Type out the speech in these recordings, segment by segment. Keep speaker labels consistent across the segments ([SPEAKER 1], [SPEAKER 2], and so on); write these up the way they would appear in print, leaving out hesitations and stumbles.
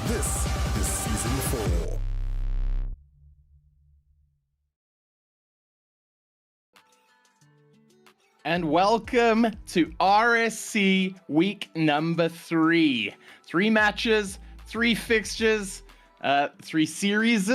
[SPEAKER 1] This is Season 4.
[SPEAKER 2] And welcome to RSC week number 3. 3 matches, 3 fixtures, 3 series.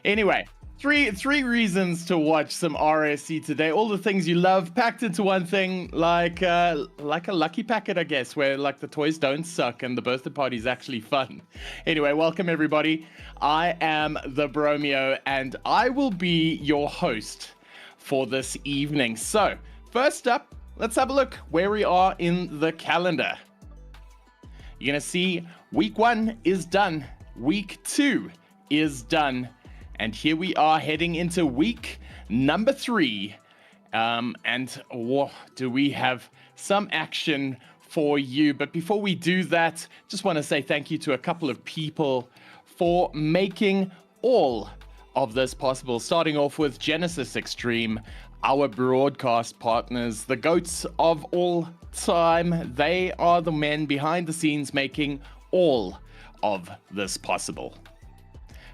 [SPEAKER 2] Anyway, three reasons to watch some RSC today. All the things you love packed into one thing, like a lucky packet, I guess, where like the toys don't suck and the birthday party is actually fun. Anyway, welcome everybody. I am the Bromeo and I will be your host for this evening. So first up, let's have a look where we are in the calendar. You're gonna see week 1 is done, week 2 is done, and here we are heading into week number 3. Do we have some action for you? But before we do that, just want to say thank you to a couple of people for making all of this possible, starting off with Genisus Extreme, our broadcast partners, the GOATs of all time. They are the men behind the scenes making all of this possible.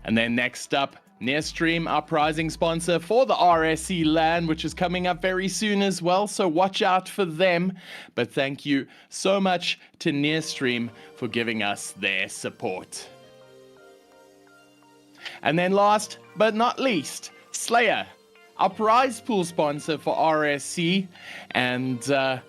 [SPEAKER 2] And then next up, Nearstream, our prizing sponsor for the RSC LAN, which is coming up very soon as well, so watch out for them. But thank you so much to Nearstream for giving us their support. And then last but not least, Slayer, our prize pool sponsor for RSC, and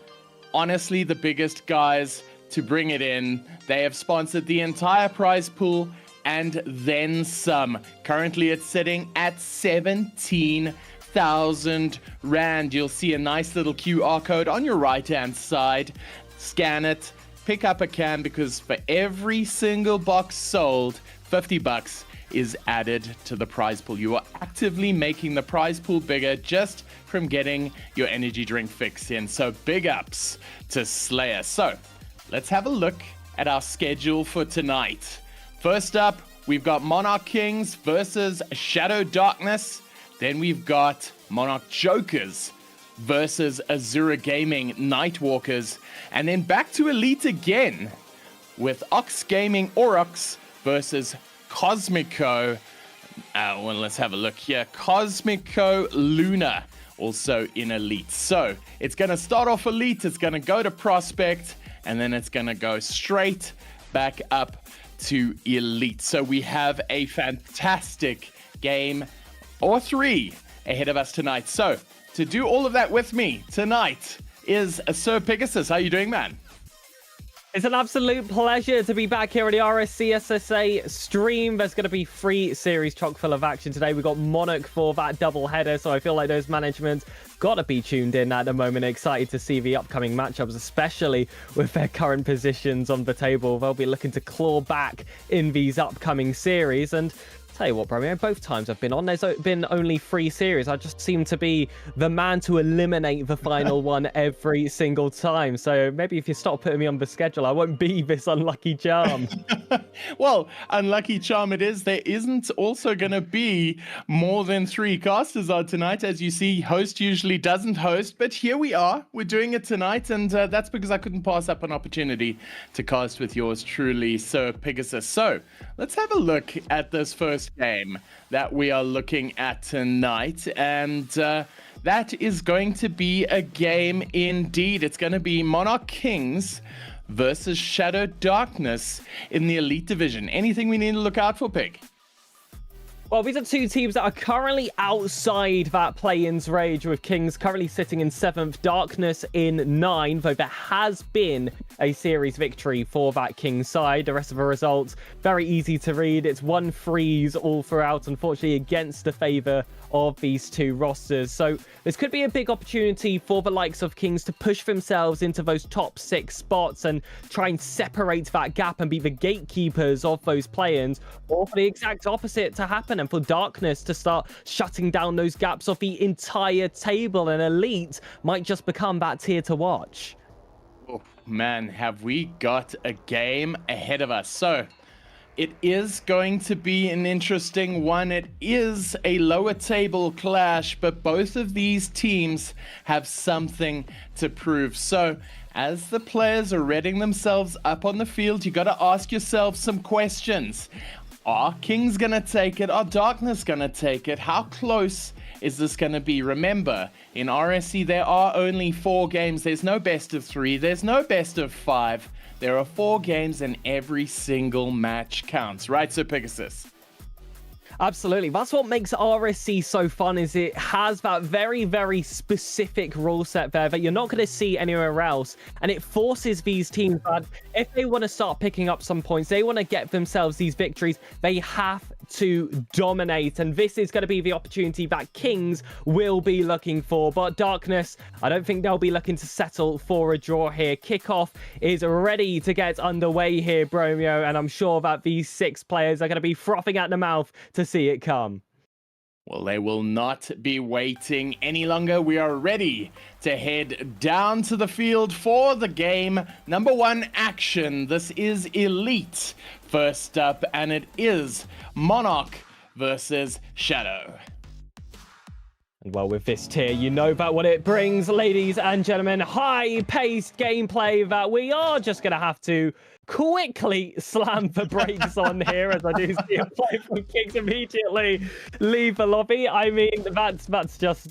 [SPEAKER 2] honestly the biggest guys to bring it in. They have sponsored the entire prize pool and then some. Currently it's sitting at 17,000 Rand. You'll see a nice little QR code on your right hand side. Scan it, pick up a can, because for every single box sold, 50 bucks is added to the prize pool. You are actively making the prize pool bigger just from getting your energy drink fix in. So big ups to Slayer. So let's have a look at our schedule for tonight. First up, we've got Monarch Kings versus Shadow Darkness. Then we've got Monarch Jokers versus Azura Gaming Nightwalkers. And then back to Elite again with Ox Gaming Aurochs versus Cosmico. Well, let's have a look here. Cosmico Luna, also in Elite. So it's going to start off Elite, it's going to go to Prospect, and then it's going to go straight back up to Elite. So we have a fantastic game or 3 ahead of us tonight. So to do all of that with me tonight is Sir Pegasus. How are you doing, man?
[SPEAKER 3] It's an absolute pleasure to be back here on the RSC SSA stream. There's going to be 3 series chock full of action today. We've got Monarch for that double header, so I feel like those managements got to be tuned in at the moment. Excited to see the upcoming matchups, especially with their current positions on the table. They'll be looking to claw back in these upcoming series. And tell you what, bro, both times I've been on, there's been only 3 series. I just seem to be the man to eliminate the final one every single time. So maybe if you stop putting me on the schedule, I won't be this unlucky charm.
[SPEAKER 2] Well, unlucky charm it is. There isn't also going to be more than 3 casters on tonight. As you see, host usually doesn't host, but here we are. We're doing it tonight, and that's because I couldn't pass up an opportunity to cast with yours truly, Sir Pegasus. So let's have a look at this first game that we are looking at tonight, and that is going to be a game indeed. It's going to be Monarch Kings versus Shadow Darkness in the Elite Division. Anything we need to look out for, Pig?
[SPEAKER 3] Well, these are 2 teams that are currently outside that play-ins range, with Kings currently sitting in 7th, Darkness in 9, though there has been a series victory for that Kings side. The rest of the results, very easy to read. It's 1 freeze all throughout, unfortunately, against the favour of these 2 rosters. So this could be a big opportunity for the likes of Kings to push themselves into those top 6 spots and try and separate that gap and be the gatekeepers of those play-ins, or for the exact opposite to happen and for Darkness to start shutting down those gaps off the entire table, and Elite might just become that tier to watch.
[SPEAKER 2] Oh man, have we got a game ahead of us. So it is going to be an interesting one. It is a lower table clash, but both of these teams have something to prove. So as the players are readying themselves up on the field, you got to ask yourself some questions. Are Kings going to take it? Are Darkness going to take it? How close is this going to be? Remember, in RSC, there are only 4 games. There's no best of 3. There's no best of 5. There are 4 games and every single match counts. Right, Sir Pegasus?
[SPEAKER 3] Absolutely. That's what makes RSC so fun, is it has that very, very specific rule set there that you're not going to see anywhere else. And it forces these teams that if they want to start picking up some points, they want to get themselves these victories, they have to dominate. And this is going to be the opportunity that Kings will be looking for. But Darkness, I don't think they'll be looking to settle for a draw here. Kickoff is ready to get underway here, Bromeo. And I'm sure that these 6 players are going to be frothing at the mouth to see it come.
[SPEAKER 2] Well, they will not be waiting any longer. We are ready to head down to the field for the game. Number 1 action. This is Elite first up, and it is Monarch versus Shadow.
[SPEAKER 3] And well, with this tier, you know about what it brings, ladies and gentlemen. High-paced gameplay that we are just going to have to quickly slam the brakes on here, as I do see a play from Kings immediately leave the lobby. I mean, that's just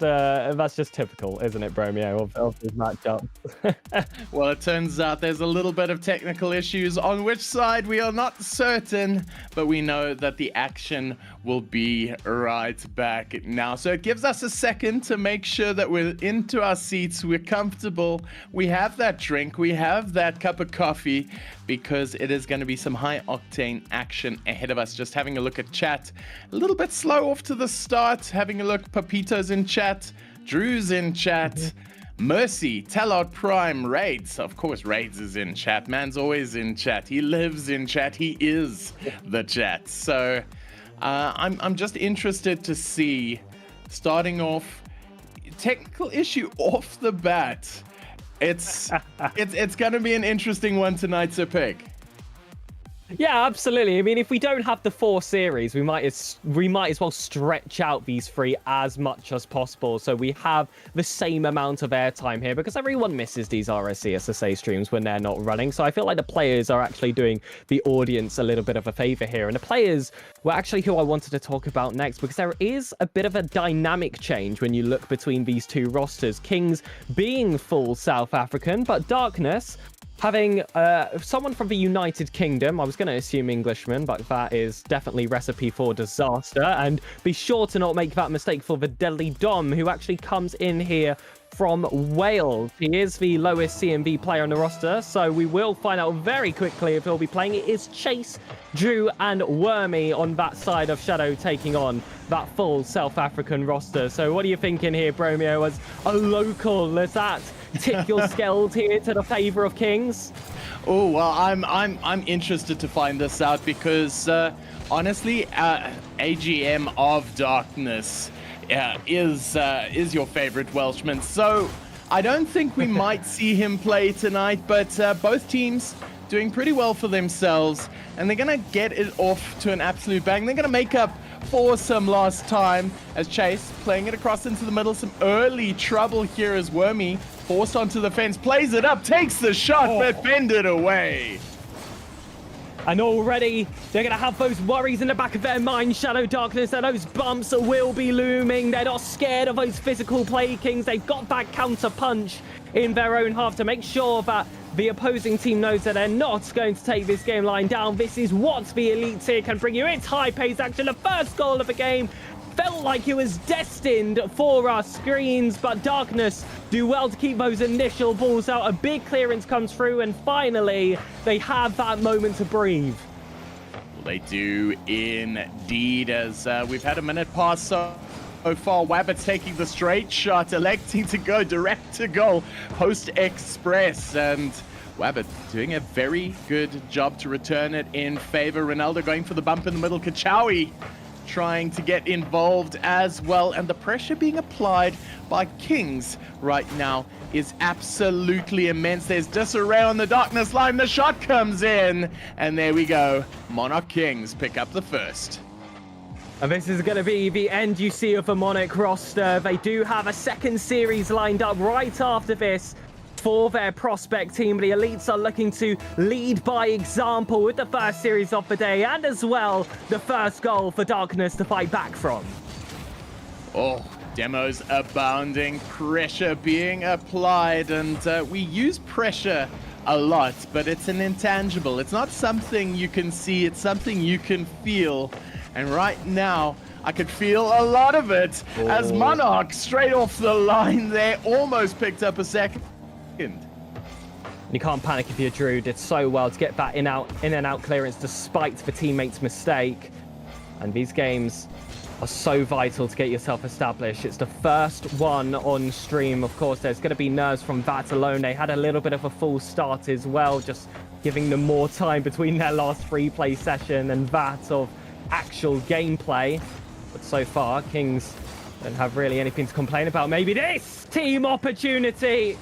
[SPEAKER 3] typical, isn't it, Bromeo, of this matchup?
[SPEAKER 2] Well, it turns out there's a little bit of technical issues on which side we are not certain, but we know that the action will be right back now. So it gives us a second to make sure that we're into our seats, we're comfortable, we have that drink, we have that cup of coffee, because it is going to be some high-octane action ahead of us. Just having a look at chat. A little bit slow off to the start. Having a look, Papito's in chat. Drew's in chat. Mercy, Talot Prime, Raids. Of course, Raids is in chat. Man's always in chat. He lives in chat. He is the chat. So I'm just interested to see, starting off, technical issue off the bat. It's going to be an interesting one tonight to pick.
[SPEAKER 3] Yeah, absolutely. I mean, if we don't have the 4 series, we might as well stretch out these 3 as much as possible, so we have the same amount of airtime here, because everyone misses these RSC SSA streams when they're not running. So I feel like the players are actually doing the audience a little bit of a favor here, and the players were actually who I wanted to talk about next, because there is a bit of a dynamic change when you look between these 2 rosters. Kings being full South African, but Darkness having someone from the United Kingdom. I was going to assume Englishman, but that is definitely recipe for disaster. And be sure to not make that mistake for the Deadly Dom, who actually comes in here from Wales. He is the lowest CMB player on the roster, so we will find out very quickly if he'll be playing. It is Chase, Drew, and Wormy on that side of Shadow taking on that full South African roster. So what are you thinking here, Bromeo, as a local? Is that tip your scales here to the favor of Kings?
[SPEAKER 2] Oh, well, I'm interested to find this out, because honestly, AGM of Darkness is your favorite Welshman. So I don't think we might see him play tonight, but both teams doing pretty well for themselves, and they're going to get it off to an absolute bang. They're going to make up for some lost time, as Chase playing it across into the middle. Some early trouble here as Wormy forced onto the fence, plays it up, takes the shot, but fended away.
[SPEAKER 3] And already they're going to have those worries in the back of their mind, Shadow Darkness, and those bumps will be looming. They're not scared of those physical play, Kings. They've got that counter punch in their own half to make sure that the opposing team knows that they're not going to take this game lying down. This is what the Elite tier can bring you. It's high-paced action. The first goal of the game felt like it was destined for our screens, but Darkness do well to keep those initial balls out. A big clearance comes through, and finally they have that moment to breathe.
[SPEAKER 2] Well, they do indeed, as we've had a minute pass so far. Wabbit's taking the straight shot, electing to go direct to goal, post express, and Wabbit doing a very good job to return it in favor. Ronaldo going for the bump in the middle. Kachawi trying to get involved as well, and the pressure being applied by Kings right now is absolutely immense. There's disarray on the Darkness line. The shot comes in, and there we go. Monarch Kings pick up the first.
[SPEAKER 3] And this is going to be the end you see of the Monarch roster. They do have a second series lined up right after this. for their prospect team. The Elites are looking to lead by example with the first series of the day, and as well, the first goal for Darkness to fight back from.
[SPEAKER 2] Oh, demos abounding, pressure being applied, and we use pressure a lot, but it's an intangible. It's not something you can see, it's something you can feel. And right now, I could feel a lot of it as Monarch straight off the line there almost picked up a second.
[SPEAKER 3] You can't panic if you're Drew. Did so well to get that in and out clearance despite the teammate's mistake. And these games are so vital to get yourself established. It's the first one on stream. Of course, there's going to be nerves from that alone. They had a little bit of a false start as well, just giving them more time between their last free play session and that of actual gameplay. But so far, Kings don't have really anything to complain about. Maybe this team opportunity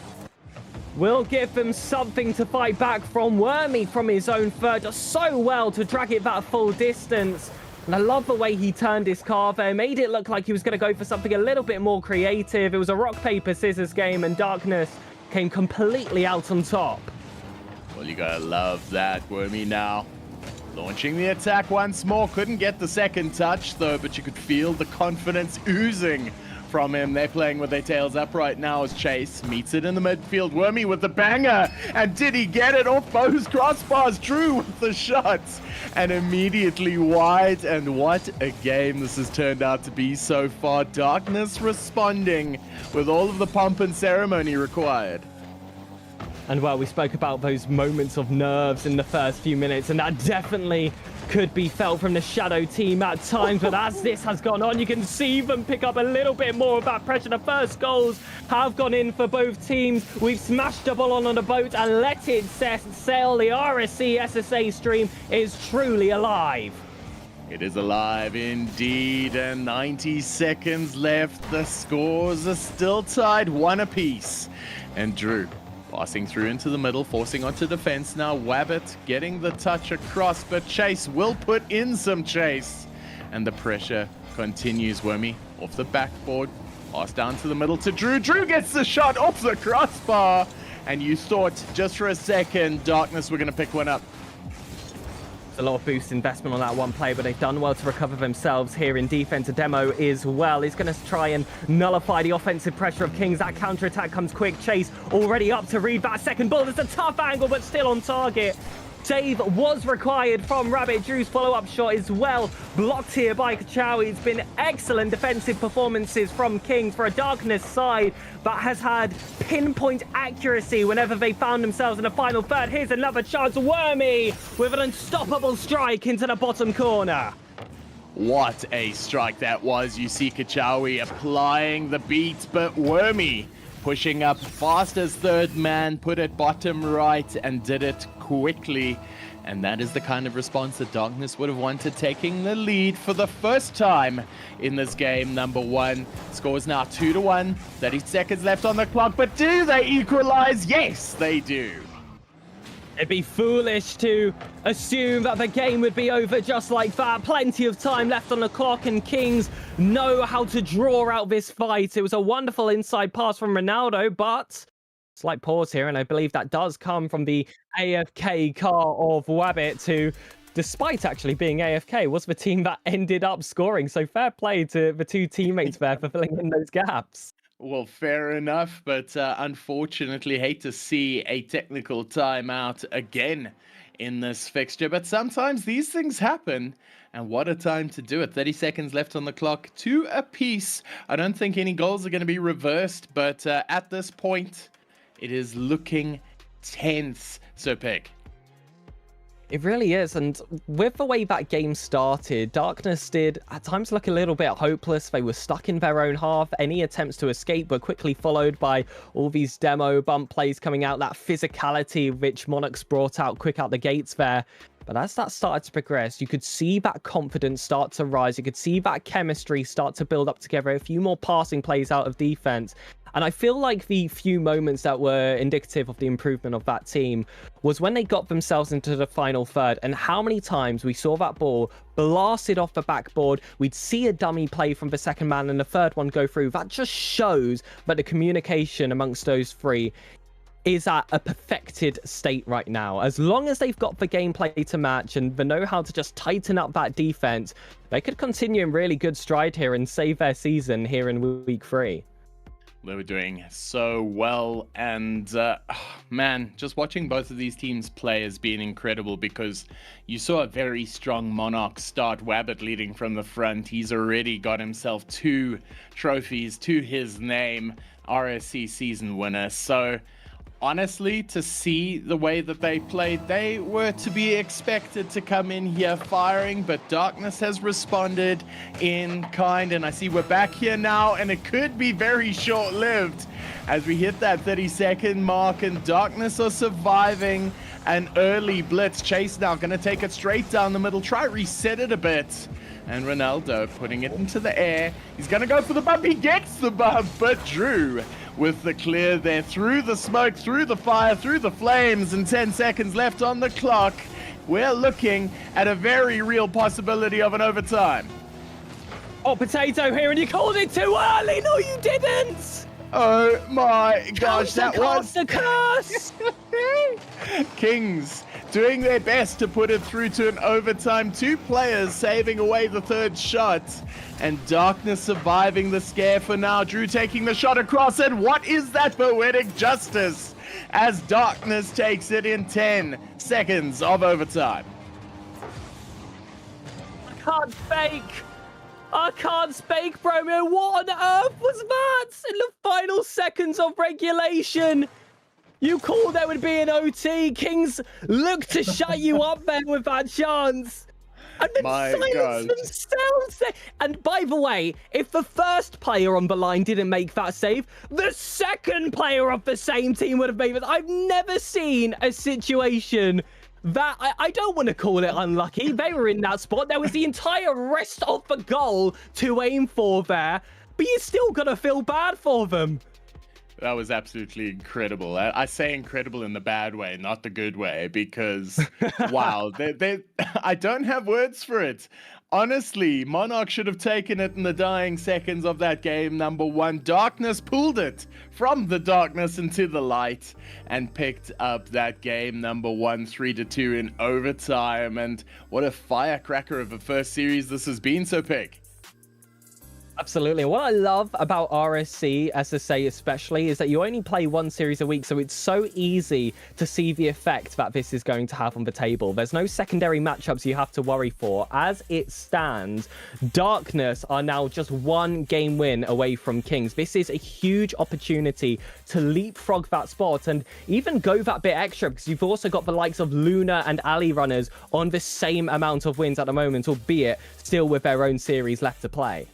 [SPEAKER 3] will give them something to fight back from. Wormy from his own third does so well to drag it that full distance. And I love the way he turned his car there, made it look like he was going to go for something a little bit more creative. It was a rock, paper, scissors game, and Darkness came completely out on top.
[SPEAKER 2] Well, you gotta love that, Wormy now. Launching the attack once more, couldn't get the second touch though, but you could feel the confidence oozing from him. They're playing with their tails up right now as Chase meets it in the midfield. Wormy with the banger, and did he get it off Bo's crossbars? Drew with the shots, and immediately wide. And what a game this has turned out to be so far. Darkness responding with all of the pomp and ceremony required.
[SPEAKER 3] And well, we spoke about those moments of nerves in the first few minutes, and that definitely could be felt from the Shadow team at times. But as this has gone on, you can see them pick up a little bit more of that pressure. The first goals have gone in for both teams. We've smashed the ball on the boat and let it sail. The RSC SSA stream is truly alive.
[SPEAKER 2] It is alive indeed, and 90 seconds left. The scores are still tied, 1 apiece. And Drew passing through into the middle, forcing onto defense now. Wabbit getting the touch across, but Chase will put in some chase. And the pressure continues. Wormy off the backboard, pass down to the middle to Drew. Drew gets the shot off the crossbar. And you thought just for a second Darkness were going to pick one up.
[SPEAKER 3] A lot of boost investment on that one play, but they've done well to recover themselves here in defense. A demo as well is going to try and nullify the offensive pressure of Kings. That counter-attack comes quick. Chase already up to read that second ball. It's a tough angle, but still on target. Save was required from Rabbit. Drew's follow-up shot is well blocked here by Kachawi. It's been excellent defensive performances from Kings for a Darkness side that has had pinpoint accuracy whenever they found themselves in the final third. Here's another chance. Wormy with an unstoppable strike into the bottom corner.
[SPEAKER 2] What a strike that was. You see Kachawi applying the beat, but Wormy pushing up fast as third man, put it bottom right and did it quickly. And that is the kind of response that Darkness would have wanted, taking the lead for the first time in this game. Number one scores now 2-1, 30 seconds left on the clock, but do they equalize? Yes, they do.
[SPEAKER 3] It'd be foolish to assume that the game would be over just like that. Plenty of time left on the clock, and Kings know how to draw out this fight. It was a wonderful inside pass from Ronaldo, but slight pause here, and I believe that does come from the AFK car of Wabbit, who, despite actually being AFK, was the team that ended up scoring. So fair play to the two teammates there for filling in those gaps.
[SPEAKER 2] Well, fair enough, but unfortunately, hate to see a technical timeout again in this fixture. But sometimes these things happen, and what a time to do it. 30 seconds left on the clock, 2 apiece. I don't think any goals are going to be reversed, but at this point, it is looking tense. So, Pick.
[SPEAKER 3] It really is, and with the way that game started, Darkness did at times look a little bit hopeless. They were stuck in their own half. Any attempts to escape were quickly followed by all these demo bump plays coming out, that physicality which Monarchs brought out quick out the gates there. But as that started to progress, you could see that confidence start to rise. You could see that chemistry start to build up together. A few more passing plays out of defense. And I feel like the few moments that were indicative of the improvement of that team was when they got themselves into the final third, and how many times we saw that ball blasted off the backboard. We'd see a dummy play from the second man and the third one go through. That just shows that the communication amongst those three is at a perfected state right now. As long as they've got the gameplay to match and they know how to just tighten up that defense, they could continue in really good stride here and save their season here in week 3.
[SPEAKER 2] They were doing so well, and man, just watching both of these teams play has been incredible, because you saw a very strong Monarch start. Wabbit leading from the front. He's already got himself 2 trophies to his name, RSC season winner. So honestly, to see the way that they played, they were to be expected to come in here firing, but Darkness has responded in kind, and I see we're back here now, and it could be very short-lived as we hit that 30-second mark, and Darkness are surviving an early blitz. Chase now going to take it straight down the middle, try reset it a bit, and Ronaldo putting it into the air. He's going to go for the bump. He gets the bump, but Drew with the clear there, through the smoke, through the fire, through the flames, and 10 seconds left on the clock. We're looking at a very real possibility of an overtime.
[SPEAKER 3] Oh, Potato here, and you called it too early. No, you didn't.
[SPEAKER 2] Oh my gosh, that was
[SPEAKER 3] the curse.
[SPEAKER 2] Kings doing their best to put it through to an overtime. 2 players saving away the 3rd shot, and Darkness surviving the scare for now. Drew taking the shot across, and what is that poetic justice as Darkness takes it in 10 seconds of overtime.
[SPEAKER 3] I can't fake, bro. What on earth was that? In the final seconds of regulation, you called there would be an OT. Kings look to shut you up there with that chance. And then silence themselves there. And by the way, if the first player on the line didn't make that save, the second player of the same team would have made it. I've never seen a situation that I don't want to call it unlucky. They were in that spot. There was the entire rest of the goal to aim for there, but you still got to feel bad for them.
[SPEAKER 2] That was absolutely incredible. I say incredible in the bad way, not the good way, because wow, I don't have words for it. Honestly, Monarch should have taken it in the dying seconds of that game, number 1. Darkness pulled it from the darkness into the light and picked up that game, number 1, 3-2 in overtime. And what a firecracker of a first series this has been, so Pick.
[SPEAKER 3] Absolutely. What I love about RSC, SSA especially, is that you only play 1 series a week, so it's so easy to see the effect that this is going to have on the table. There's no secondary matchups you have to worry for. As it stands, Darkness are now just 1 game win away from Kings. This is a huge opportunity to leapfrog that spot and even go that bit extra, because you've also got the likes of Luna and Ali runners on the same amount of wins at the moment, albeit still with their own series left to play.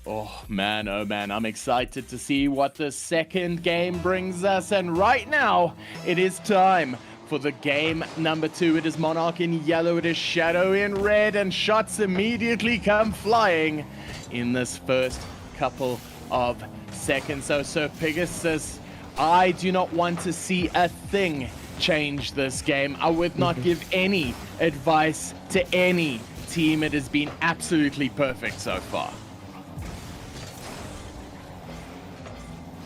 [SPEAKER 2] Oh man, I'm excited to see what the second game brings us. And right now, it is time for the game number 2. It is Monarch in yellow, it is Shadow in red, and shots immediately come flying in this first couple of seconds. So Sir Pegasus, I do not want to see a thing change this game. I would not give any advice to any team. It has been absolutely perfect so far.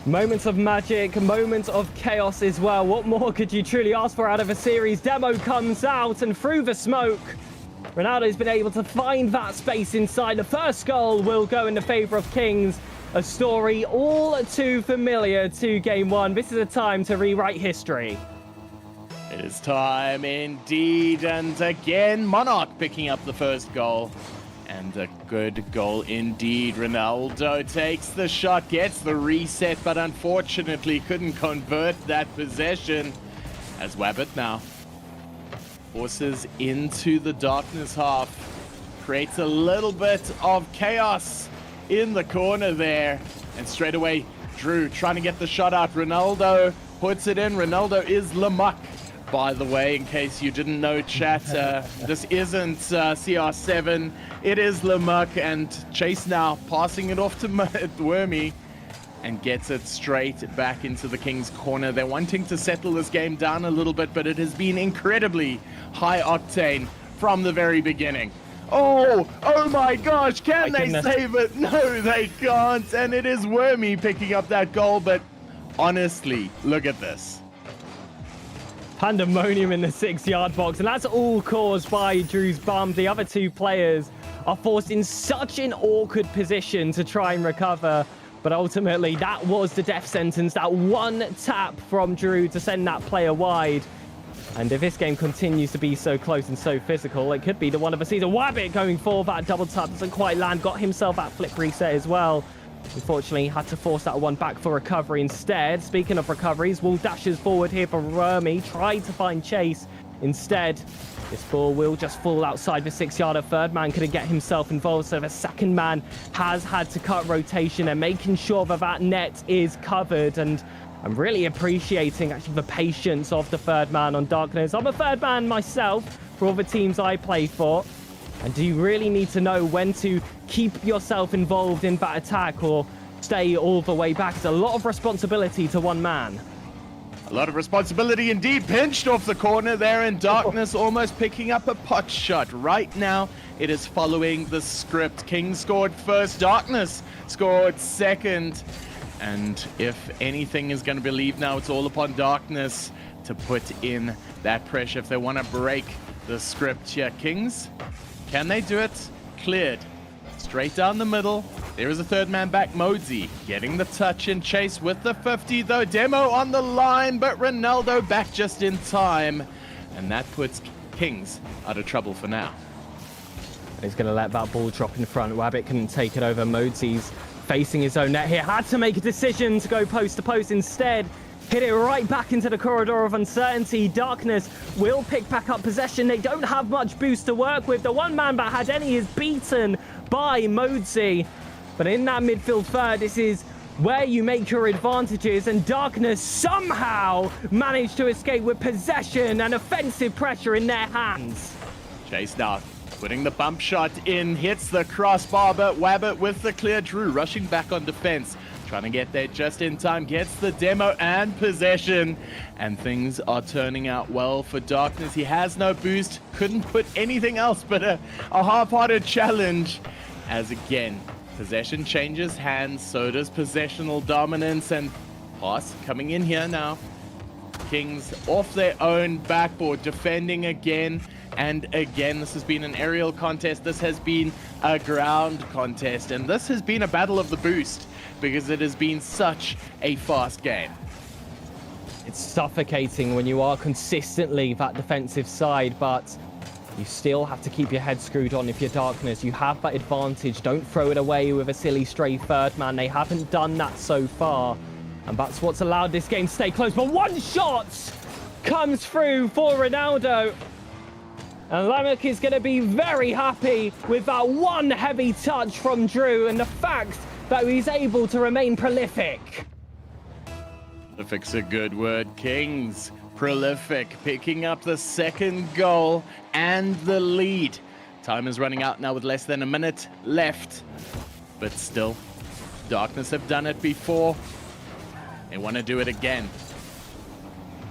[SPEAKER 3] Moments of magic, moments of chaos as well. What more could you truly ask for out of a series? Demo comes out, and through the smoke, Ronaldo's been able to find that space inside. The first goal will go in the favor of Kings. A story all too familiar to Game 1. This is a time to rewrite history.
[SPEAKER 2] It is time indeed, and again, Monarch picking up the first goal. And a good goal indeed. Ronaldo takes the shot, gets the reset, but unfortunately couldn't convert that possession. As Wabbit now forces into the darkness half. Creates a little bit of chaos in the corner there. And straight away, Drew trying to get the shot out. Ronaldo puts it in. Ronaldo is Lamuck. By the way, in case you didn't know, chat, this isn't CR7, it is Lamuck, and Chase now passing it off to Wormy and gets it straight back into the Kings corner. They're wanting to settle this game down a little bit, but it has been incredibly high octane from the very beginning. Oh my gosh, can they save it? No, they can't, and it is Wormy picking up that goal, but honestly, look at this.
[SPEAKER 3] Pandemonium in the 6-yard box, and that's all caused by Drew's bump. The other two players are forced in such an awkward position to try and recover, but ultimately that was the death sentence. That one tap from Drew to send that player wide. And if this game continues to be so close and so physical, it could be the one of the season. Wabbit going for that double tap, doesn't quite land, got himself that flip reset as well. Unfortunately, had to force that one back for recovery instead. Speaking of recoveries, Wall dashes forward here for Remy, tried to find Chase. Instead, this ball will just fall outside the 6-yarder. Third man couldn't get himself involved, so the second man has had to cut rotation and making sure that that net is covered. And I'm really appreciating actually the patience of the third man on Darkness. I'm a third man myself for all the teams I play for. And do you really need to know when to keep yourself involved in that attack or stay all the way back? It's a lot of responsibility to one man.
[SPEAKER 2] A lot of responsibility indeed. Pinched off the corner there in Darkness, almost picking up a pot shot. Right now, it is following the script. King scored first, Darkness scored second. And if anything is going to believe now, it's all upon Darkness to put in that pressure if they want to break the script here. Kings, can they do it? Cleared. Straight down the middle. There is a third man back. Modsy getting the touch and Chase with the 50 though. Demo on the line, but Ronaldo back just in time. And that puts Kings out of trouble for now.
[SPEAKER 3] He's going to let that ball drop in front. Wabbit couldn't take it over. Modsy's facing his own net here. Had to make a decision to go post to post instead. Hit it right back into the corridor of uncertainty. Darkness will pick back up possession. They don't have much boost to work with. The one man that had any is beaten by Modsy. But in that midfield third, this is where you make your advantages. And Darkness somehow managed to escape with possession and offensive pressure in their hands.
[SPEAKER 2] Chase now putting the bump shot in. Hits the crossbar, but Wabbit with the clear. Drew rushing back on defense. Trying to get there just in time, gets the demo and possession. And things are turning out well for Darkness. He has no boost, couldn't put anything else but a half-hearted challenge. As again, possession changes hands, so does possessional dominance. And pass coming in here now. Kings off their own backboard, defending again and again. This has been an aerial contest. This has been a ground contest. And this has been a battle of the boost, because it has been such a fast game.
[SPEAKER 3] It's suffocating when you are consistently that defensive side, but you still have to keep your head screwed on if you're Darkness. You have that advantage. Don't throw it away with a silly stray third man. They haven't done that so far, and that's what's allowed this game to stay close. But one shot comes through for Ronaldo, and Lamek is going to be very happy with that one heavy touch from Drew and the fact that he's able to remain prolific.
[SPEAKER 2] Prolific's a good word. Kings, prolific, picking up the second goal and the lead. Time is running out now with less than a minute left. But still, Darkness have done it before. They want to do it again.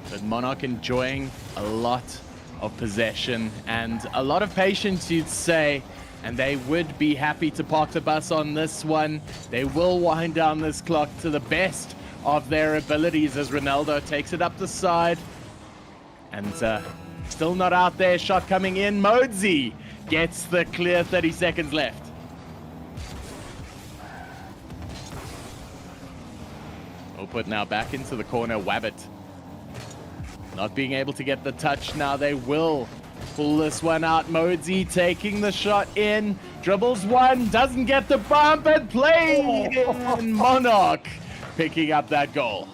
[SPEAKER 2] But Monarch enjoying a lot of possession and a lot of patience, you'd say. And they would be happy to park the bus on this one. They will wind down this clock to the best of their abilities as Ronaldo takes it up the side. And still not out there. Shot coming in. Modsy gets the clear. 30 seconds left. Put now back into the corner. Wabbit not being able to get the touch now. They will pull this one out. Modsy taking the shot in. Dribbles one. Doesn't get the bump and played in. Monarch picking up that goal.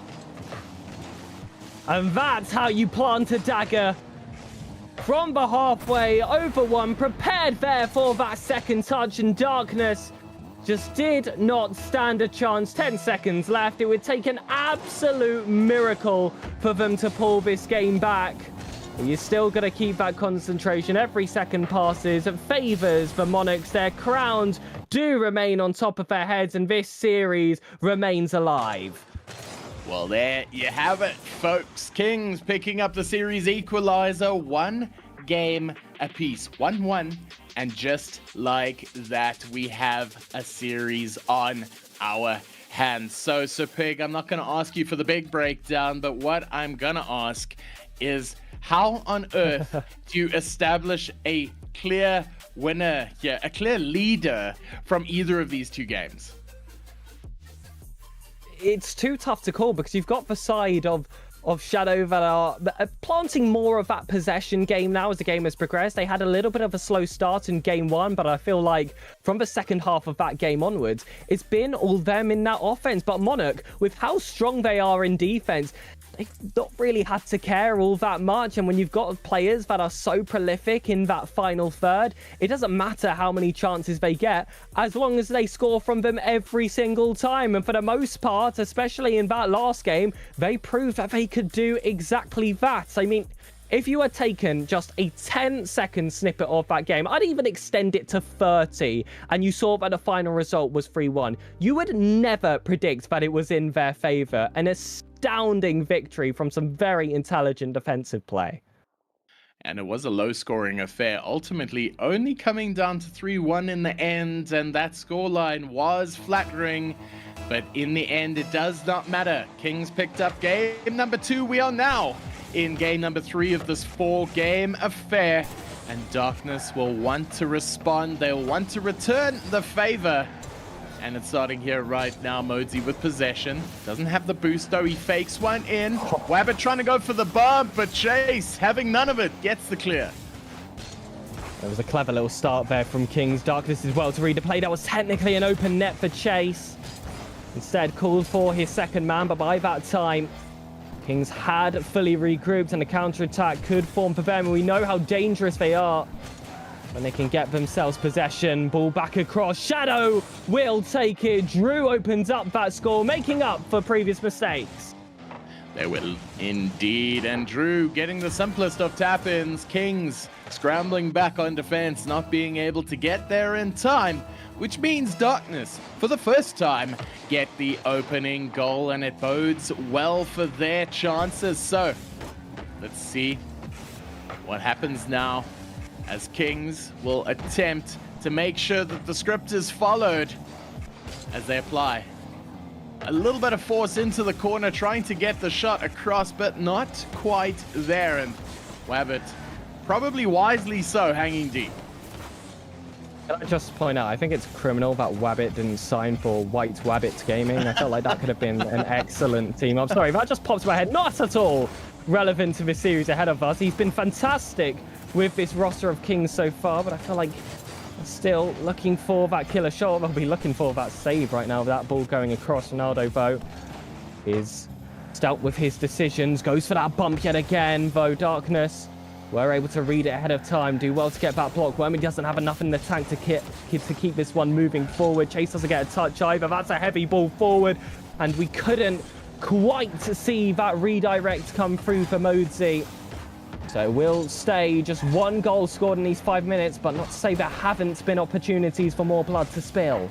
[SPEAKER 3] And that's how you plant a dagger from the halfway over one. Prepared there for that second touch, and Darkness just did not stand a chance. 10 seconds left. It would take an absolute miracle for them to pull this game back. But you're still going to keep that concentration. Every second passes. It favors the Monarchs. Their crowns do remain on top of their heads, and this series remains alive.
[SPEAKER 2] Well, there you have it, folks. Kings picking up the series equalizer. One game apiece. 1-1. And just like that, we have a series on our hands. So Pig, I'm not going to ask you for the big breakdown, but what I'm going to ask is How on earth do you establish a clear winner here, a clear leader from either of these two games?
[SPEAKER 3] It's too tough to call because you've got the side of Shadow that are planting more of that possession game now as the game has progressed. They had a little bit of a slow start in game one, but I feel like from the second half of that game onwards, it's been all them in that offense. But Monarch, with how strong they are in defense, they've not really had to care all that much. And when you've got players that are so prolific in that final third, it doesn't matter how many chances they get, as long as they score from them every single time. And for the most part, especially in that last game, they proved that they could do exactly that. I mean, if you had taken just a 10-second snippet of that game, I'd even extend it to 30, and you saw that the final result was 3-1, you would never predict that it was in their favor. An astounding victory from some very intelligent defensive play.
[SPEAKER 2] And it was a low-scoring affair, ultimately only coming down to 3-1 in the end, and that scoreline was flattering. But in the end, it does not matter. Kings picked up game number 2. We are now in game number 3 of this 4-game affair, and Darkness will want to respond. They'll want to return the favor. And it's starting here right now. Modesy with possession. Doesn't have the boost though. He fakes one in. Wabbit trying to go for the bump, but Chase, having none of it, gets the clear.
[SPEAKER 3] There was a clever little start there from Kings. Darkness as well to read the play. That was technically an open net for Chase. Instead called for his second man, but by that time, Kings had fully regrouped and a counter-attack could form for them. We know how dangerous they are when they can get themselves possession. Ball back across. Shadow will take it. Drew opens up that score, making up for previous mistakes.
[SPEAKER 2] They will indeed. And Drew getting the simplest of tap-ins. Kings scrambling back on defense, not being able to get there in time, which means Darkness, for the first time, get the opening goal, and it bodes well for their chances. So, let's see what happens now, as Kings will attempt to make sure that the script is followed as they apply a little bit of force into the corner, trying to get the shot across, but not quite there. And Wabbit, probably wisely so, hanging deep.
[SPEAKER 3] Can I just point out, I think it's criminal that Wabbit didn't sign for White Wabbit Gaming. I felt like that could have been an excellent team. I'm sorry, that just popped to my head. Not at all relevant to the series ahead of us. He's been fantastic with this roster of Kings so far, but I feel like still looking for that killer shot. They'll be looking for that save right now with that ball going across. Ronaldo, though, is stout with his decisions. Goes for that bump yet again, though. Darkness were able to read it ahead of time. Do well to get that block. Wormy doesn't have enough in the tank to keep this one moving forward. Chase doesn't get a touch either. That's a heavy ball forward, and we couldn't quite see that redirect come through for Modesy. So we'll stay just 1 goal scored in these 5 minutes, but not to say there haven't been opportunities for more blood to spill.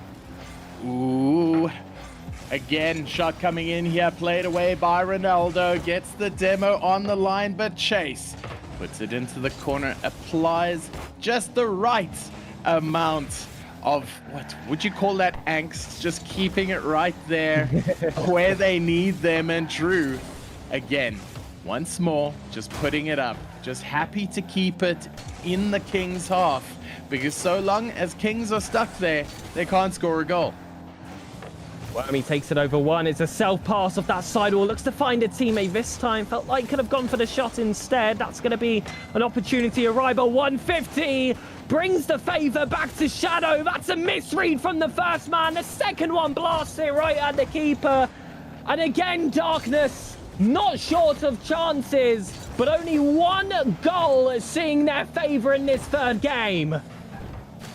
[SPEAKER 2] Ooh. Again, shot coming in here, played away by Ronaldo, gets the demo on the line, but Chase puts it into the corner, applies just the right amount of, what would you call that, angst, just keeping it right there where they need them. And Drew, again, once more, just putting it up, just happy to keep it in the Kings half, because so long as Kings are stuck there, they can't score a goal.
[SPEAKER 3] Wormy takes it over one. It's a self-pass off that sidewall. Looks to find a teammate this time. Felt like could have gone for the shot instead. That's going to be an opportunity. Arrival 150 brings the favor back to Shadow. That's a misread from the first man. The second one blasts it right at the keeper. And again, Darkness not short of chances, but only 1 goal seeing their favor in this third game.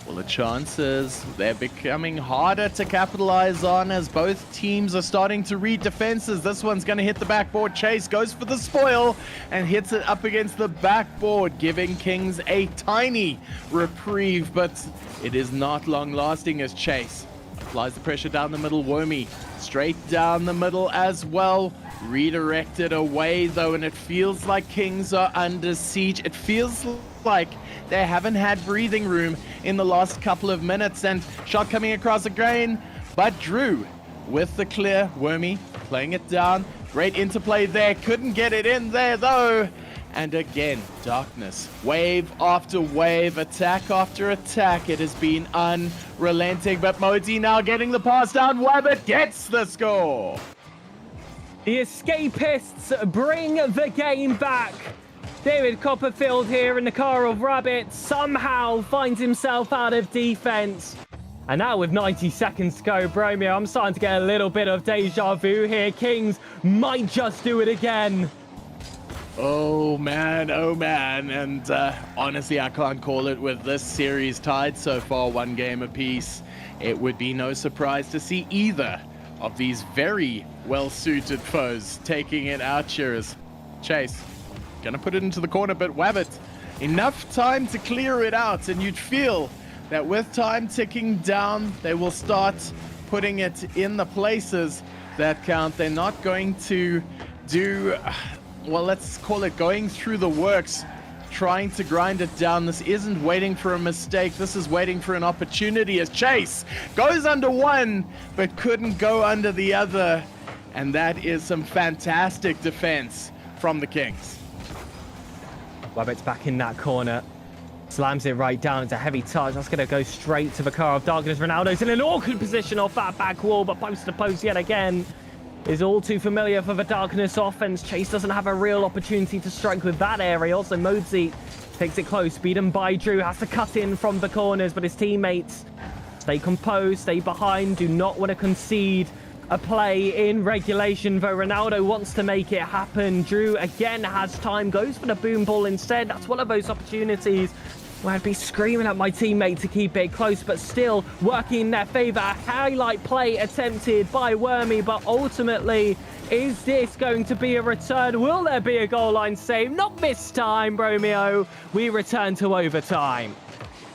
[SPEAKER 2] Well, the chances, they're becoming harder to capitalize on as both teams are starting to read defenses. This one's going to hit the backboard. Chase goes for the spoil and hits it up against the backboard, giving Kings a tiny reprieve, but it is not long lasting as Chase applies the pressure down the middle. Wormy straight down the middle as well. Redirected away though, and it feels like Kings are under siege. It feels like they haven't had breathing room in the last couple of minutes, and shot coming across again, but Drew with the clear. Wormy playing it down. Great interplay there. Couldn't get it in there though. And again, Darkness, wave after wave, attack after attack. It has been unrelenting, but Modi now getting the pass down. Wabbit gets the score.
[SPEAKER 3] The escapists bring the game back. David Copperfield here in the car of Rabbit somehow finds himself out of defense. And now with 90 seconds to go, Bromeo, I'm starting to get a little bit of deja vu here. Kings might just do it again.
[SPEAKER 2] Oh man, and honestly, I can't call it with this series tied so far, 1 game apiece. It would be no surprise to see either of these very well-suited foes taking it out. Cheers. Chase, gonna put it into the corner, but Wabbit, enough time to clear it out, and you'd feel that with time ticking down, they will start putting it in the places that count. They're not going to do, well, let's call it going through the works, trying to grind it down. This isn't waiting for a mistake. This is waiting for an opportunity as Chase goes under one, but couldn't go under the other. And that is some fantastic defense from the Kings.
[SPEAKER 3] Wabbit's back in that corner. Slams it right down. It's a heavy touch. That's going to go straight to the car of Darkness. Ronaldo's in an awkward position off that back wall, but post to post yet again is all too familiar for the Darkness offense. Chase doesn't have a real opportunity to strike with that area. Also, Modsy takes it close. Beaten by Drew. Has to cut in from the corners, but his teammates stay composed, stay behind, do not want to concede a play in regulation, though Ronaldo wants to make it happen. Drew again has time, goes for the boom ball instead. That's one of those opportunities where I'd be screaming at my teammate to keep it close, but still working in their favor. A highlight play attempted by Wormy, but ultimately, is this going to be a return? Will there be a goal line save? Not this time, Bromeo. We return to overtime.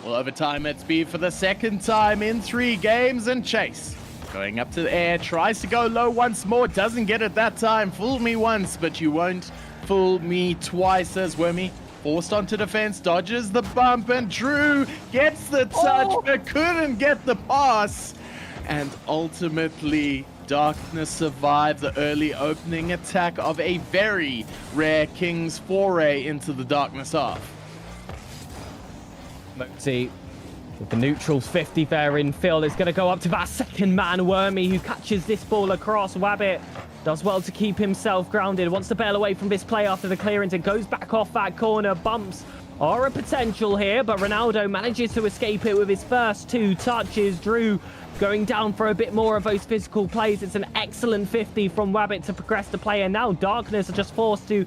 [SPEAKER 2] Well, overtime it's been for the second time in 3 games, and Chase going up to the air, tries to go low once more, doesn't get it that time. Fool me once, but you won't fool me twice, as Wormy forced onto defense, dodges the bump, and Drew gets the touch, but couldn't get the pass. And ultimately, Darkness survived the early opening attack of a very rare Kings foray into the Darkness half.
[SPEAKER 3] See, with the neutrals 50 there in field, it's going to go up to that second man, Wormy, who catches this ball across. Wabbit does well to keep himself grounded, wants to bail away from this play after the clearance. It goes back off that corner. Bumps are a potential here, but Ronaldo manages to escape it with his first 2 touches. Drew going down for a bit more of those physical plays. It's an excellent 50 from Wabbit to progress the play, and now Darkness are just forced to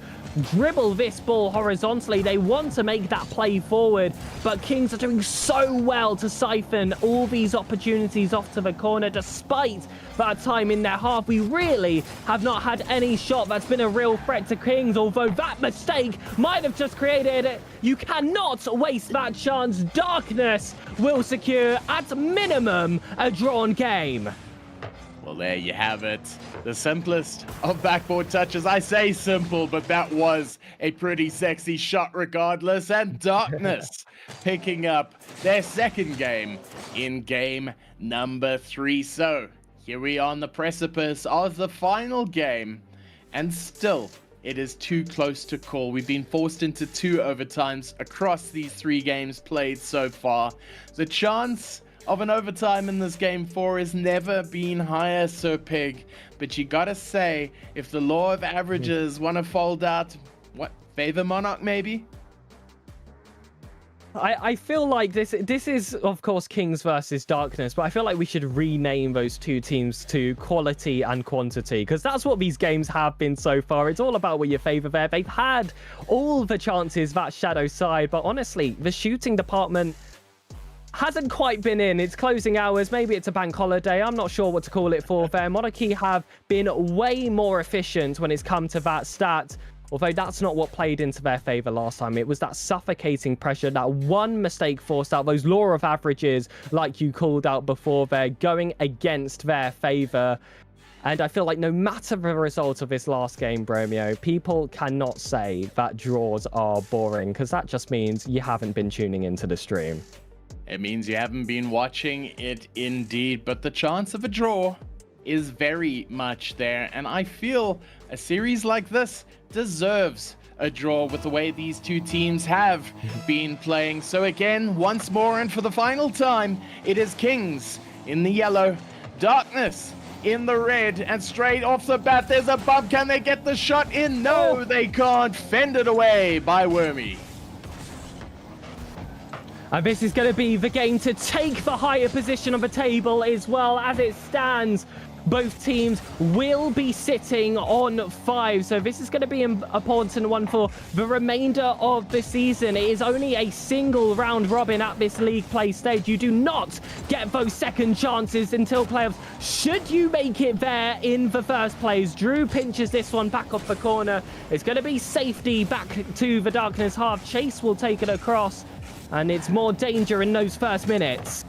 [SPEAKER 3] dribble this ball horizontally. They want to make that play forward, but Kings are doing so well to siphon all these opportunities off to the corner. Despite that time in their half, we really have not had any shot that's been a real threat to Kings, although that mistake might have just created it. You cannot waste that chance. Darkness will secure, at minimum, a drawn game.
[SPEAKER 2] Well, there you have it. The simplest of backboard touches. I say simple, but that was a pretty sexy shot regardless. And Darkness picking up their second game in game number 3. So here we are on the precipice of the final game. And still, it is too close to call. We've been forced into 2 overtimes across these 3 games played so far. The chance of an overtime in this game 4 has never been higher, Sir Pig. But you gotta say, if the law of averages want to fold out, what, favor Monarch maybe?
[SPEAKER 3] I feel like this is, of course, Kings versus Darkness, but I feel like we should rename those 2 teams to quality and quantity, because that's what these games have been so far. It's all about what you favor there. They've had all the chances, that Shadow side, but honestly, the shooting department hasn't quite been in. It's closing hours. Maybe it's a bank holiday. I'm not sure what to call it for there. Monarchy have been way more efficient when it's come to that stat, although that's not what played into their favor last time. It was that suffocating pressure, that one mistake forced out, those law of averages, like you called out before, they're going against their favor. And I feel like no matter the result of this last game, Bromeo, people cannot say that draws are boring, because that just means you haven't been tuning into the stream.
[SPEAKER 2] It means you haven't been watching it indeed, but the chance of a draw is very much there, and I feel a series like this deserves a draw with the way these two teams have been playing. So again, once more and for the final time, it is Kings in the yellow, Darkness in the red, and straight off the bat, there's a bump. Can they get the shot in? No, they can't. Fended away by Wormy.
[SPEAKER 3] And this is going to be the game to take the higher position on the table as well. As it stands, both teams will be sitting on 5. So this is going to be an important one for the remainder of the season. It is only a single round robin at this league play stage. You do not get those second chances until playoffs. Should you make it there in the first place, Drew pinches this one back off the corner. It's going to be safety back to the Darkness half. Chase will take it across. And it's more danger in those first minutes.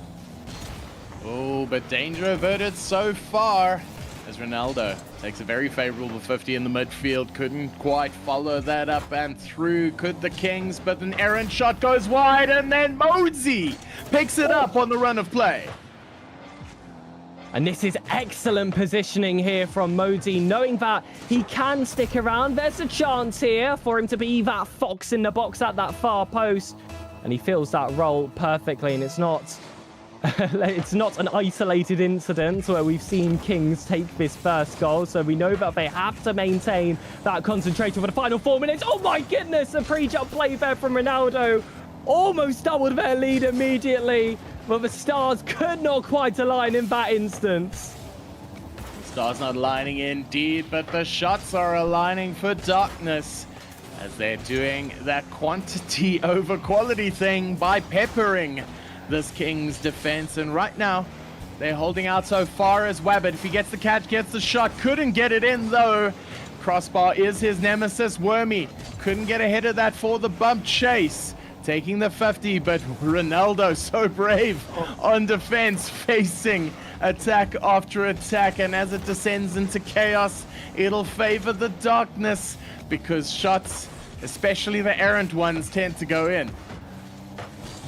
[SPEAKER 2] Oh, but danger averted so far as Ronaldo takes a very favorable 50 in the midfield. Couldn't quite follow that up and through could the Kings, but an errant shot goes wide, and then Mosey picks it up on the run of play.
[SPEAKER 3] And this is excellent positioning here from Modi, knowing that he can stick around. There's a chance here for him to be that fox in the box at that far post. And he fills that role perfectly, and it's not an isolated incident where we've seen Kings take this first goal. So we know that they have to maintain that concentration for the final 4 minutes. Oh my goodness, a pre-jump play there from Ronaldo. Almost doubled their lead immediately, but the Stars could not quite align in that instance.
[SPEAKER 2] Stars not aligning indeed, but the shots are aligning for Darkness, as they're doing that quantity over quality thing by peppering this Kings defense. And right now, they're holding out so far as Wabbit. If he gets the catch, gets the shot. Couldn't get it in, though. Crossbar is his nemesis. Wormy couldn't get ahead of that for the bump chase. Taking the 50, but Ronaldo so brave on defense, facing attack after attack. And as it descends into chaos, it'll favor the Darkness, because shots, especially the errant ones, tend to go in.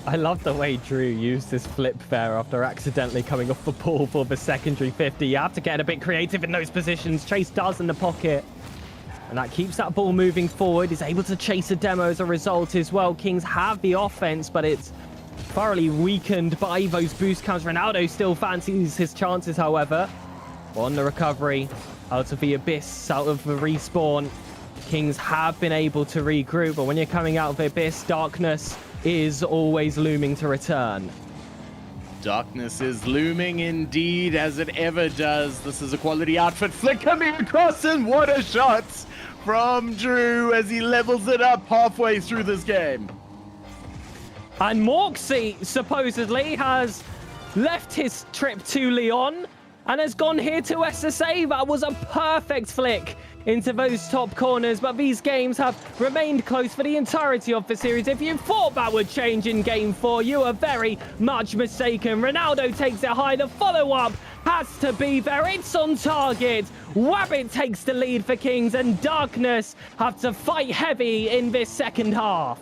[SPEAKER 3] I love the way Drew used his flip there after accidentally coming off the ball for the secondary 50. You have to get a bit creative in those positions. Chase does in the pocket. And that keeps that ball moving forward. Is able to chase a demo as a result as well. Kings have the offense, but it's thoroughly weakened by those boost counts. Ronaldo still fancies his chances, however. On the recovery, out of the abyss, out of the respawn, Kings have been able to regroup. But when you're coming out of the abyss, Darkness is always looming to return.
[SPEAKER 2] Darkness is looming indeed, as it ever does. This is a quality outfit. Flick coming across, and what a shot from Drew as he levels it up halfway through this game.
[SPEAKER 3] And Morksy supposedly has left his trip to Lyon and has gone here to SSA. That was a perfect flick into those top corners, but these games have remained close for the entirety of the series. If you thought that would change in Game 4, you are very much mistaken. Ronaldo takes it high. The follow-up has to be there. It's on target. Wabbit takes the lead for Kings, and Darkness have to fight heavy in this second half.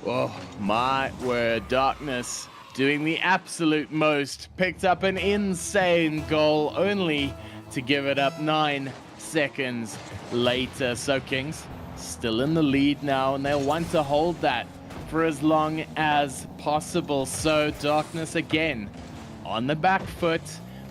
[SPEAKER 2] Oh, my word. Darkness doing the absolute most. Picked up an insane goal, only to give it up 9 seconds later. So Kings still in the lead now, and they'll want to hold that for as long as possible. So Darkness again on the back foot,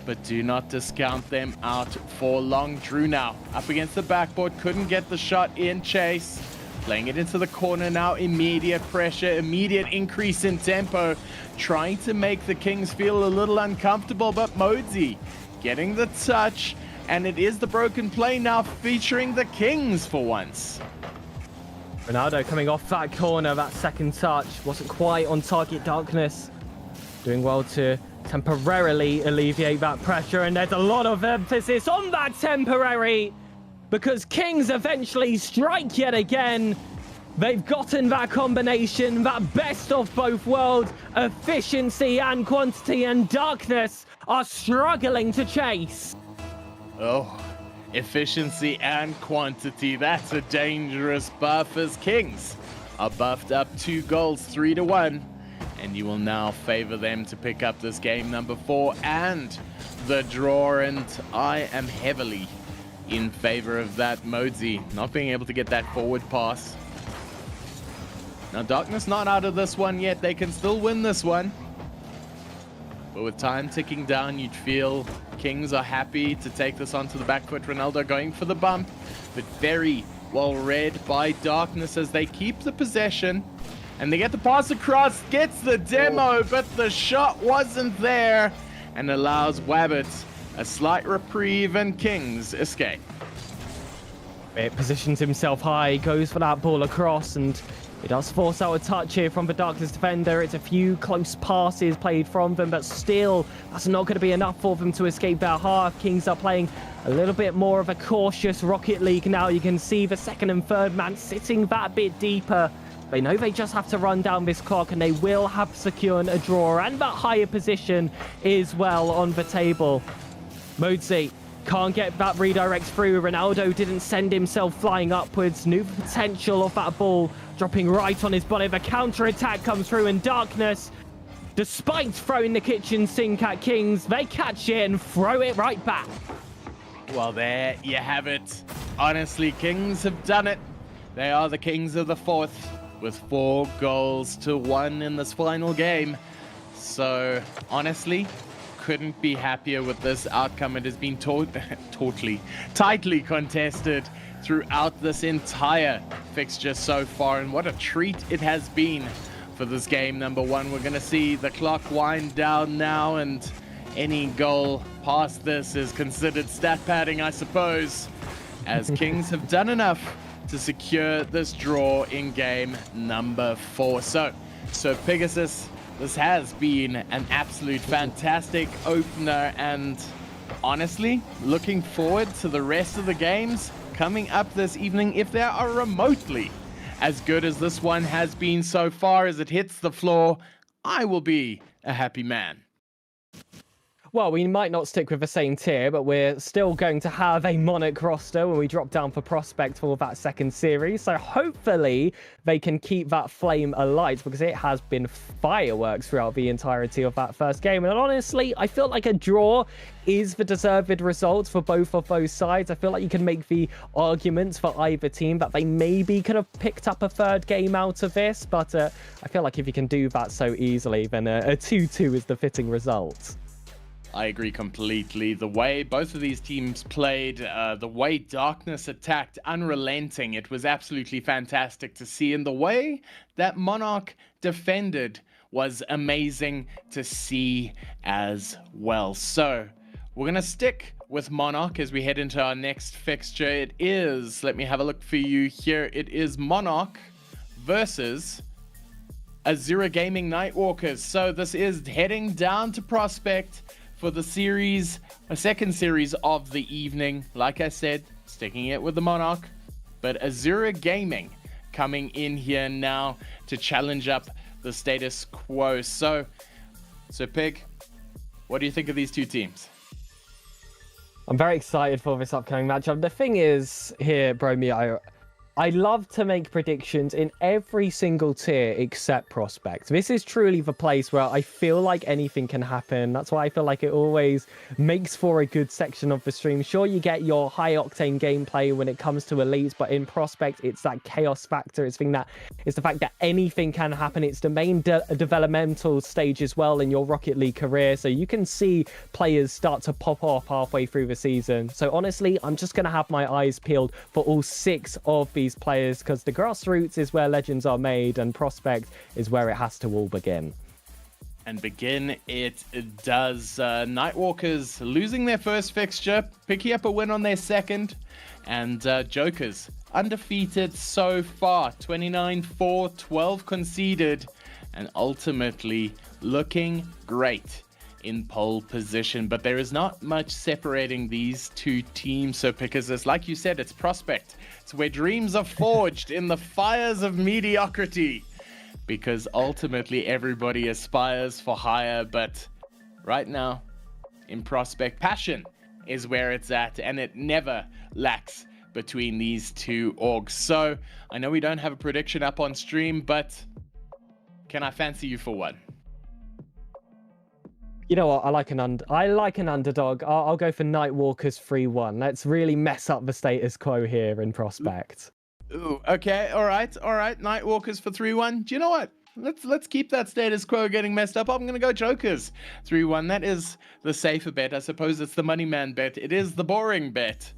[SPEAKER 2] but do not discount them out for long. Drew now up against the backboard, couldn't get the shot in. Chase playing it into the corner now. Immediate pressure, immediate increase in tempo, trying to make the Kings feel a little uncomfortable, but Modi getting the touch. And it is the broken play now, featuring the Kings for once.
[SPEAKER 3] Ronaldo coming off that corner, that second touch wasn't quite on target. Darkness doing well to temporarily alleviate that pressure, and there's a lot of emphasis on that temporary, because Kings eventually strike yet again. They've gotten that combination, that best of both worlds, efficiency and quantity, and Darkness are struggling to chase.
[SPEAKER 2] Oh, efficiency and quantity. That's a dangerous buff, as Kings are buffed up 2 goals, 3-1. And you will now favor them to pick up this game number 4 and the draw. And I am heavily in favor of that. Modi not being able to get that forward pass Now, Darkness not out of this one yet. They can still win this one. But with time ticking down, you'd feel Kings are happy to take this onto the back foot. Ronaldo going for the bump, but very well read by Darkness as they keep the possession. And they get the pass across, gets the demo, but the shot wasn't there. And allows Wabbit a slight reprieve and Kings escape.
[SPEAKER 3] It positions himself high, goes for that ball across, and it does force out a touch here from the Darkness defender. It's a few close passes played from them, but still, that's not going to be enough for them to escape that half. Kings are playing a little bit more of a cautious Rocket League now. You can see the second and third man sitting that bit deeper. They know they just have to run down this clock, and they will have secured a draw and that higher position as well on the table. Modsy can't get that redirect through. Ronaldo didn't send himself flying upwards. Knew the potential of that ball dropping right on his body. The counter-attack comes through, and Darkness, despite throwing the kitchen sink at Kings, they catch it and throw it right back.
[SPEAKER 2] Well, there you have it. Honestly, Kings have done it. They are the Kings of the fourth with 4 goals to 1 in this final game. So, honestly, couldn't be happier with this outcome. It has been tightly contested throughout this entire fixture so far, and what a treat it has been for this game number 1. We're going to see the clock wind down now, and any goal past this is considered stat padding, I suppose, as Kings have done enough to secure this draw in game number 4. So Pegasus, this has been an absolute fantastic opener, and honestly, looking forward to the rest of the games coming up this evening. If they are remotely as good as this one has been so far as it hits the floor, I will be a happy man.
[SPEAKER 3] Well, we might not stick with the same tier, but we're still going to have a Monarch roster when we drop down for Prospect for that second series. So hopefully they can keep that flame alight, because it has been fireworks throughout the entirety of that first game. And honestly, I feel like a draw is the deserved result for both of those sides. I feel like you can make the arguments for either team that they maybe could have picked up a third game out of this, but I feel like if you can do that so easily, then a 2-2 is the fitting result.
[SPEAKER 2] I agree completely. The way both of these teams played, the way Darkness attacked, unrelenting, it was absolutely fantastic to see. And the way that Monarch defended was amazing to see as well. So we're going to stick with Monarch as we head into our next fixture. It is, let me have a look for you here. It is Monarch versus Azura Gaming Nightwalkers. So this is heading down to Prospect for the series, a second series of the evening. Like I said, sticking it with the Monarch, but Azura Gaming coming in here now to challenge up the status quo. So Pig, what do you think of these two teams?
[SPEAKER 3] I'm very excited for this upcoming matchup. The thing is here, Bromeo, I love to make predictions in every single tier except Prospect. This is truly the place where I feel like anything can happen. That's why I feel like it always makes for a good section of the stream. Sure, you get your high-octane gameplay when it comes to elites, but in Prospect, it's that chaos factor. It's the fact that anything can happen. It's the main developmental stage as well in your Rocket League career, so you can see players start to pop off halfway through the season. So honestly, I'm just going to have my eyes peeled for all 6 of these players, because the grassroots is where legends are made, and Prospect is where it has to all begin.
[SPEAKER 2] And begin it does. Nightwalkers losing their first fixture, picking up a win on their second, and Jokers undefeated so far, 29-4, 12 conceded, and ultimately looking great in pole position. But there is not much separating these two teams. So Pegasus, like you said, it's Prospect. It's where dreams are forged in the fires of mediocrity, because ultimately everybody aspires for higher. But right now in Prospect, passion is where it's at, and it never lacks between these two orgs. So I know we don't have a prediction up on stream, but can I fancy you for one?
[SPEAKER 3] You know what? I like an underdog. I'll go for Nightwalkers 3-1. Let's really mess up the status quo here in Prospect.
[SPEAKER 2] Ooh, okay, all right. Nightwalkers for 3-1. Do you know what? Let's keep that status quo getting messed up. I'm gonna go Jokers 3-1. That is the safer bet. I suppose it's the money man bet. It is the boring bet.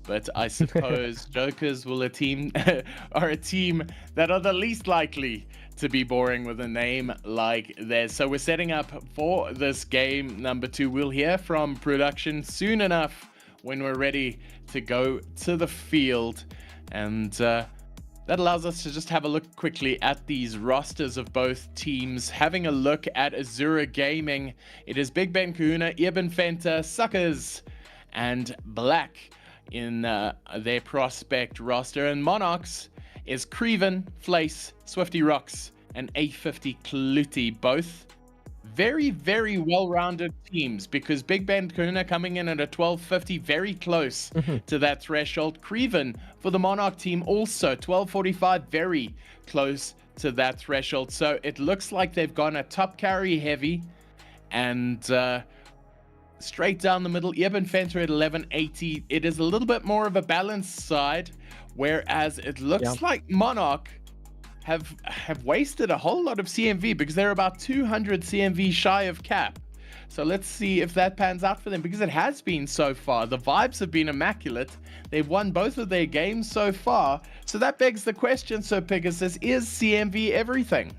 [SPEAKER 2] But I suppose Jokers are a team that are the least likely to be boring with a name like theirs. So we're setting up for this game number 2. We'll hear from production soon enough when we're ready to go to the field. And that allows us to just have a look quickly at these rosters of both teams. Having a look at Azura Gaming, it is Big Ben Kahuna, Eben Fenta, Suckers, and Black in their prospect roster. And Monarchs is Creven, Flace, Swifty Rocks, and A50 Cluty, both very, very well-rounded teams, because Big Ben Kahuna coming in at a 1250, very close to that threshold. Creven for the Monarch team also 1245, very close to that threshold. So it looks like they've gone a top carry heavy, and straight down the middle, Eben Fenter at 1180. It is a little bit more of a balanced side, whereas it looks like Monarch have wasted a whole lot of CMV, because they're about 200 CMV shy of cap. So let's see if that pans out for them, because it has been so far. The vibes have been immaculate. They've won both of their games so far. So that begs the question, so Pegasus, is CMV everything?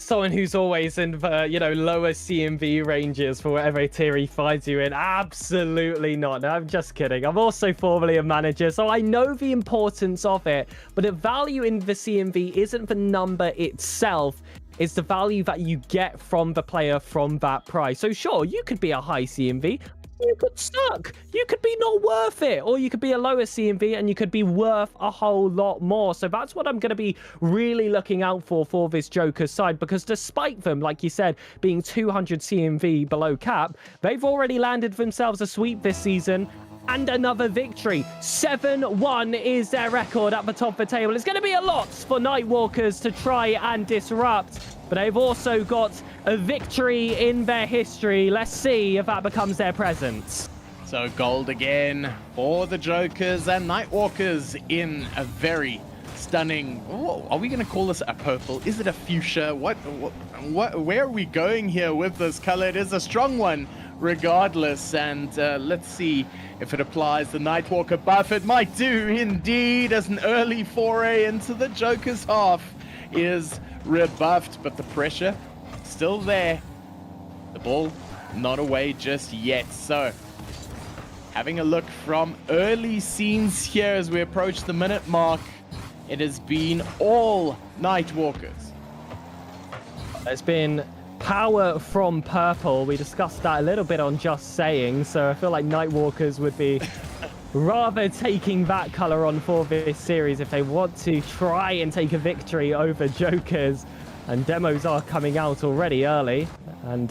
[SPEAKER 3] Someone who's always in the, lower CMV ranges for whatever tier he finds you in. Absolutely not. No, I'm just kidding. I'm also formerly a manager, so I know the importance of it. But the value in the CMV isn't the number itself. It's the value that you get from the player from that price. So sure, you could be a high CMV. You could suck. You could be not worth it, or you could be a lower CMV and you could be worth a whole lot more. So that's what I'm going to be really looking out for this Joker side, because despite them, like you said, being 200 CMV below cap, they've already landed themselves a sweep this season and another victory. 7-1 is their record at the top of the table. It's going to be a lot for Nightwalkers to try and disrupt, but they've also got a victory in their history. Let's see if that becomes their presence.
[SPEAKER 2] So gold again for the Jokers, and Nightwalkers in a very stunning, are we going to call this a purple? Is it a fuchsia? Where are we going here with this color? It is a strong one regardless, and let's see if it applies the Nightwalker buff. It might do indeed, as an early foray into the Joker's half is rebuffed, but the pressure still there. The ball not away just yet. So having a look from early scenes here as we approach the minute mark, it has been all Nightwalkers.
[SPEAKER 3] There's been power from purple. We discussed that a little bit on Just Saying, so I feel like Nightwalkers would be rather taking that color on for this series if they want to try and take a victory over Jokers. And demos are coming out already early, and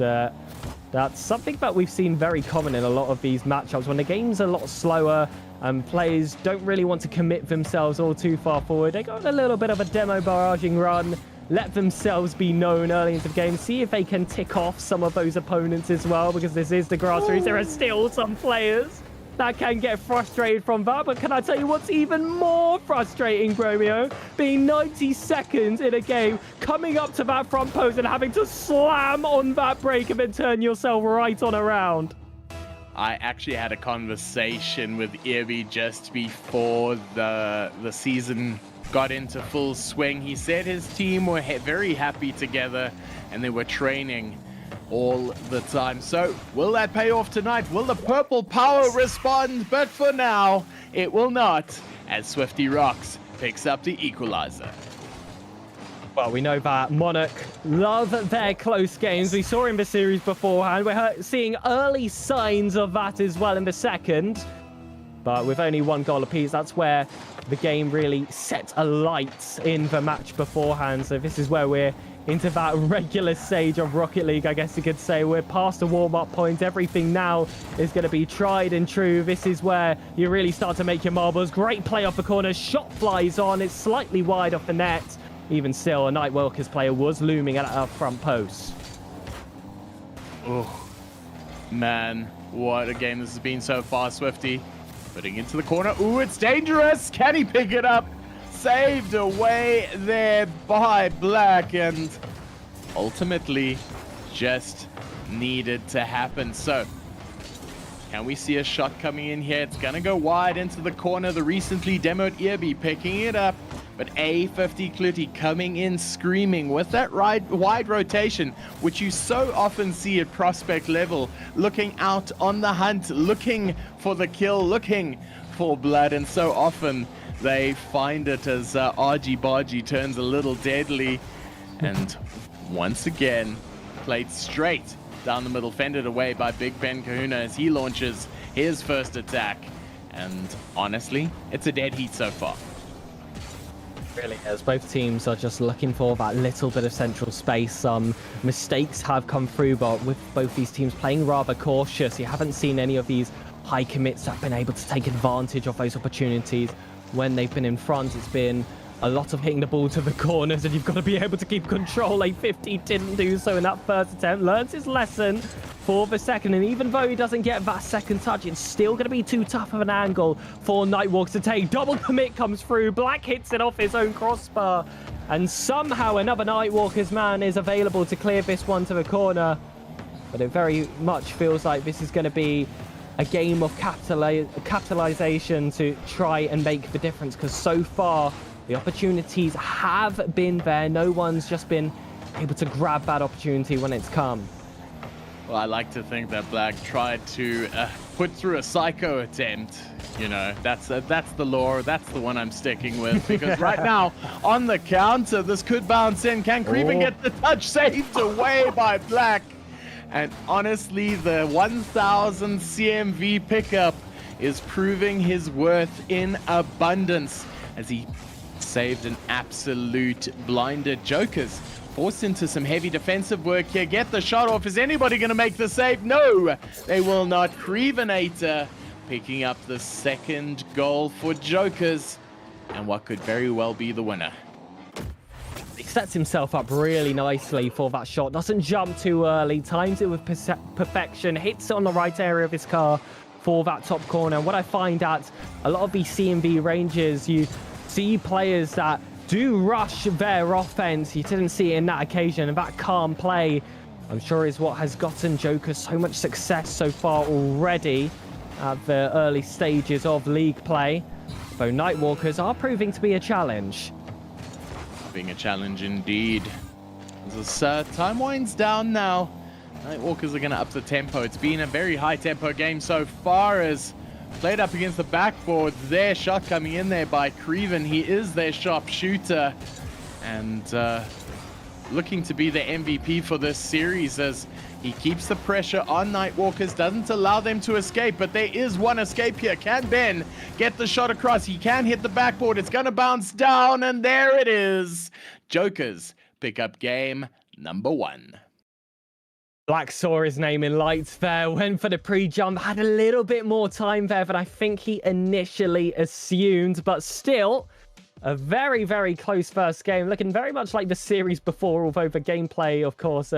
[SPEAKER 3] that's something that we've seen very common in a lot of these matchups. When the game's a lot slower and players don't really want to commit themselves all too far forward, they go on a little bit of a demo barraging run, let themselves be known early into the game, see if they can tick off some of those opponents as well, because this is the grassroots. There are still some players that can get frustrated from that, but can I tell you what's even more frustrating, Bromeo? Being 90 seconds in a game, coming up to that front post and having to slam on that break and then turn yourself right on around.
[SPEAKER 2] I actually had a conversation with Irby just before the season got into full swing. He said his team were very happy together and they were training all the time. So will that pay off tonight? Will the purple power respond? But for now, it will not, as Swifty Rocks picks up the equalizer.
[SPEAKER 3] Well, we know that Monarch love their close games. We saw in the series beforehand. We're seeing early signs of that as well in the second. But with only one goal apiece, that's where the game really set alight in the match beforehand. So this is where we're into that regular stage of Rocket League, I guess you could say. We're past the warm-up point. Everything now is going to be tried and true. This is where you really start to make your marbles. Great play off the corner. Shot flies on. It's slightly wide off the net. Even still, a Nightwalkers player was looming at our front post.
[SPEAKER 2] Oh, man, what a game this has been so far, Swifty. Putting into the corner. Ooh, it's dangerous. Can he pick it up? Saved away there by Black, and ultimately just needed to happen. So can we see a shot coming in here? It's gonna go wide into the corner. The recently demoed Earby picking it up, but A50 Cluty coming in screaming with that wide rotation, which you so often see at prospect level, looking out on the hunt, looking for the kill, looking for blood, and so often they find it as Argy Bargy turns a little deadly, and once again played straight down the middle, fended away by Big Ben Kahuna as he launches his first attack. And honestly, it's a dead heat so far.
[SPEAKER 3] Really is. Both teams are just looking for that little bit of central space. Some mistakes have come through, but with both these teams playing rather cautious, you haven't seen any of these high commits that have been able to take advantage of those opportunities when they've been in front. It's been a lot of hitting the ball to the corners, and you've got to be able to keep control. A50 didn't do so in that first attempt, learns his lesson for the second, and even though he doesn't get that second touch, it's still going to be too tough of an angle for Nightwalker to take. Double commit comes through, Black hits it off his own crossbar, and somehow another Nightwalker's man is available to clear this one to the corner. But it very much feels like this is going to be a game of capitalization to try and make the difference, because so far the opportunities have been there. No one's just been able to grab that opportunity when it's come.
[SPEAKER 2] Well, I like to think that Black tried to put through a psycho attempt. You know, that's the lore. That's the one I'm sticking with, because right now on the counter, this could bounce in. Can Creven get the touch? Saved away by Black. And honestly, the 1000 CMV pickup is proving his worth in abundance as he saved an absolute blinder. Jokers forced into some heavy defensive work here. Get the shot off. Is anybody going to make the save? No, they will not. Crevenator picking up the second goal for Jokers, and what could very well be the winner.
[SPEAKER 3] He sets himself up really nicely for that shot. Doesn't jump too early. Times it with perfection. Hits it on the right area of his car for that top corner. What I find at a lot of these CMV ranges, you see players that do rush their offense. You didn't see it in that occasion. And that calm play, I'm sure, is what has gotten Joker so much success so far already at the early stages of league play. Though Nightwalkers are proving to be a challenge.
[SPEAKER 2] Being a challenge indeed. As this time winds down now, Nightwalkers are going to up the tempo. It's been a very high tempo game so far, as played up against the backboard. Their shot coming in there by Creven. He is their sharp shooter, and looking to be the MVP for this series as he keeps the pressure on Nightwalkers, doesn't allow them to escape, but there is one escape here. Can Ben get the shot across? He can hit the backboard. It's going to bounce down, and there it is. Jokers pick up game number 1.
[SPEAKER 3] Black saw his name in lights there, went for the pre-jump, had a little bit more time there than I think he initially assumed, but still a very, very close first game, looking very much like the series before, although the gameplay, of course,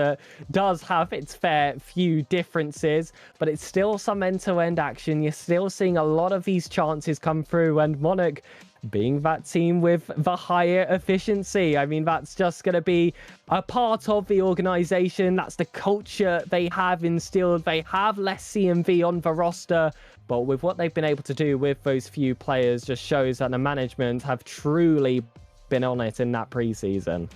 [SPEAKER 3] does have its fair few differences, but it's still some end-to-end action. You're still seeing a lot of these chances come through, and Monarch being that team with the higher efficiency. I mean, that's just going to be a part of the organization. That's the culture they have instilled. They have less CMV on the roster, but with what they've been able to do with those few players just shows that the management have truly been on it in that preseason.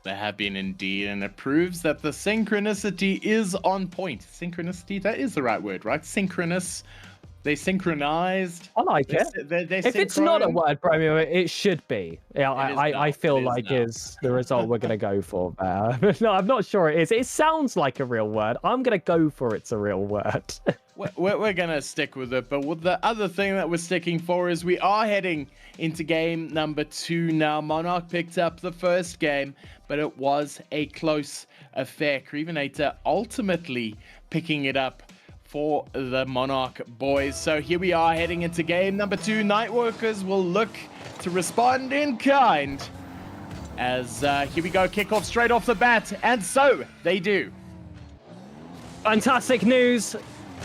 [SPEAKER 2] They have been indeed, and it proves that the synchronicity is on point. Synchronicity, that is the right word, right? Synchronous. They synchronized.
[SPEAKER 3] I like it. If it's not a word, Bromeo, it should be. Yeah, I feel like is the result we're going to go for there. No, I'm not sure it is. It sounds like a real word. I'm going to go for it's a real word.
[SPEAKER 2] We're going to stick with it. But the other thing that we're sticking for is we are heading into game number 2 now. Monarch picked up the first game, but it was a close affair. Crevenator ultimately picking it up for the Monarch boys. So here we are heading into game number 2. Nightwalkers will look to respond in kind as here we go, kickoff straight off the bat, and so they do.
[SPEAKER 3] Fantastic news.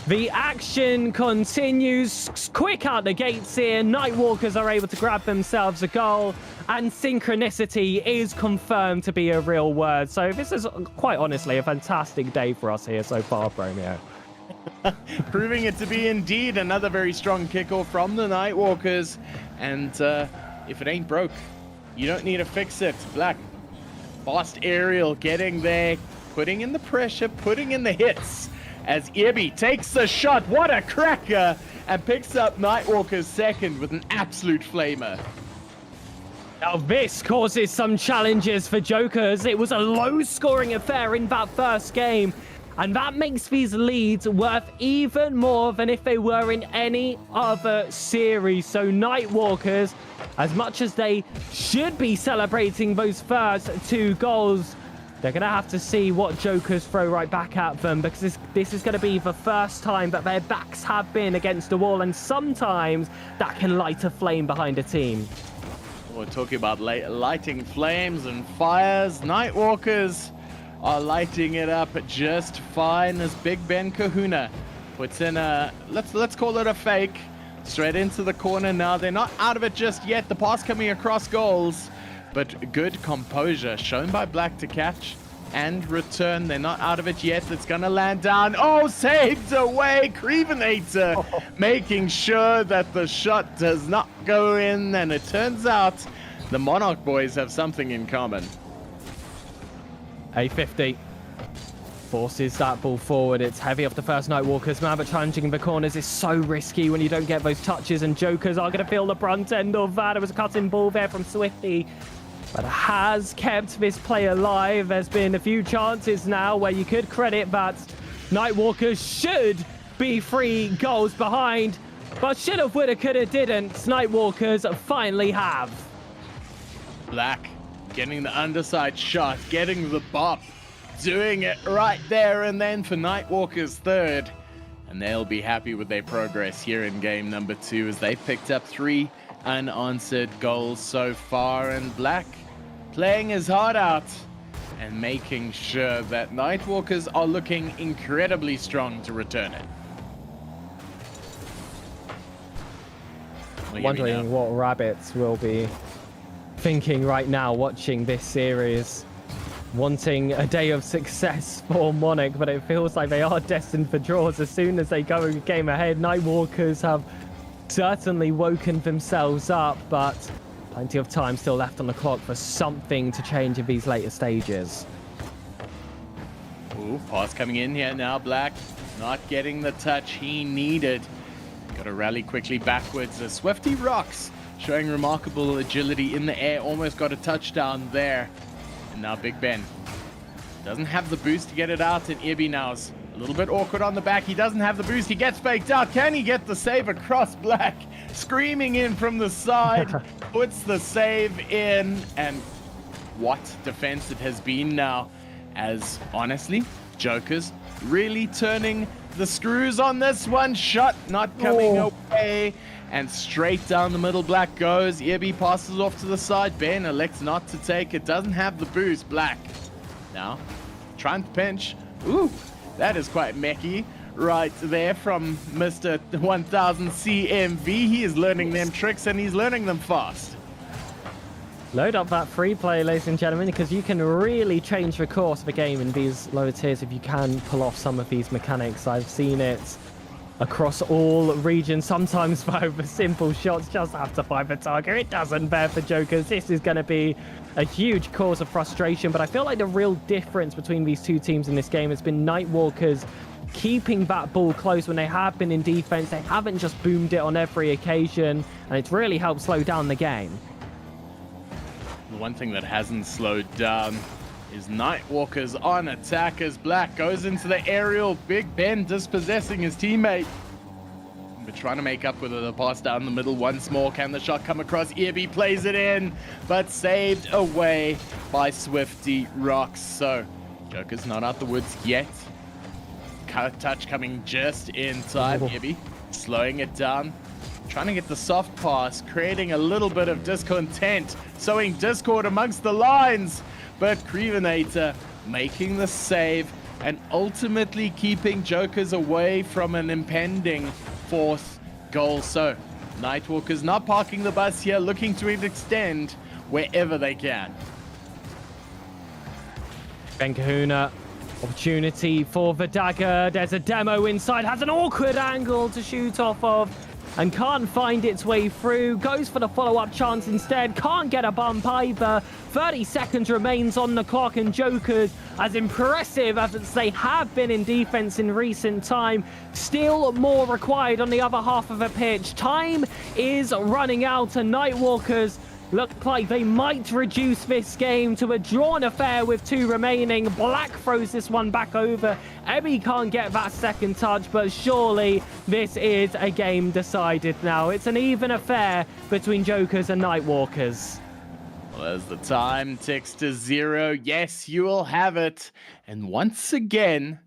[SPEAKER 3] The action continues. Quick out the gates here. Nightwalkers are able to grab themselves a goal, and synchronicity is confirmed to be a real word. So this is quite honestly a fantastic day for us here so far, Bromeo.
[SPEAKER 2] Proving it to be indeed another very strong kickoff from the Nightwalkers. And if it ain't broke, you don't need to fix it. Black, fast aerial, getting there, putting in the pressure, putting in the hits. As Irby takes the shot, what a cracker, and picks up Nightwalker's second with an absolute flamer.
[SPEAKER 3] Now this causes some challenges for Jokers. It was a low-scoring affair in that first game, and that makes these leads worth even more than if they were in any other series. So Nightwalkers, as much as they should be celebrating those first 2 goals, they're going to have to see what Jokers throw right back at them, because this is going to be the first time that their backs have been against the wall, and sometimes that can light a flame behind a team.
[SPEAKER 2] We're talking about lighting flames and fires. Nightwalkers are lighting it up just fine as Big Ben Kahuna puts in a, let's call it a fake, straight into the corner now. They're not out of it just yet. The pass coming across goals. But good composure shown by Black to catch and return. They're not out of it yet. It's going to land down. Oh, saved away. Crevenator making sure that the shot does not go in. And it turns out the Monarch boys have something in common.
[SPEAKER 3] A50 forces that ball forward. It's heavy off the first Nightwalkers, man, but challenging the corners is so risky when you don't get those touches, and Jokers are going to feel the brunt end of that. It was a cutting ball there from Swifty, but has kept this play alive. There's been a few chances now where you could credit that Nightwalkers should be 3 goals behind, but should have, would have, could have, didn't. Nightwalkers finally have.
[SPEAKER 2] Black getting the underside shot, getting the bop, doing it right there and then for Nightwalkers third. And they'll be happy with their progress here in game number 2 as they picked up 3 unanswered goals so far. And Black playing his heart out and making sure that Nightwalkers are looking incredibly strong to return it.
[SPEAKER 3] Wondering what rabbits will be thinking right now watching this series. Wanting a day of success for Monarch, but it feels like they are destined for draws as soon as they go a game ahead. Nightwalkers have certainly woken themselves up, but plenty of time still left on the clock for something to change in these later stages.
[SPEAKER 2] Ooh, pass coming in here now. Black not getting the touch he needed. Got to rally quickly backwards as Swifty rocks, showing remarkable agility in the air. Almost got a touchdown there. And now Big Ben doesn't have the boost to get it out, and Irby now's a little bit awkward on the back. He doesn't have the boost. He gets faked out. Can he get the save across? Black screaming in from the side, puts the save in, and what defense it has been now, as honestly, Jokers really turning the screws on this one. Shot not coming away, and straight down the middle Black goes. Irby passes off to the side. Ben elects not to take it. Doesn't have the boost. Black now trying to pinch. Ooh, that is quite mechie right there from Mr. 1000 CMV. He is learning them tricks, and he's learning them fast.
[SPEAKER 3] Load up that free play, ladies and gentlemen, because you can really change the course of a game in these lower tiers if you can pull off some of these mechanics. I've seen it across all regions. Sometimes the simple shots just have to find the target. It doesn't bear for Jokers. This is going to be a huge cause of frustration, but I feel like the real difference between these two teams in this game has been Nightwalkers keeping that ball close when they have been in defense. They haven't just boomed it on every occasion, and it's really helped slow down the game.
[SPEAKER 2] The one thing that hasn't slowed down is Nightwalkers on attack as Black goes into the aerial. Big Ben dispossessing his teammate, but trying to make up with the pass down the middle once more. Can the shot come across? Irby plays it in, but saved away by Swifty Rocks. So Joker's not out the woods yet. Touch coming just in time. Irby slowing it down, trying to get the soft pass, creating a little bit of discontent, sowing discord amongst the lines. But Crevenator making the save and ultimately keeping Jokers away from an impending 4th goal. So Nightwalkers not parking the bus here, looking to extend wherever they can.
[SPEAKER 3] Ben Kahuna, opportunity for the dagger. There's a demo inside, has an awkward angle to shoot off of and can't find its way through. Goes for the follow-up chance instead, can't get a bump either. 30 seconds remains on the clock, and Jokers, as impressive as they have been in defense in recent time, still more required on the other half of the pitch. Time is running out, and Nightwalkers look like they might reduce this game to a drawn affair with 2 remaining. Black throws this one back over. Ebby can't get that second touch, but surely this is a game decided now. It's an even affair between Jokers and Nightwalkers.
[SPEAKER 2] Well, as the time ticks to 0, yes, you will have it. And once again,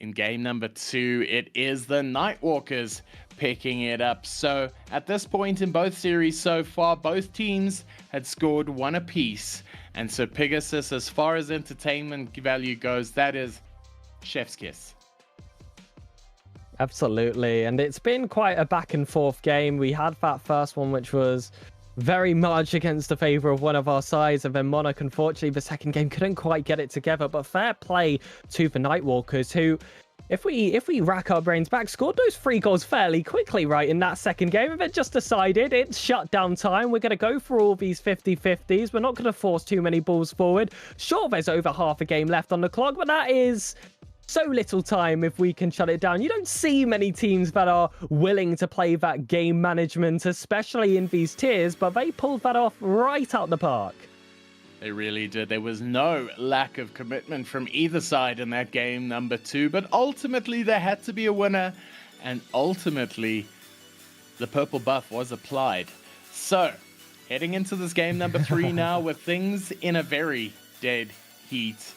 [SPEAKER 2] in game number 2, it is the Nightwalkers picking it up. So at this point in both series so far, both teams had scored 1 apiece. And so Pegasus, as far as entertainment value goes, that is chef's kiss.
[SPEAKER 3] Absolutely. And it's been quite a back and forth game. We had that first one, which was very much against the favor of one of our sides, and then Monarch, unfortunately, the second game couldn't quite get it together. But fair play to the Nightwalkers, who, if we rack our brains back, scored those 3 goals fairly quickly, right, in that second game. And they just decided it's shutdown time. We're going to go for all these 50-50s. We're not going to force too many balls forward. Sure, there's over half a game left on the clock, but that is so little time if we can shut it down. You don't see many teams that are willing to play that game management, especially in these tiers, but they pulled that off right out the park.
[SPEAKER 2] They really did. There was no lack of commitment from either side in that game number 2, but ultimately there had to be a winner, and ultimately the purple buff was applied. So, heading into this game number 3 now with things in a very dead heat.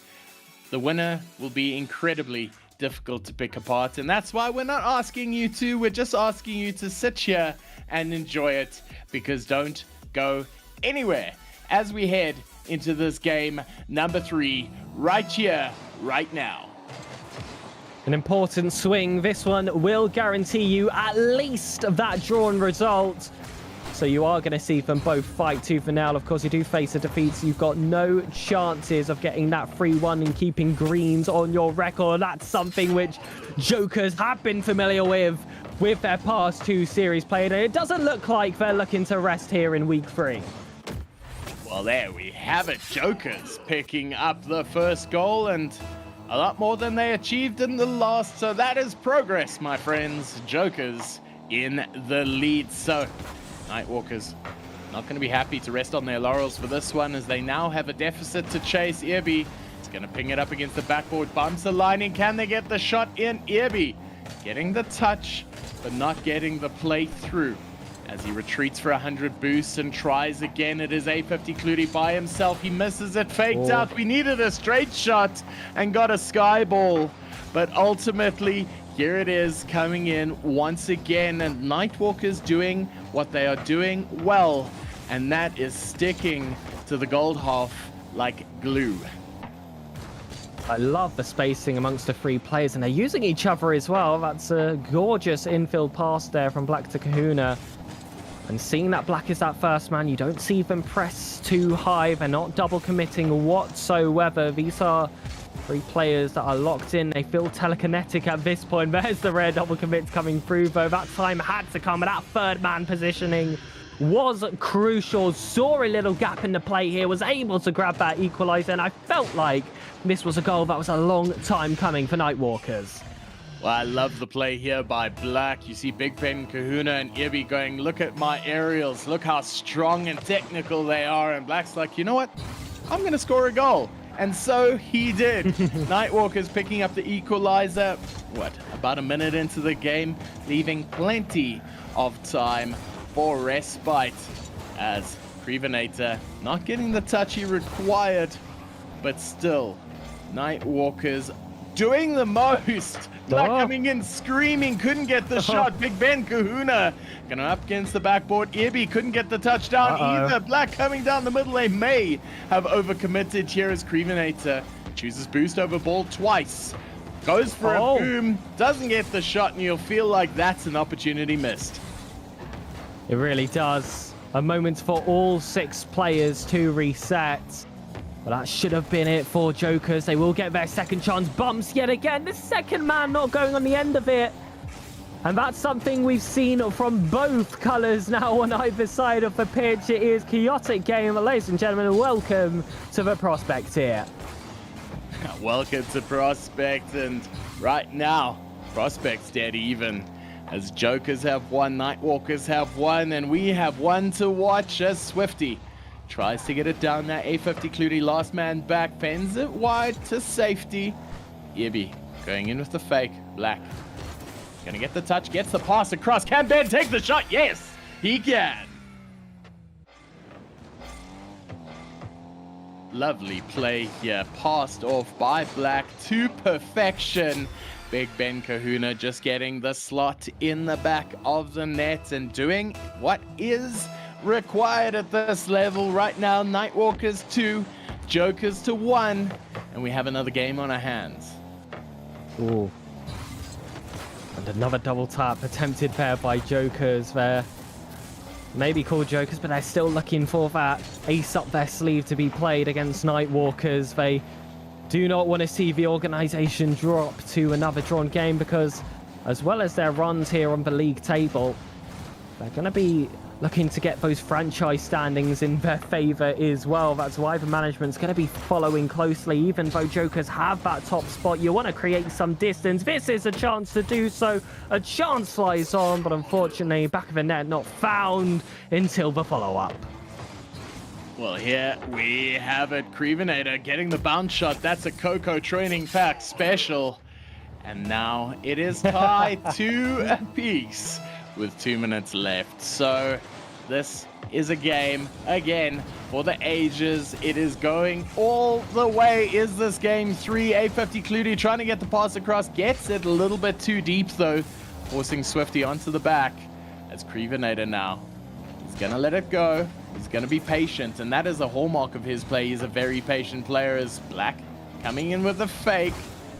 [SPEAKER 2] The winner will be incredibly difficult to pick apart, and that's why we're not asking you to. We're just asking you to sit here and enjoy it, because don't go anywhere as we head into this game number 3 right here, right now.
[SPEAKER 3] An important swing. This one will guarantee you at least that drawn result. So you are going to see them both fight tooth and nail. Of course, you do face a defeat, so you've got no chances of getting that 3-1 and keeping greens on your record. That's something which Jokers have been familiar with their past 2 series played. And it doesn't look like they're looking to rest here in week 3.
[SPEAKER 2] Well, there we have it. Jokers picking up the first goal, and a lot more than they achieved in the last. So that is progress, my friends. Jokers in the lead. So Nightwalkers not going to be happy to rest on their laurels for this one, as they now have a deficit to chase. Irby is going to ping it up against the backboard, bumps the lining. Can they get the shot in? Irby getting the touch, but not getting the play through as he retreats for 100 boosts and tries again. It is A50 Clutie by himself. He misses it, faked out. We needed a straight shot and got a sky ball, but ultimately here it is coming in once again, and Nightwalkers doing what they are doing well, and that is sticking to the gold half like glue.
[SPEAKER 3] I love the spacing amongst the 3 players, and they're using each other as well. That's a gorgeous infield pass there from Black to Kahuna. And seeing that Black is that first man, you don't see them press too high. They're not double committing whatsoever. These are 3 players that are locked in. They feel telekinetic at this point. There's the rare double commits coming through, though. That time had to come, and that 3rd man positioning was crucial. Saw a little gap in the play here, was able to grab that equalizer, and I felt like this was a goal that was a long time coming for Nightwalkers.
[SPEAKER 2] Well, I love the play here by Black. You see Big Pen, Kahuna, and Irby going, look at my aerials. Look how strong and technical they are. And Black's like, you know what? I'm going to score a goal. And so he did. Nightwalkers picking up the equalizer, about a minute into the game, leaving plenty of time for respite, as Crevenator not getting the touch he required, but still, Nightwalkers doing the most. Black coming in screaming, couldn't get the shot. Big Ben Kahuna going up against the backboard. Irby couldn't get the touchdown either. Black coming down the middle. They may have overcommitted here as Crevenator chooses boost over ball twice. Goes for a boom, doesn't get the shot, and you'll feel like that's an opportunity missed.
[SPEAKER 3] It really does. A moment for all 6 players to reset. But that should have been it for Jokers. They will get their second chance. Bumps yet again. The second man not going on the end of it. And that's something we've seen from both colours now on either side of the pitch. It is chaotic game. Ladies and gentlemen, welcome to the Prospect here.
[SPEAKER 2] Welcome to Prospect, and right now, Prospect's dead even. As Jokers have one, Nightwalkers have one, and we have one to watch as Swifty tries to get it down that A50 Clutie, last man back, fends it wide to safety. Yibby going in with the fake. Black gonna get the touch, gets the pass across. Can Ben take the shot? Yes, he can. Lovely play here, passed off by Black to perfection. Big Ben Kahuna just getting the slot in the back of the net and doing what is required at this level right now. Nightwalkers 2, Jokers to 1, and we have another game on our hands.
[SPEAKER 3] Ooh. And another double tap attempted there by Jokers there. Maybe called Jokers, but they're still looking for that ace up their sleeve to be played against Nightwalkers. They do not want to see the organization drop to another drawn game because, as well as their runs here on the league table, they're going to be looking to get those franchise standings in their favor as well. That's why the management's going to be following closely. Even though Jokers have that top spot, you want to create some distance. This is a chance to do so. A chance flies on, but unfortunately, back of the net not found until the follow-up.
[SPEAKER 2] Well, here we have it. Crevenator getting the bounce shot. That's a Coco training pack special. And now it is tied 2 apiece with 2 minutes left. So this is a game, again, for the ages. It is going all the way. Is this game 3? A50 Clutie trying to get the pass across. Gets it a little bit too deep, though, forcing Swifty onto the back. As Crevenator now. He's going to let it go. He's going to be patient, and that is a hallmark of his play. He's a very patient player. As Black coming in with a fake.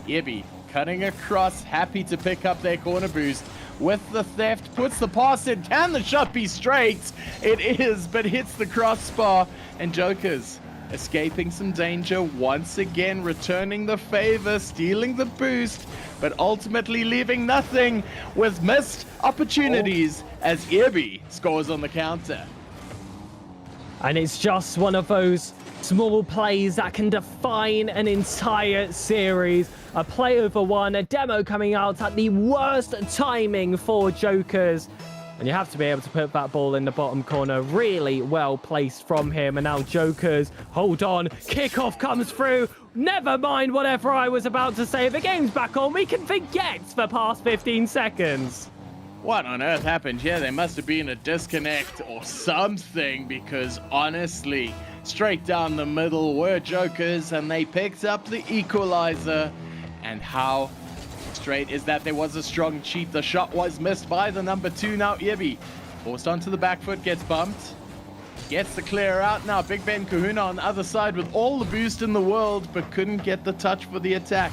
[SPEAKER 2] Ibby cutting across, happy to pick up their corner boost. With the theft, puts the pass in. Can the shot be straight? It is, but hits the crossbar. And Jokers escaping some danger once again, returning the favor, stealing the boost, but ultimately leaving nothing with missed opportunities as Ibby scores on the counter.
[SPEAKER 3] And it's just one of those small plays that can define an entire series. A play over one, a demo coming out at the worst timing for Jokers. And you have to be able to put that ball in the bottom corner. Really well placed from him. And now Jokers, hold on, kickoff comes through. Never mind whatever I was about to say. The game's back on. We can forget the past 15 seconds.
[SPEAKER 2] What on earth happened here? There must have been a disconnect or something, because honestly, straight down the middle were Jokers and they picked up the equalizer. And how straight is that? There was a strong cheat. The shot was missed by the number 2 now, Ibby. Forced onto the back foot, gets bumped. Gets the clear out now. Big Ben Kahuna on the other side with all the boost in the world, but couldn't get the touch for the attack.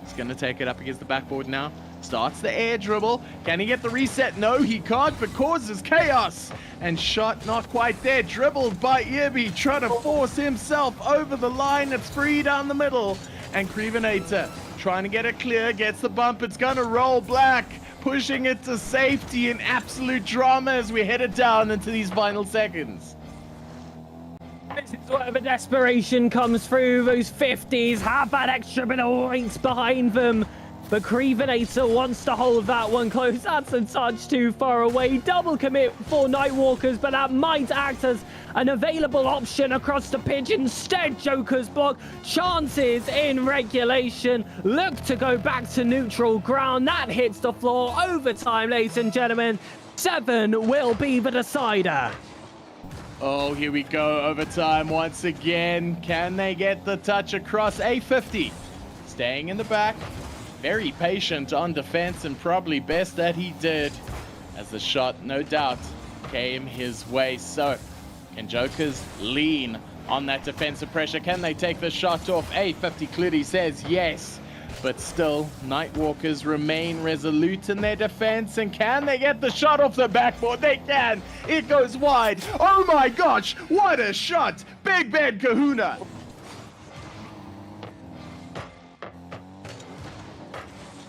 [SPEAKER 2] He's going to take it up against the backboard now. Starts the air dribble. Can he get the reset? No, he can't, but causes chaos. And shot not quite there. Dribbled by Ibby, trying to force himself over the line. It's free down the middle. And Crevenator trying to get it clear. Gets the bump. It's going to roll. Black pushing it to safety in absolute drama as we headed down into these final seconds.
[SPEAKER 3] This is where the desperation comes through. Those 50s have that extra bit of weight behind them. But Crevenator wants to hold that one close. That's a touch too far away. Double commit for Nightwalkers, but that might act as an available option across the pitch. Instead, Jokers block. Chances in regulation. Look to go back to neutral ground. That hits the floor. Overtime, ladies and gentlemen. 7 will be the decider.
[SPEAKER 2] Oh, here we go. Overtime once again. Can they get the touch across? A50 staying in the back. Very patient on defense, and probably best that he did, as the shot, no doubt, came his way. So, can Jokers lean on that defensive pressure. Can they take the shot off? A50 clearly says yes. But still, Nightwalkers remain resolute in their defense. And can they get the shot off the backboard? They can. It goes wide. Oh my gosh, what a shot. Big Ben Kahuna.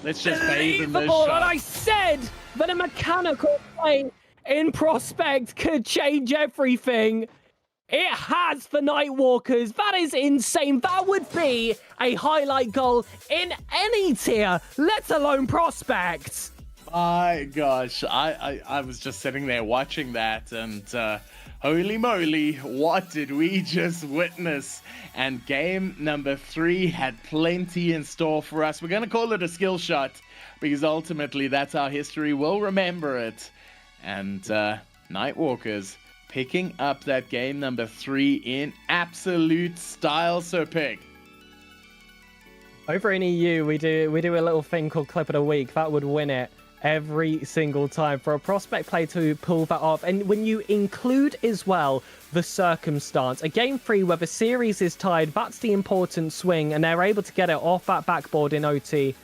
[SPEAKER 2] Let's just bathe in this shot.
[SPEAKER 3] And I said that a mechanical play in Prospect could change everything. It has for Nightwalkers. That is insane. That would be a highlight goal in any tier, let alone Prospect.
[SPEAKER 2] My gosh, I was just sitting there watching that, and holy moly, what did we just witness? And game number 3 had plenty in store for us. We're going to call it a skill shot, because ultimately that's how history will remember it. And Nightwalkers picking up that game number 3 in absolute style, so Pig.
[SPEAKER 3] Over in EU, we do a little thing called Clip of the Week. That would win it every single time for a Prospect play to pull that off. And when you include as well the circumstance, a game 3 where the series is tied, that's the important swing, and they're able to get it off that backboard in OT.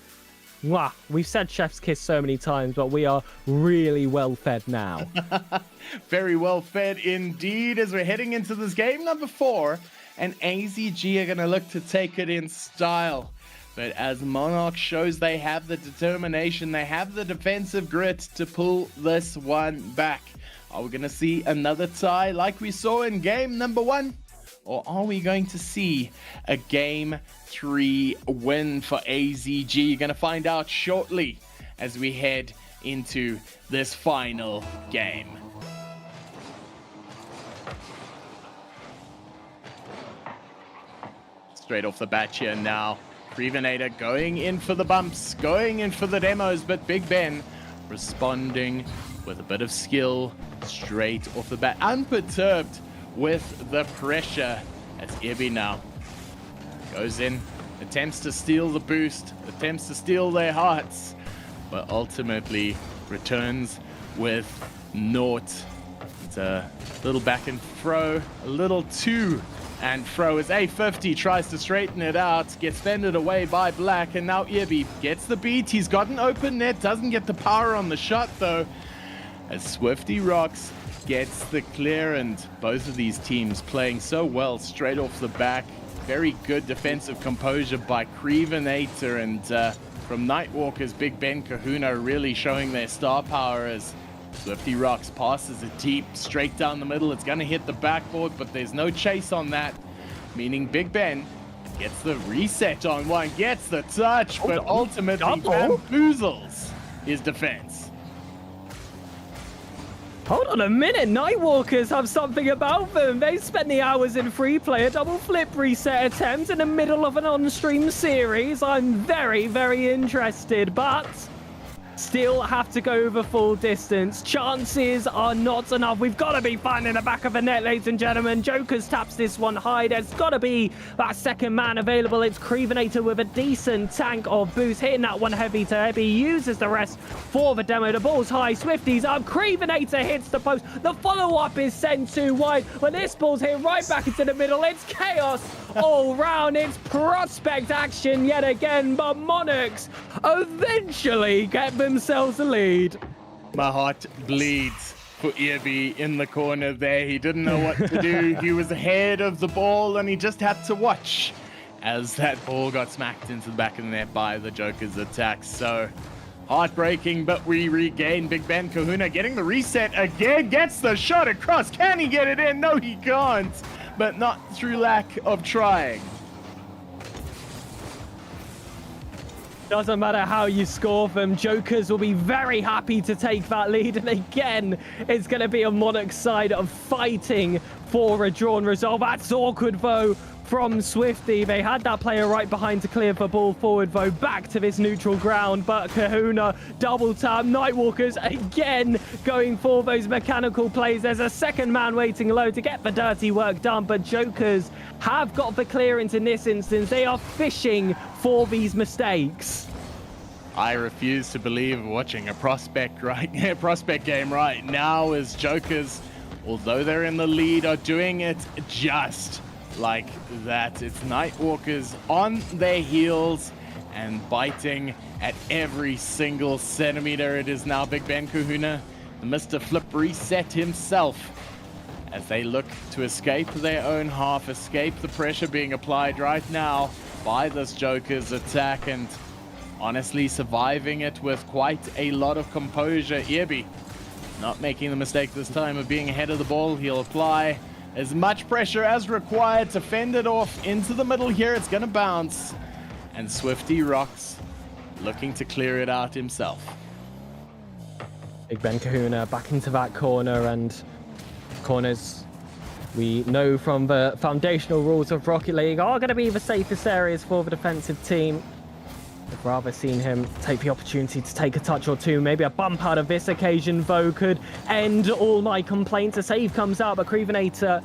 [SPEAKER 3] Wow, we've said chef's kiss so many times, but we are really well fed now.
[SPEAKER 2] Very well fed indeed, as we're heading into this game number 4, and AZG are going to look to take it in style. But as Monarch shows they have the determination, they have the defensive grit to pull this one back. Are we going to see another tie like we saw in game number 1? Or are we going to see a game 3 win for AZG? You're going to find out shortly as we head into this final game. Straight off the bat here now. Crevenator going in for the bumps, going in for the demos, but Big Ben responding with a bit of skill straight off the bat. Unperturbed with the pressure as Ibi now goes in, attempts to steal the boost, attempts to steal their hearts, but ultimately returns with naught. It's a little back and fro, a little to and fro as A50 tries to straighten it out, gets fended away by Black, and now Ibi gets the beat. He's got an open net, doesn't get the power on the shot though, as Swifty Rocks gets the clear, and both of these teams playing so well straight off the back. Very good defensive composure by Crevenator, and from Nightwalkers, Big Ben Kahuna really showing their star power as Swifty Rocks passes it deep, straight down the middle. It's going to hit the backboard, but there's no chase on that, meaning Big Ben gets the reset on one, gets the touch, but ultimately bamboozles his defense.
[SPEAKER 3] Hold on a minute, Nightwalkers have something about them. They spent the hours in free play, a double flip reset attempt in the middle of an on-stream series. I'm very, very interested, but still have to go the full distance. Chances are not enough. We've got to be finding the back of the net, ladies and gentlemen. Jokers taps this one high. There's got to be that second man available. It's Crevenator with a decent tank of boost, hitting that one heavy to heavy. Uses the rest for the demo. The ball's high. Swifties up. Crevenator hits the post. The follow-up is sent too wide, but this ball's hit right back into the middle. It's chaos all round. It's Prospect action yet again, but Monarchs eventually get themselves a lead.
[SPEAKER 2] My heart bleeds for Ibi in the corner there. He didn't know what to do. He was ahead of the ball, and he just had to watch as that ball got smacked into the back of the net by the Joker's attack. So heartbreaking, but we regain. Big Ben Kahuna getting the reset again, gets the shot across. Can he get it in? No, he can't, but not through lack of trying.
[SPEAKER 3] Doesn't matter how you score them, Jokers will be very happy to take that lead. And again, it's going to be a Monarch side of fighting for a drawn result. That's awkward, though, from Swifty. They had that player right behind to clear the ball forward, though, back to this neutral ground. But Kahuna double tap. Nightwalkers again going for those mechanical plays. There's a second man waiting low to get the dirty work done, but Jokers have got the clearance in this instance. They are fishing for these mistakes.
[SPEAKER 2] I refuse to believe watching a prospect game right now as Jokers, although they're in the lead, are doing it just like that. It's Nightwalkers on their heels and biting at every single centimeter. It is now Big Ben Kahuna, the Mr. Flip Reset himself, as they look to escape their own half, escape the pressure being applied right now by this Joker's attack, and honestly surviving it with quite a lot of composure. Irby not making the mistake this time of being ahead of the ball. He'll apply as much pressure as required to fend it off into the middle here. It's going to bounce, and Swifty Rocks looking to clear it out himself.
[SPEAKER 3] Big Ben Kahuna back into that corner, and corners we know from the foundational rules of Rocket League are going to be the safest areas for the defensive team. I've rather seen him take the opportunity to take a touch or two. Maybe a bump out of this occasion, though, could end all my complaints. A save comes out, but Crevenator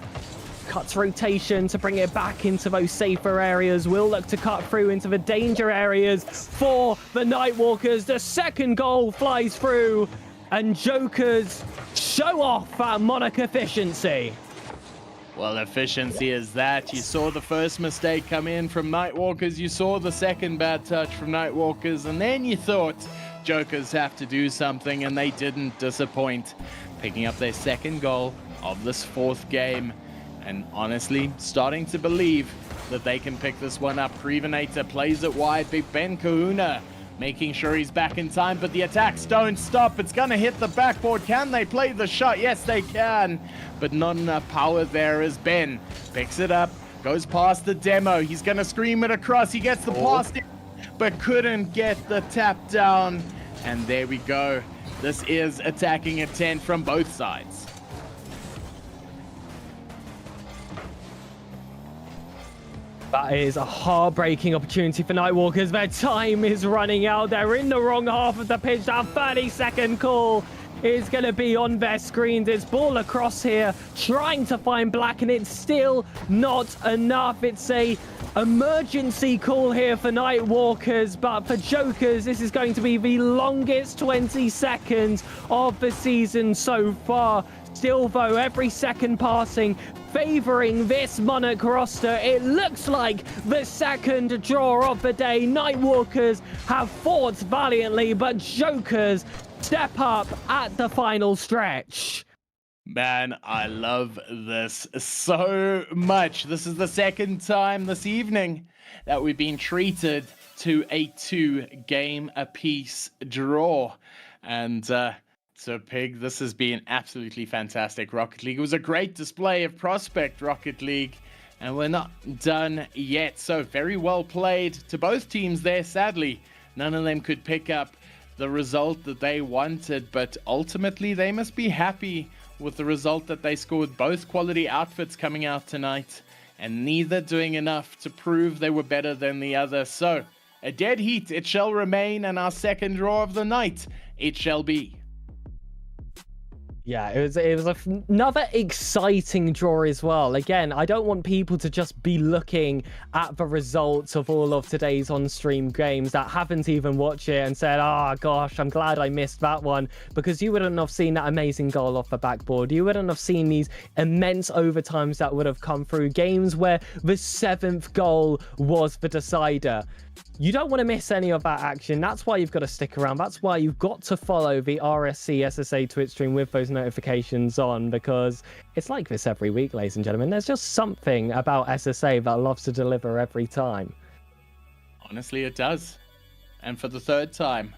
[SPEAKER 3] cuts rotation to bring it back into those safer areas. Will look to cut through into the danger areas for the Nightwalkers. The second goal flies through, and Jokers show off that Monarch efficiency.
[SPEAKER 2] Well, efficiency is that. You saw the first mistake come in from Nightwalkers, you saw the second bad touch from Nightwalkers, and then you thought Jokers have to do something, and they didn't disappoint, picking up their second goal of this fourth game, and honestly starting to believe that they can pick this one up. Crevenator plays it wide. Big Ben Kahuna making sure he's back in time, but the attacks don't stop. It's gonna hit the backboard. Can they play the shot? Yes, they can, but not enough power there as Ben picks it up, goes past the demo. He's gonna scream it across. He gets the pass in, but couldn't get the tap down, and there we go. This is attacking intent from both sides.
[SPEAKER 3] That is a heartbreaking opportunity for Nightwalkers. Their time is running out. They're in the wrong half of the pitch. That 30-second call is going to be on their screens. It's ball across here, trying to find Black, and it's still not enough. It's a emergency call here for Nightwalkers, but for Jokers, this is going to be the longest 20 seconds of the season so far. Still, though, every second passing favoring this Monarch roster. It looks like the second draw of the day. Nightwalkers have fought valiantly, but Jokers step up at the final stretch.
[SPEAKER 2] Man, I love this so much. This is the second time this evening that we've been treated to a 2-game apiece draw. And so, Pig, this has been absolutely fantastic, Rocket League. It was a great display of Prospect, Rocket League, and we're not done yet. So, very well played to both teams there. Sadly, none of them could pick up the result that they wanted, but ultimately they must be happy with the result that they scored. Both quality outfits coming out tonight, and neither doing enough to prove they were better than the other. So, a dead heat it shall remain, and our second draw of the night it shall be.
[SPEAKER 3] Yeah, it was another exciting draw as well. Again, I don't want people to just be looking at the results of all of today's on-stream games that haven't even watched it and said, oh gosh, I'm glad I missed that one, because you wouldn't have seen that amazing goal off the backboard. You wouldn't have seen these immense overtimes that would have come through, games where the 7th goal was the decider. You don't want to miss any of that action. That's why you've got to stick around. That's why you've got to follow the RSC SSA Twitch stream with those notifications on, because it's like this every week, ladies and gentlemen. There's just something about SSA that loves to deliver every time.
[SPEAKER 2] Honestly, it does. And for the third time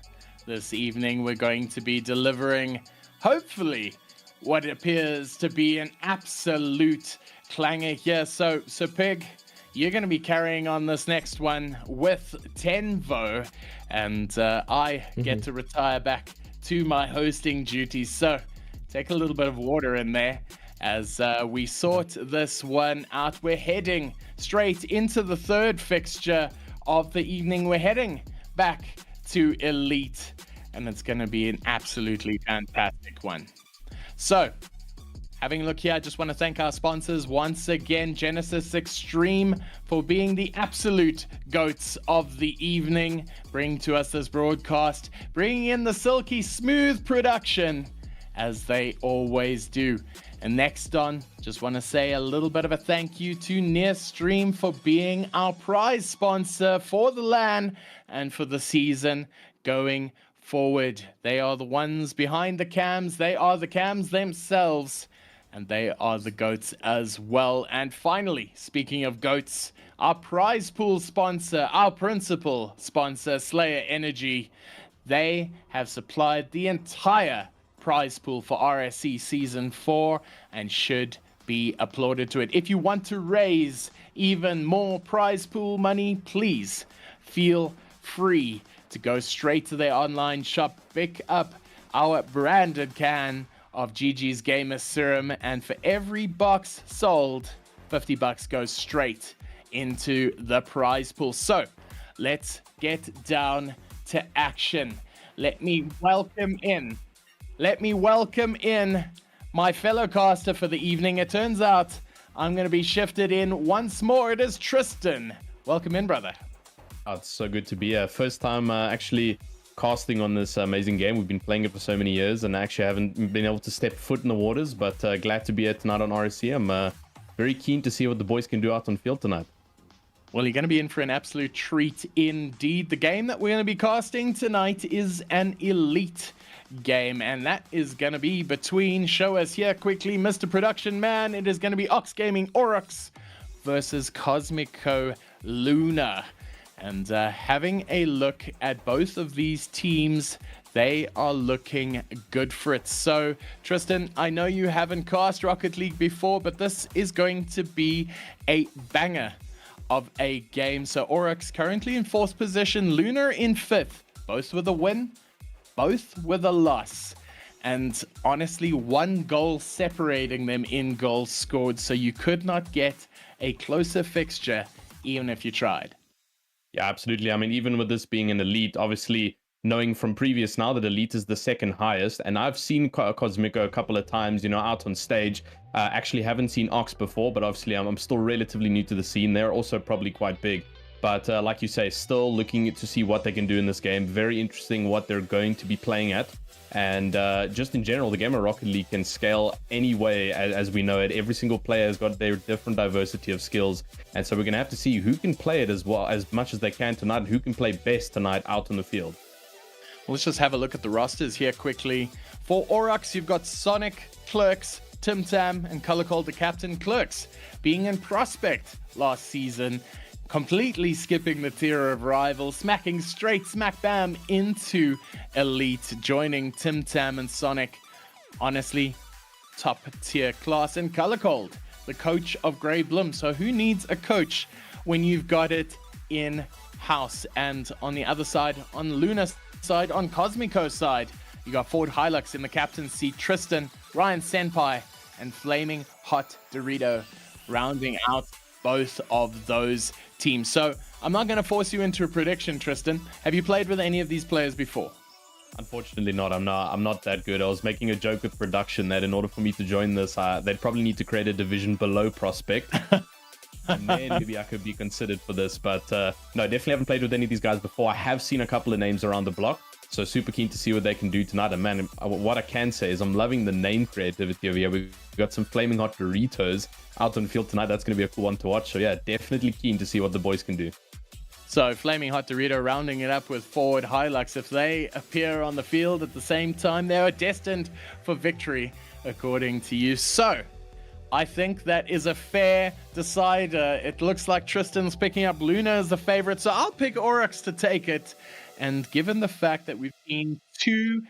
[SPEAKER 2] this evening, we're going to be delivering, hopefully, what appears to be an absolute clanger here. So Pig, you're going to be carrying on this next one with Tenvo, and I get to retire back to my hosting duties. So take a little bit of water in there as we sort this one out. We're heading straight into the third fixture of the evening. We're heading back to Elite, and it's going to be an absolutely fantastic one. So, having a look here, I just want to thank our sponsors once again, Genisus Extreme, for being the absolute goats of the evening, bringing to us this broadcast, bringing in the silky smooth production, as they always do. And next on, just want to say a little bit of a thank you to Nearstream for being our prize sponsor for the LAN and for the season going forward. They are the ones behind the cams. They are the cams themselves, and they are the GOATs as well. And finally, speaking of GOATs, our prize pool sponsor, our principal sponsor, Slayer Energy, they have supplied the entire prize pool for RSC Season 4 and should be applauded to it. If you want to raise even more prize pool money, please feel free to go straight to their online shop, pick up our branded can of GG's Gamer Serum, and for every box sold, $50 goes straight into the prize pool. So let's get down to action. Let me welcome in my fellow caster for the evening. It turns out I'm going to be shifted in once more. It is Tristan. Welcome in, brother.
[SPEAKER 4] Oh, it's so good to be here. First time actually casting on this amazing game. We've been playing it for so many years and actually haven't been able to step foot in the waters, but glad to be here tonight on RSC. I'm very keen to see what the boys can do out on field tonight.
[SPEAKER 2] Well, you're going to be in for an absolute treat indeed. The game that we're going to be casting tonight is an elite game, and that is going to be between, show us here quickly, Mr. Production Man. It is going to be Ox Gaming Oryx versus Cosmico Luna. And having a look at both of these teams, they are looking good for it. So, Tristan, I know you haven't cast Rocket League before, but this is going to be a banger of a game. So Oryx currently in 4th position, Luna in 5th, both with a win, both with a loss, and honestly 1 goal separating them in goals scored, so you could not get a closer fixture even if you tried.
[SPEAKER 4] Yeah, absolutely. I mean, even with this being an elite, obviously knowing from previous now that elite is the 2nd highest, and I've seen Cosmico a couple of times, you know, out on stage. Actually haven't seen Ox before, but obviously I'm still relatively new to the scene. They're also probably quite big, but like you say, still looking to see what they can do in this game. Very interesting what they're going to be playing at, and just in general, the game of Rocket League can scale any way as we know it. Every single player has got their different diversity of skills, and so we're gonna have to see who can play it as well as much as they can tonight, and who can play best tonight out on the field.
[SPEAKER 2] Let's just have a look at the rosters here quickly. For Oryx, you've got Sonic, Clerks, Tim Tam, and Color Cold the captain. Clerks being in Prospect last season, completely skipping the tier of rivals, smacking straight smack bam into Elite, joining Tim Tam and Sonic. Honestly, top tier class. And Color Cold, the coach of Grey Bloom. So who needs a coach when you've got it in house? And on the other side, on Luna's side, on Cosmico's side, you got Ford Hilux in the captain's seat, Tristan, Ryan Senpai, and Flaming Hot Dorito rounding out both of those teams. So I'm not going to force you into a prediction, Tristan. Have you played with any of these players before?
[SPEAKER 4] Unfortunately not. I'm not that good. I was making a joke with production that in order for me to join this, they'd probably need to create a division below Prospect. And then maybe I could be considered for this, but no, definitely haven't played with any of these guys before. I have seen a couple of names around the block, so super keen to see what they can do tonight. And man, what I can say is I'm loving the name creativity over here. We've got some Flaming Hot Doritos out on the field tonight. That's going to be a cool one to watch. So yeah, definitely keen to see what the boys can do.
[SPEAKER 2] So Flaming Hot Dorito rounding it up with Forward Hilux. If they appear on the field at the same time, they are destined for victory, according to you. So I think that is a fair decider. It looks like Tristan's picking up Luna as the favorite, so I'll pick Oryx to take it. And given the fact that we've seen two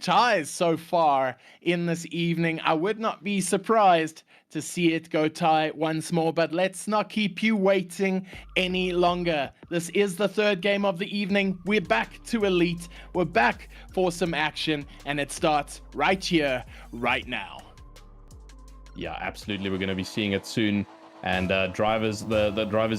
[SPEAKER 2] ties so far in this evening, I would not be surprised to see it go tie once more. But let's not keep you waiting any longer. This is the 3rd game of the evening. We're back to Elite. We're back for some action, and it starts right here, right now.
[SPEAKER 4] Yeah, absolutely. We're going to be seeing it soon. And the drivers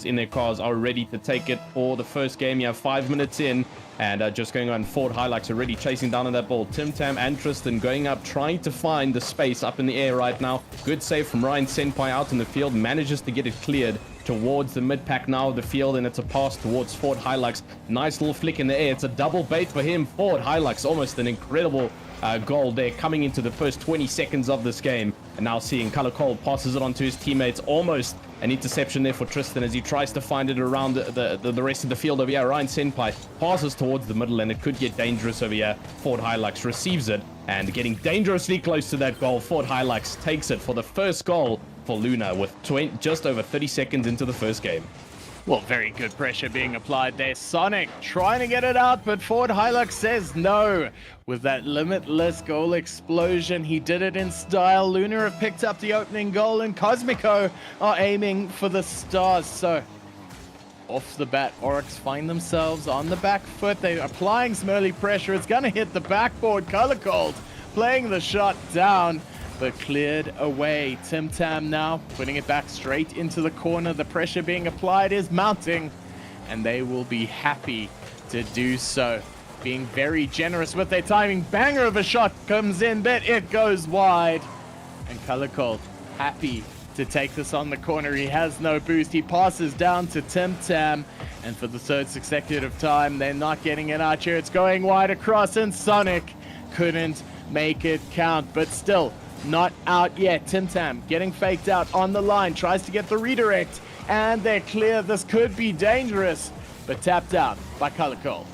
[SPEAKER 4] in their cars are ready to take it for the first game. You have 5 minutes in, and just going on. Ford Hilux already chasing down on that ball. Tim Tam and Tristan going up, trying to find the space up in the air right now. Good save from Ryan Senpai out in the field, manages to get it cleared towards the mid-pack now of the field, and it's a pass towards Ford Hilux. Nice little flick in the air. It's a double bait for him. Ford Hilux, almost an incredible goal there coming into the first 20 seconds of this game. And now seeing Color Cold passes it on to his teammates. Almost an interception there for Tristan as he tries to find it around the rest of the field over here. Ryan Senpai passes towards the middle, and it could get dangerous over here. Ford Hilux receives it and getting dangerously close to that goal. Ford Hilux takes it for the first goal for Luna with just over 30 seconds into the first game.
[SPEAKER 2] Well, very good pressure being applied there. Sonic trying to get it out, but Ford Hilux says no. With that limitless goal explosion, he did it in style. Luna have picked up the opening goal, and Cosmico are aiming for the stars. So, off the bat, Oryx find themselves on the back foot. They're applying some early pressure. It's going to hit the backboard. Color Cold playing the shot down, but cleared away. Tim Tam now putting it back straight into the corner. The pressure being applied is mounting, and they will be happy to do so. Being very generous with their timing. Banger of a shot comes in, but it goes wide. And Color Cold happy to take this on the corner. He has no boost. He passes down to Tim Tam, and for the third consecutive time, they're not getting it out here. It's going wide across, and Sonic couldn't make it count, but still not out yet. Tim Tam getting faked out on the line, tries to get the redirect, and they're clear. This could be dangerous, but tapped out by Color Cold.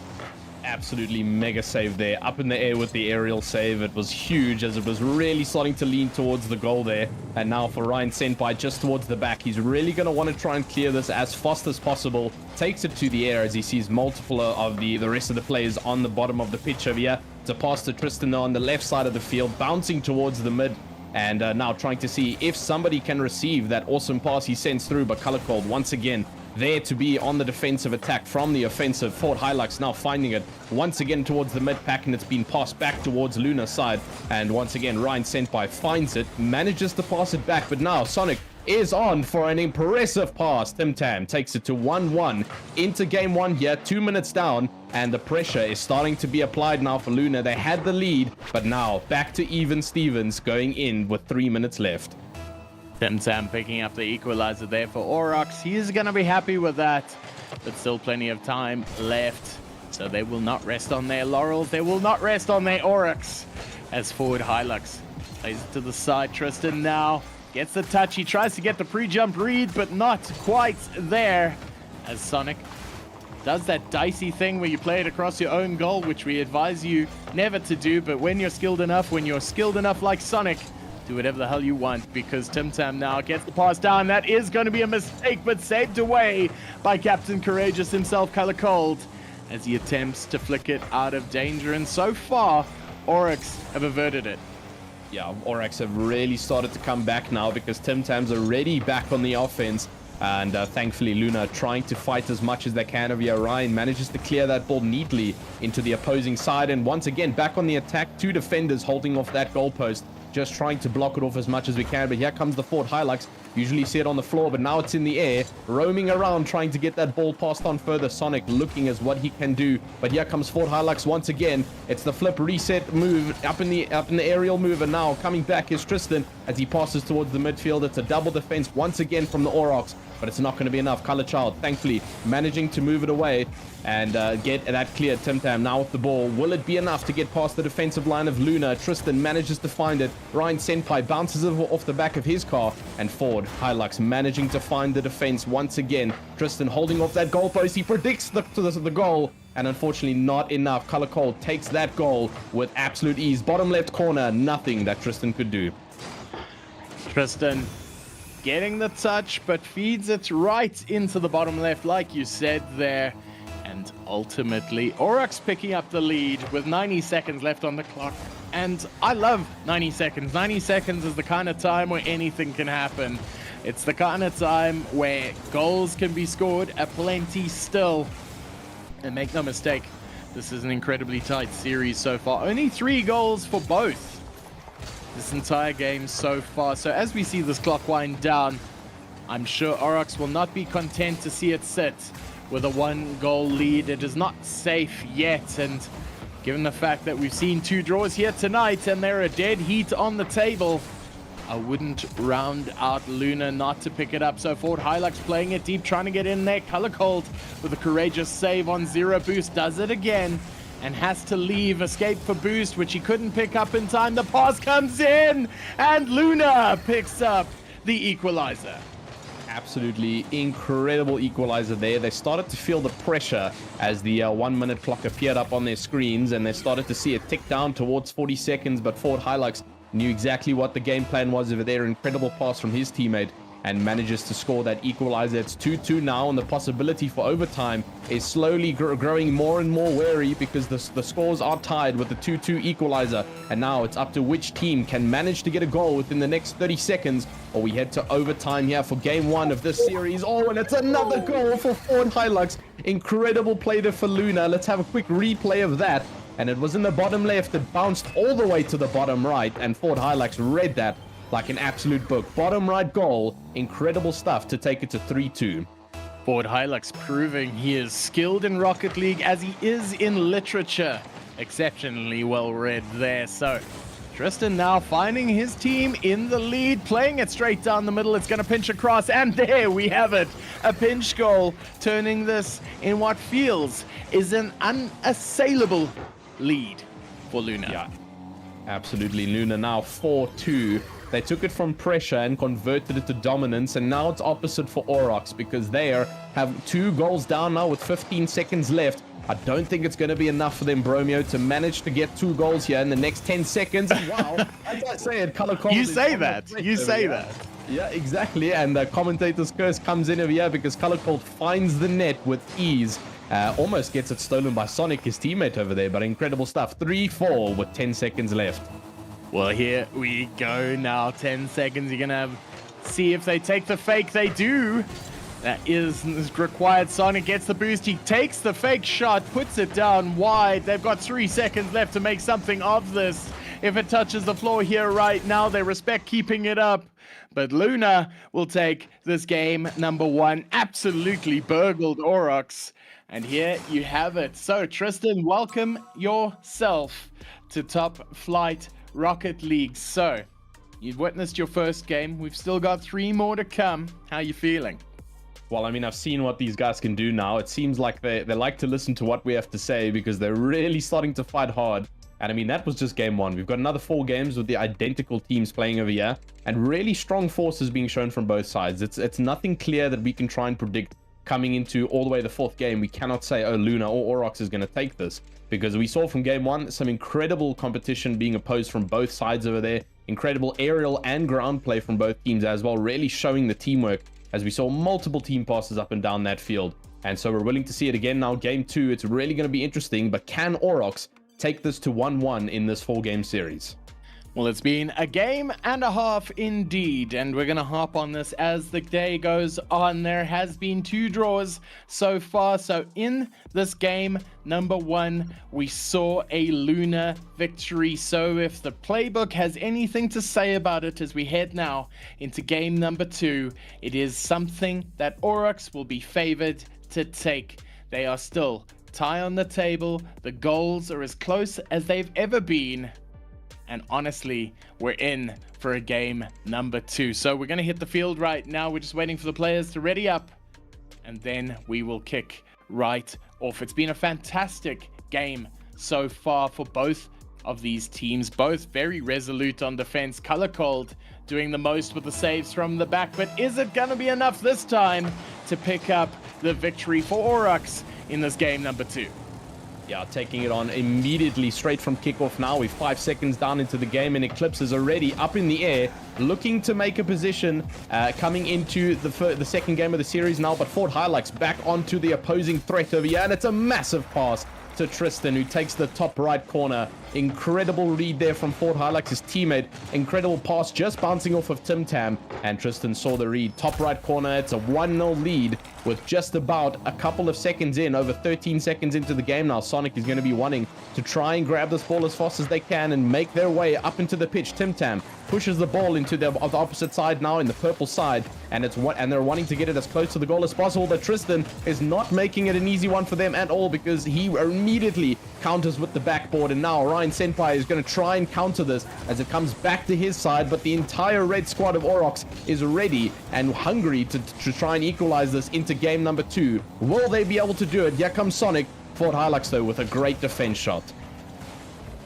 [SPEAKER 4] Absolutely mega save there, up in the air with the aerial save. It was huge as it was really starting to lean towards the goal there. And now for Ryan Senpai just towards the back, he's really going to want to try and clear this as fast as possible. Takes it to the air as he sees multiple of the rest of the players on the bottom of the pitch over here. It's a pass to Tristan on the left side of the field, bouncing towards the mid. And now trying to see if somebody can receive that awesome pass he sends through. But Color Cold once again there to be on the defensive attack from the offensive. Ford Hilux now finding it once again towards the mid-pack, and it's been passed back towards Luna's side. And once again, Ryan Senpai finds it, manages to pass it back, but now Sonic is on for an impressive pass. Tim Tam takes it to 1-1 into game one here, 2 minutes down, and the pressure is starting to be applied now for Luna. They had the lead, but now back to even Stevens going in with 3 minutes left.
[SPEAKER 2] Tim Tam picking up the equalizer there for Oryx. He is going to be happy with that, but still plenty of time left. So they will not rest on their laurels. They will not rest on their Oryx as Ford Hilux plays it to the side. Tristan now gets the touch. He tries to get the pre-jump read, but not quite there as Sonic does that dicey thing where you play it across your own goal, which we advise you never to do. But when you're skilled enough like Sonic, do whatever the hell you want, because Tim Tam now gets the pass down. That is going to be a mistake, but saved away by Captain Courageous himself, Color Cold, as he attempts to flick it out of danger. And so far, Oryx have averted it.
[SPEAKER 4] Yeah, Oryx have really started to come back now because Tim Tam's already back on the offense. And thankfully, Luna trying to fight as much as they can over here. Ryan manages to clear that ball neatly into the opposing side. And once again, back on the attack, 2 defenders holding off that goalpost, just trying to block it off as much as we can. But here comes the Ford Hilux. Usually see it on the floor, but now it's in the air, roaming around, trying to get that ball passed on further. Sonic looking as what he can do, but here comes Ford Hilux once again. It's the flip reset move up in the aerial move, and now coming back is Tristan as he passes towards the midfield. It's a double defense once again from the Aurochs, but it's not going to be enough. Color Child thankfully managing to move it away and get that clear. Tim Tam now with the ball. Will it be enough to get past the defensive line of Luna? Tristan manages to find it. Ryan Senpai bounces it off the back of his car, and Ford Hilux managing to find the defense once again. Tristan holding off that goalpost. He predicts the goal, and unfortunately not enough. Color Cold takes that goal with absolute ease. Bottom left corner, nothing that Tristan could do.
[SPEAKER 2] Tristan getting the touch, but feeds it right into the bottom left, like you said there. And ultimately, Oryx picking up the lead with 90 seconds left on the clock. And I love 90 seconds. 90 seconds is the kind of time where anything can happen. It's the kind of time where goals can be scored aplenty still. And make no mistake, this is an incredibly tight series so far. Only 3 goals for both this entire game so far. So as we see this clock wind down, I'm sure Aurochs will not be content to see it sit with a 1-goal lead. It is not safe yet, and given the fact that we've seen 2 draws here tonight and they're a dead heat on the table, I wouldn't round out Luna not to pick it up. So Ford Hilux playing it deep, trying to get in there. Color Cold with a courageous save on 0 boost, does it again and has to leave. Escape for boost, which he couldn't pick up in time. The pass comes in and Luna picks up the equalizer.
[SPEAKER 4] Absolutely incredible equalizer there. They started to feel the pressure as the 1-minute clock appeared up on their screens, and they started to see it tick down towards 40 seconds, but Ford Hilux knew exactly what the game plan was over there. Incredible pass from his teammate and manages to score that equalizer. It's 2-2 now, and the possibility for overtime is slowly growing more and more wary because the scores are tied with the 2-2 equalizer, and now it's up to which team can manage to get a goal within the next 30 seconds, or we head to overtime here for game 1 of this series. Oh, and it's another goal for Ford Hilux. Incredible play there for Luna. Let's have a quick replay of that. And it was in the bottom left. It bounced all the way to the bottom right, and Ford Hilux read that like an absolute book. Bottom right goal. Incredible stuff to take it to 3-2.
[SPEAKER 2] Ford Hilux proving he is skilled in Rocket League as he is in literature. Exceptionally well read there. So Tristan now finding his team in the lead, playing it straight down the middle. It's going to pinch across, and there we have it. A pinch goal, turning this in what feels is an unassailable lead for Luna.
[SPEAKER 4] Yeah, absolutely. Luna now 4-2. They took it from pressure and converted it to dominance, and now it's opposite for Aurochs because they have 2 goals down now with 15 seconds left. I don't think it's going to be enough for them, Bromeo, to manage to get 2 goals here in the next 10 seconds. Wow, as I say it, Color Cold.
[SPEAKER 2] You say that. You say that.
[SPEAKER 4] Yeah, exactly. And the commentator's curse comes in over here because Color Cold finds the net with ease. Almost gets it stolen by Sonic, his teammate over there, but incredible stuff. 3-4 with 10 seconds left.
[SPEAKER 2] Well, here we go now. 10 seconds. You're going to see if they take the fake. They do. That is required. Sonic gets the boost. He takes the fake shot, puts it down wide. They've got 3 seconds left to make something of this. If it touches the floor here right now, they respect keeping it up. But Luna will take this game number 1. Absolutely burgled Aurochs. And here you have it. So, Tristan, welcome yourself to Top Flight Rocket League. So, you've witnessed your first game. We've still got 3 more to come. How are you feeling?
[SPEAKER 4] Well, I mean, I've seen what these guys can do now. It seems like they like to listen to what we have to say because they're really starting to fight hard. And I mean, that was just game 1. We've got another 4 games with the identical teams playing over here and really strong forces being shown from both sides. It's nothing clear that we can try and predict coming into all the way the 4th game. We cannot say, oh, Luna or Aurochs is going to take this because we saw from game 1 some incredible competition being opposed from both sides over there. Incredible aerial and ground play from both teams as well, really showing the teamwork as we saw multiple team passes up and down that field. And so we're willing to see it again now. Game 2, it's really going to be interesting, but can Aurochs take this to 1-1 in this 4-game series?
[SPEAKER 2] Well, it's been a game and a half indeed, and we're going to hop on this as the day goes on. There has been 2 draws so far. So in this game number 1, we saw a Luna victory. So if the playbook has anything to say about it as we head now into game number 2, it is something that Aurochs will be favored to take. They are still tie on the table. The goals are as close as they've ever been. And honestly, we're in for a game number 2. So we're going to hit the field right now. We're just waiting for the players to ready up. And then we will kick right off. It's been a fantastic game so far for both of these teams. Both very resolute on defense. Color Cold doing the most with the saves from the back. But is it going to be enough this time to pick up the victory for Aurochs in this game number 2?
[SPEAKER 4] Yeah, taking it on immediately straight from kickoff now. We're 5 seconds down into the game, and Eclipse is already up in the air, looking to make a position coming into the second game of the series now. But Ford Hilux back onto the opposing threat over here, and it's a massive pass to Tristan, who takes the top right corner. Incredible read there from Ford Hilux's teammate. Incredible pass just bouncing off of Tim Tam, and Tristan saw the read. Top right corner, it's a 1-0 lead with just about a couple of seconds in, over 13 seconds into the game now. Sonic is going to be wanting to try and grab this ball as fast as they can and make their way up into the pitch. Tim Tam pushes the ball into the opposite side now, in the purple side, and they're wanting to get it as close to the goal as possible, but Tristan is not making it an easy one for them at all, because he immediately counters with the backboard, and now Ryan Senpai is going to try and counter this as it comes back to his side, but the entire red squad of Aurochs is ready and hungry to try and equalize this into game number 2. Will they be able to do it? Here comes Sonic. Fort Hilux though with a great defense shot.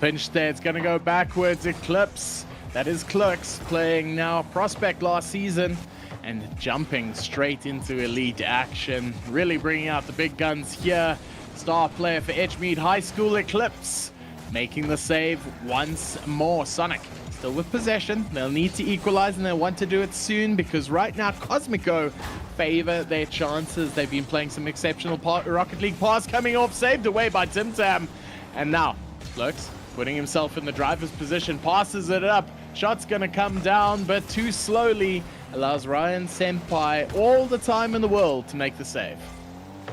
[SPEAKER 2] Pinch there, it's going to go backwards. Eclipse, that is Clerks, playing now Prospect last season and jumping straight into elite action, really bringing out the big guns here. Star player for Edgemead High School, Eclipse, making the save once more. Sonic still with possession. They'll need to equalize, and they'll want to do it soon, because right now Cosmico favor their chances. They've been playing some exceptional Rocket League pass coming off, saved away by Tim Tam. And now Lurks putting himself in the driver's position, passes it up. Shot's gonna come down, but too slowly, allows Ryan Senpai all the time in the world to make the save.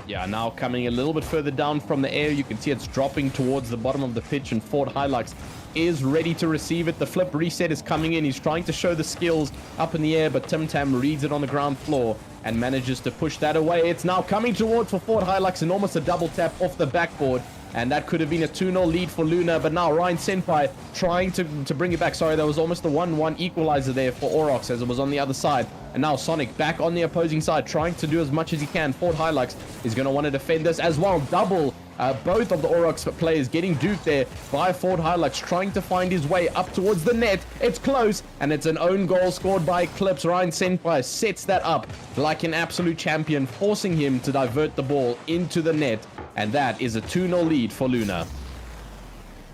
[SPEAKER 4] Yeah, now coming a little bit further down from the air, you can see it's dropping towards the bottom of the pitch, and Fort Hilux is ready to receive it. The flip reset is coming in. He's trying to show the skills up in the air, but Tim Tam reads it on the ground floor and manages to push that away. It's now coming towards for Fort Hilux, and almost a double tap off the backboard. And that could have been a 2-0 lead for Luna, but now Ryan Senpai trying to bring it back. Sorry, there was almost a 1-1 equalizer there for Aurochs as it was on the other side. And now Sonic back on the opposing side, trying to do as much as he can. Fort Hilux is going to want to defend this as well. Double, both of the Aurochs players getting duped there by Fort Hilux, trying to find his way up towards the net. It's close, and it's an own goal scored by Eclipse. Ryan Senpai sets that up like an absolute champion, forcing him to divert the ball into the net. And that is a 2-0 lead for Luna.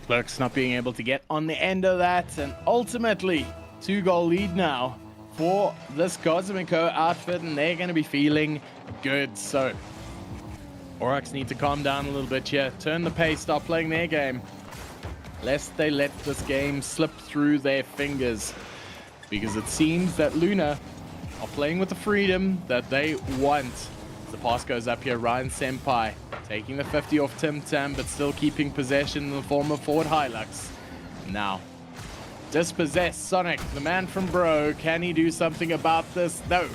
[SPEAKER 2] Clerks not being able to get on the end of that, and ultimately 2-goal lead now for this Cosmico outfit, and they're going to be feeling good. So Aurochs need to calm down a little bit here, turn the pace, start playing their game, lest they let this game slip through their fingers, because it seems that Luna are playing with the freedom that they want. The pass goes up here. Ryan Senpai taking the 50 off Tim Tam, but still keeping possession in the form of Fort Hilux. Now, dispossessed Sonic, the man from Bro. Can he do something about this? No,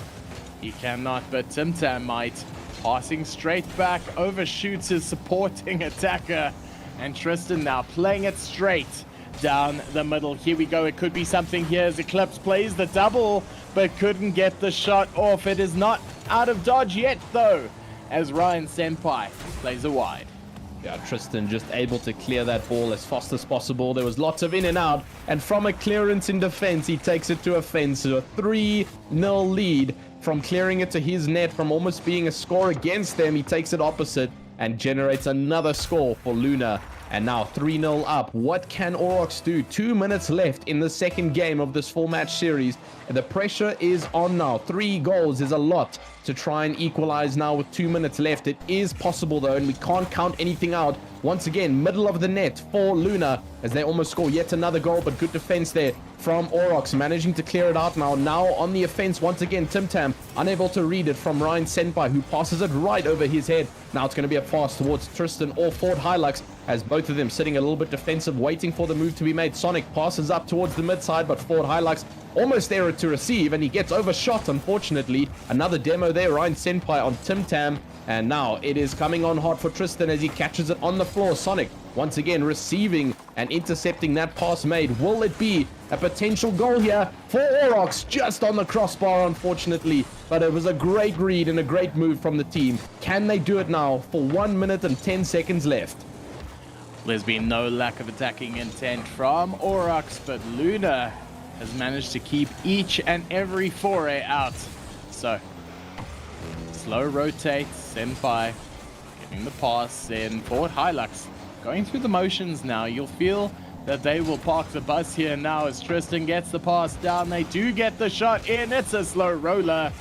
[SPEAKER 2] he cannot, but Tim Tam might. Passing straight back, overshoots his supporting attacker. And Tristan now playing it straight down the middle. Here we go. It could be something here as Eclipse plays the double, but couldn't get the shot off. It is not out of dodge yet, though, as Ryan Senpai plays a wide.
[SPEAKER 4] Yeah, Tristan just able to clear that ball as fast as possible. There was lots of in and out, and from a clearance in defense, he takes it to a fence. So a 3-0 lead from clearing it to his net, from almost being a score against them. He takes it opposite and generates another score for Luna. And now 3-0 up. What can Aurochs do? 2 minutes left in the second game of this 4-match series. The pressure is on now. 3 goals is a lot to try and equalize now with 2 minutes left. It is possible though, and we can't count anything out. Once again, middle of the net for Luna as they almost score yet another goal, but good defense there from Aurochs, managing to clear it out now. Now on the offense once again, Tim Tam unable to read it from Ryan Senpai, who passes it right over his head. Now it's going to be a pass towards Tristan or Fort Hilux, as both of them sitting a little bit defensive, waiting for the move to be made. Sonic passes up towards the mid side, but Fort Hilux almost there to receive, and he gets overshot, unfortunately. Another demo there, Ryan Senpai on Tim Tam, and now it is coming on hard for Tristan as he catches it on the floor. Sonic once again receiving and intercepting that pass made. Will it be a potential goal here for Aurochs? Just on the crossbar, unfortunately, but it was a great read and a great move from the team. Can they do it now for 1 minute and 10 seconds left?
[SPEAKER 2] There's been no lack of attacking intent from Aurochs, but Luna has managed to keep each and every foray out. So, slow rotate, Senpai getting the pass in. Fort Hilux going through the motions now. You'll feel that they will park the bus here now as Tristan gets the pass down. They do get the shot in. It's a slow roller,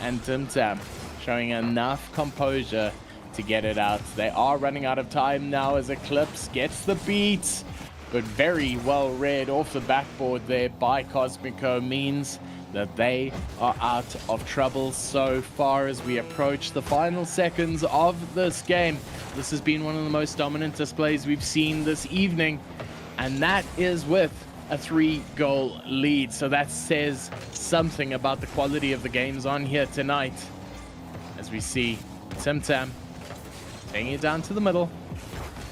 [SPEAKER 2] and Tim Tam showing enough composure to get it out. They are running out of time now as Eclipse gets the beat, but very well read off the backboard there by Cosmico means that they are out of trouble so far as we approach the final seconds of this game. This has been one of the most dominant displays we've seen this evening, and that is with a 3-goal lead. So that says something about the quality of the games on here tonight. As we see Tim taking it down to the middle.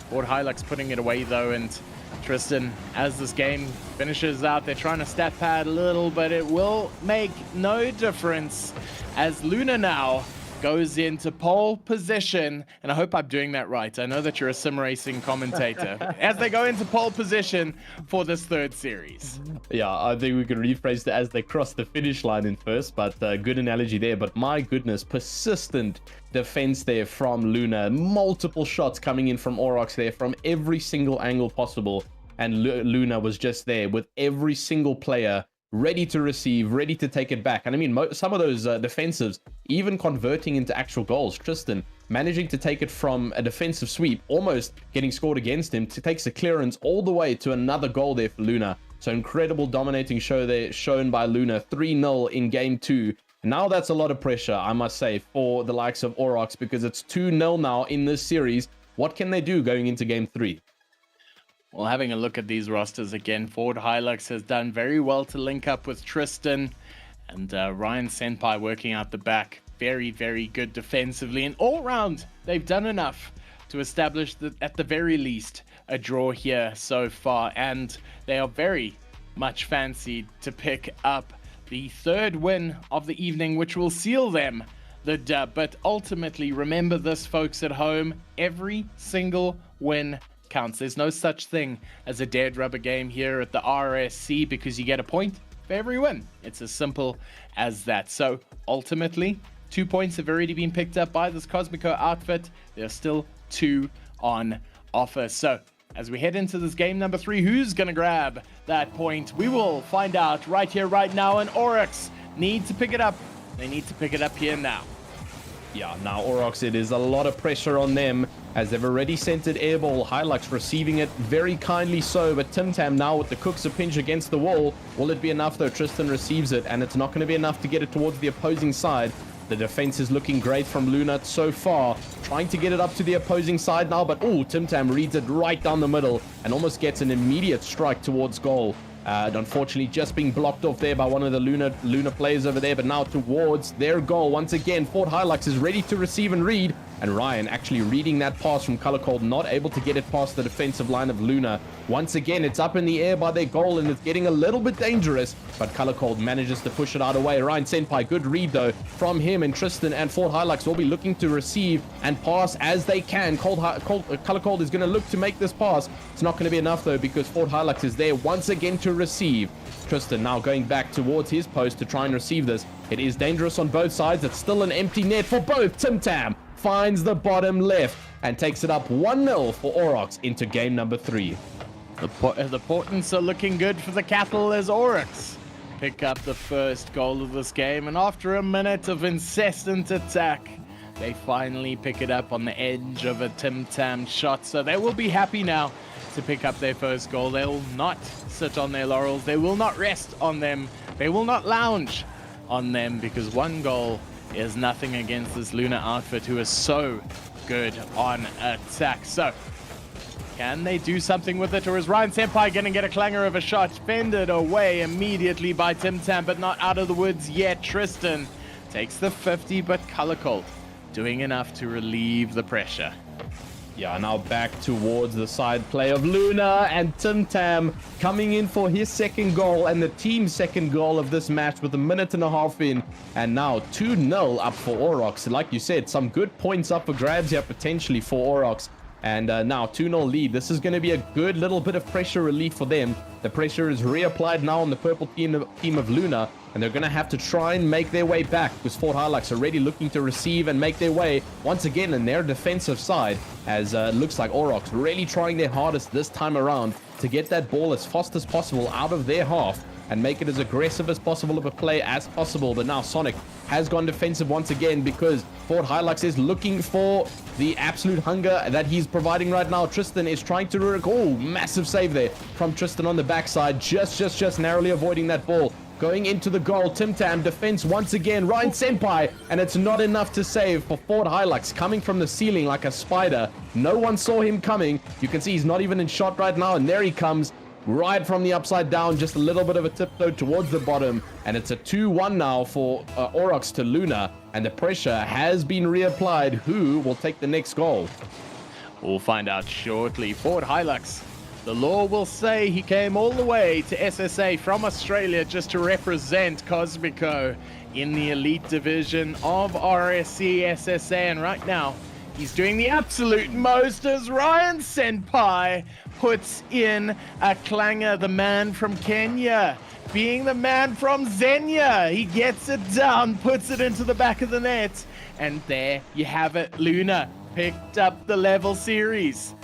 [SPEAKER 2] Ford Hilux putting it away though, and Tristan, as this game finishes out, they're trying to stat pad a little, but it will make no difference as Luna now goes into pole position. And I hope I'm doing that right. I know that you're a sim racing commentator. As they go into pole position for this third series.
[SPEAKER 4] Yeah, I think we could rephrase it as they cross the finish line in first, but good analogy there. But my goodness, persistent defense there from Luna. Multiple shots coming in from Aurochs there from every single angle possible. And Luna was just there with every single player ready to receive, ready to take it back. And I mean, some of those defensives even converting into actual goals. Tristan managing to take it from a defensive sweep, almost getting scored against him, to takes a clearance all the way to another goal there for Luna. So incredible dominating show there shown by Luna. 3-0 in game 2. Now that's a lot of pressure, I must say, for the likes of Aurochs, because it's 2-0 now in this series. What can they do going into game 3?
[SPEAKER 2] Well, having a look at these rosters again, Ford Hilux has done very well to link up with Tristan, and Ryan Senpai working out the back. Very, very good defensively, and all round they've done enough to establish that at the very least a draw here so far, and they are very much fancied to pick up the third win of the evening, which will seal them the dub. But ultimately, remember this, folks at home, every single win counts. There's no such thing as a dead rubber game here at the RSC, because you get a point for every win. It's as simple as that. So ultimately, 2 points have already been picked up by this Cosmico outfit. There's still 2 on offer. So as we head into this game number 3, who's going to grab that point? We will find out right here, right now. And Aurochs need to pick it up. They need to pick it up here now.
[SPEAKER 4] Yeah, now Aurochs, it is a lot of pressure on them as they've already sent it airball. Hilux receiving it very kindly so, but Tim Tam now with the Cooks a pinch against the wall. Will it be enough though? Tristan receives it, and it's not going to be enough to get it towards the opposing side. The defense is looking great from Luna so far, trying to get it up to the opposing side now, but Tim Tam reads it right down the middle and almost gets an immediate strike towards goal. Unfortunately, just being blocked off there by one of the Luna players over there, but now towards their goal. Once again, Fort Hilux is ready to receive and read, and Ryan actually reading that pass from Color Cold, not able to get it past the defensive line of Luna. Once again, it's up in the air by their goal, and it's getting a little bit dangerous, but Color Cold manages to push it out away. Ryan Senpai, good read though from him, and Tristan and Fort Hilux will be looking to receive and pass as they can. Color Cold is going to look to make this pass. It's not going to be enough though, because Fort Hilux is there once again to receive. Tristan now going back towards his post to try and receive this. It is dangerous on both sides. It's still an empty net for both. Tim Tam finds the bottom left and takes it up 1-0 for Aurochs into game number 3.
[SPEAKER 2] The portents are looking good for the cattle as Aurochs pick up the first goal of this game, and after a minute of incessant attack, they finally pick it up on the edge of a Tim Tam shot. So they will be happy now to pick up their first goal. They will not sit on their laurels. They will not rest on them. They will not lounge on them, because one goal is nothing against this Luna outfit, who is so good on attack. So can they do something with it, or is Ryan Senpai going to get a clanger of a shot? Fended away immediately by Tim Tam, but not out of the woods yet. Tristan takes the 50, but Color Cold doing enough to relieve the pressure.
[SPEAKER 4] Yeah, now back towards the side play of Luna, and Tim Tam coming in for his second goal and the team's second goal of this match with a minute and a half in, and now 2-0 up for Aurochs. Like you said, some good points up for grabs here potentially for Aurochs. And now 2-0 lead. This is going to be a good little bit of pressure relief for them. The pressure is reapplied now on the purple team of Luna, and they're going to have to try and make their way back, because Fort Hilux already looking to receive and make their way once again in their defensive side, as looks like Aurochs really trying their hardest this time around to get that ball as fast as possible out of their half and make it as aggressive as possible of a play as possible. But now Sonic has gone defensive once again, because Fort Hilux is looking for the absolute hunger that he's providing right now. Tristan is trying to massive save there from Tristan on the backside, just narrowly avoiding that ball. going into the goal. Tim Tam defense once again. Ryan Senpai, and it's not enough to save for Ford Hilux, coming from the ceiling like a spider. No one saw him coming. You can see he's not even in shot right now, and there he comes. Right from the upside down, just a little bit of a tiptoe towards the bottom, and it's a 2-1 now for Aurochs to Luna, and the pressure has been reapplied. Who will take the next goal?
[SPEAKER 2] We'll find out shortly. Ford Hilux, the law will say he came all the way to SSA from Australia just to represent Cosmico in the elite division of RSC SSA, and right now he's doing the absolute most as Ryan Senpai puts in a clanger. The man from Kenya, being the man from Xenia, he gets it down, puts it into the back of the net, and there you have it. Luna picked up the level series.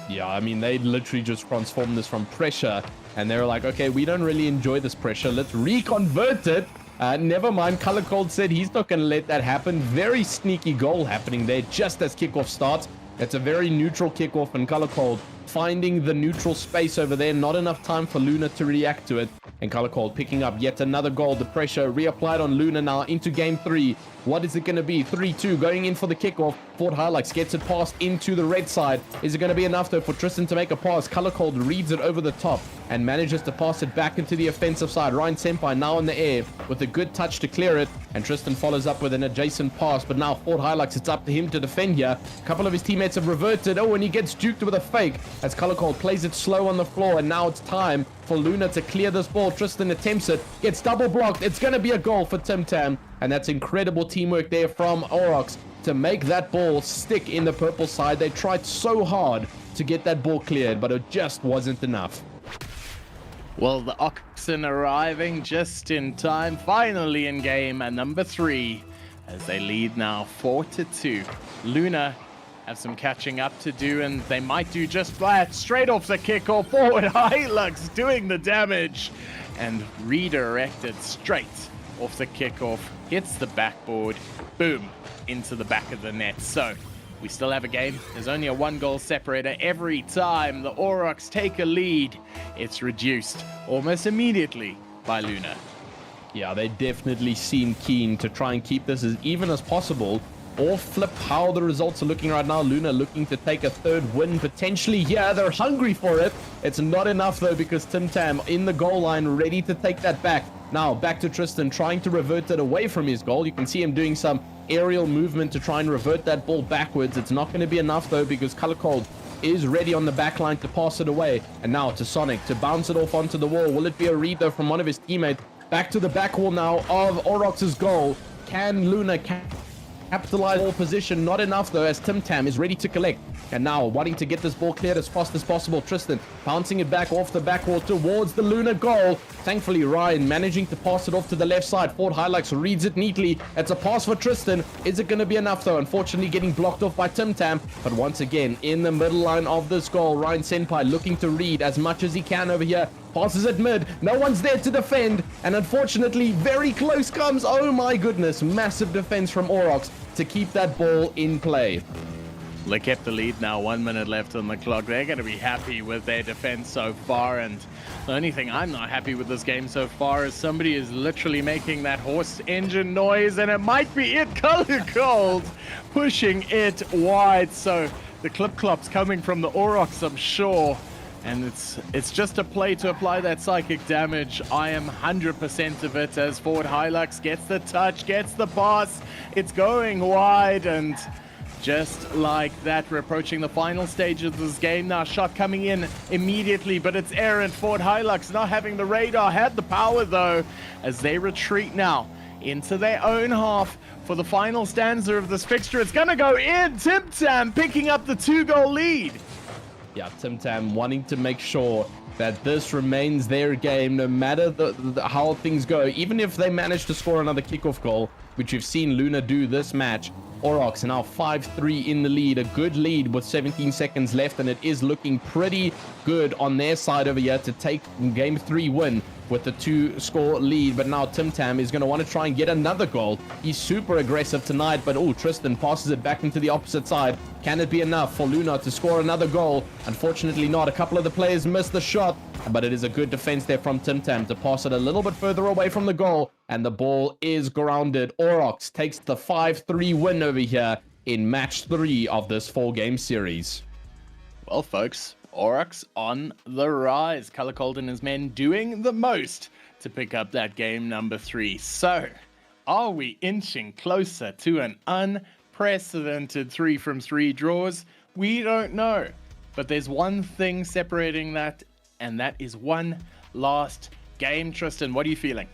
[SPEAKER 4] Yeah, I mean, they literally just transformed this from pressure, and they were like, okay, we don't really enjoy this pressure. Let's reconvert it. Never mind, Color Cold said he's not going to let that happen. Very sneaky goal happening there just as kickoff starts. It's a very neutral kickoff, and Color Cold finding the neutral space over there. Not enough time for Luna to react to it. And Color Cold picking up yet another goal. The pressure reapplied on Luna now into game 3. What is it going to be? 3-2 going in for the kickoff. Ford Hilux gets it passed into the red side. Is it going to be enough though for Tristan to make a pass? Color Cold reads it over the top and manages to pass it back into the offensive side. Ryan Senpai now in the air with a good touch to clear it, and Tristan follows up with an adjacent pass, but now Ford Hilux, it's up to him to defend here. A couple of his teammates have reverted. Oh, and he gets duked with a fake as Color Cold plays it slow on the floor, and now it's time for Luna to clear this ball. Tristan attempts it, gets double blocked. It's going to be a goal for Tim Tam, and that's incredible teamwork there from Aurochs to make that ball stick in the purple side. They tried so hard to get that ball cleared, but it just wasn't enough.
[SPEAKER 2] Well, the Oxen arriving just in time, finally in game at number 3, as they lead now 4-2. Luna have some catching up to do, and they might do just that. Straight off the kickoff, Forward Hilux doing the damage, and redirected straight off the kickoff. Hits the backboard, boom, into the back of the net. So we still have a game. There's only a 1-goal separator. Every time the Aurochs take a lead, it's reduced almost immediately by Luna.
[SPEAKER 4] Yeah, they definitely seem keen to try and keep this as even as possible, or flip how the results are looking right now. Luna looking to take a 3rd win potentially here. They're hungry for it. It's not enough though, because Tim Tam in the goal line ready to take that back. Now back to Tristan trying to revert it away from his goal. You can see him doing some aerial movement to try and revert that ball backwards. It's not going to be enough though, because Color Cold is ready on the back line to pass it away. And now to Sonic to bounce it off onto the wall. Will it be a read though from one of his teammates? Back to the back wall now of Aurochs' goal. Can Luna capitalize ball position? Not enough though, as Tim Tam is ready to collect, and now wanting to get this ball cleared as fast as possible. Tristan bouncing it back off the back wall towards the Luna goal. Thankfully Ryan managing to pass it off to the left side. Ford Hilux reads it neatly. It's a pass for Tristan. Is it going to be enough though? Unfortunately getting blocked off by Tim Tam, but once again in the middle line of this goal, Ryan Senpai looking to read as much as he can over here. Passes it mid, no one's there to defend, and unfortunately very close comes. Oh my goodness, massive defense from Aurochs to keep that ball in play.
[SPEAKER 2] They kept the lead now, 1 minute left on the clock. They're going to be happy with their defense so far, and the only thing I'm not happy with this game so far is somebody is literally making that horse engine noise, and it might be it. Color Cold pushing it wide, so the clip-clops coming from the Aurochs, I'm sure. And it's just a play to apply that psychic damage. I am 100% of it as Ford Hilux gets the touch, gets the pass. It's going wide, and just like that, we're approaching the final stage of this game now. Shot coming in immediately, but it's errant. Ford Hilux not having the radar, had the power though, as they retreat now into their own half for the final stanza of this fixture. It's gonna go in. Tim Tam picking up the 2-goal lead.
[SPEAKER 4] Yeah, Tim Tam wanting to make sure that this remains their game no matter how things go. Even if they manage to score another kickoff goal, which we've seen Luna do this match, Aurochs are now 5-3 in the lead. A good lead with 17 seconds left, and it is looking pretty good on their side over here to take game 3 win with the 2-score lead. But now Tim Tam is going to want to try and get another goal. He's super aggressive tonight, but oh, Tristan passes it back into the opposite side. Can it be enough for Luna to score another goal? Unfortunately not. A couple of the players missed the shot. but it is a good defense there from TimTam to pass it a little bit further away from the goal, and the ball is grounded. Aurochs takes the 5-3 win over here in match 3 of this 4-game series.
[SPEAKER 2] Well, folks, Aurochs on the rise. Color Cold and his men doing the most to pick up that game number 3. So, are we inching closer to an unprecedented 3 from 3 draws? We don't know. But there's one thing separating that, and that is one last game. Tristan, what are you feeling?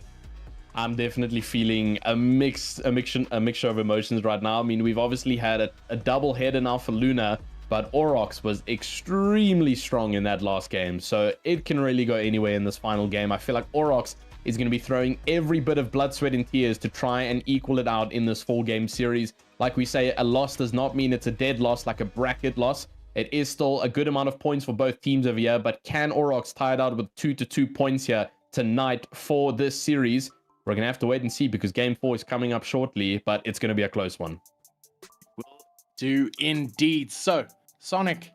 [SPEAKER 4] I'm definitely feeling a mixture of emotions right now. I mean, we've obviously had a double header now for Luna, but Aurochs was extremely strong in that last game, so it can really go anywhere in this final game. I feel like Aurochs is going to be throwing every bit of blood, sweat, and tears to try and equal it out in this 4-game series. Like we say, a loss does not mean it's a dead loss, like a bracket loss. It is still a good amount of points for both teams over here, but can Aurochs tie it out with 2-2 points here tonight for this series? We're going to have to wait and see, because game 4 is coming up shortly, but it's going to be a close one.
[SPEAKER 2] Do indeed. So, Sonic,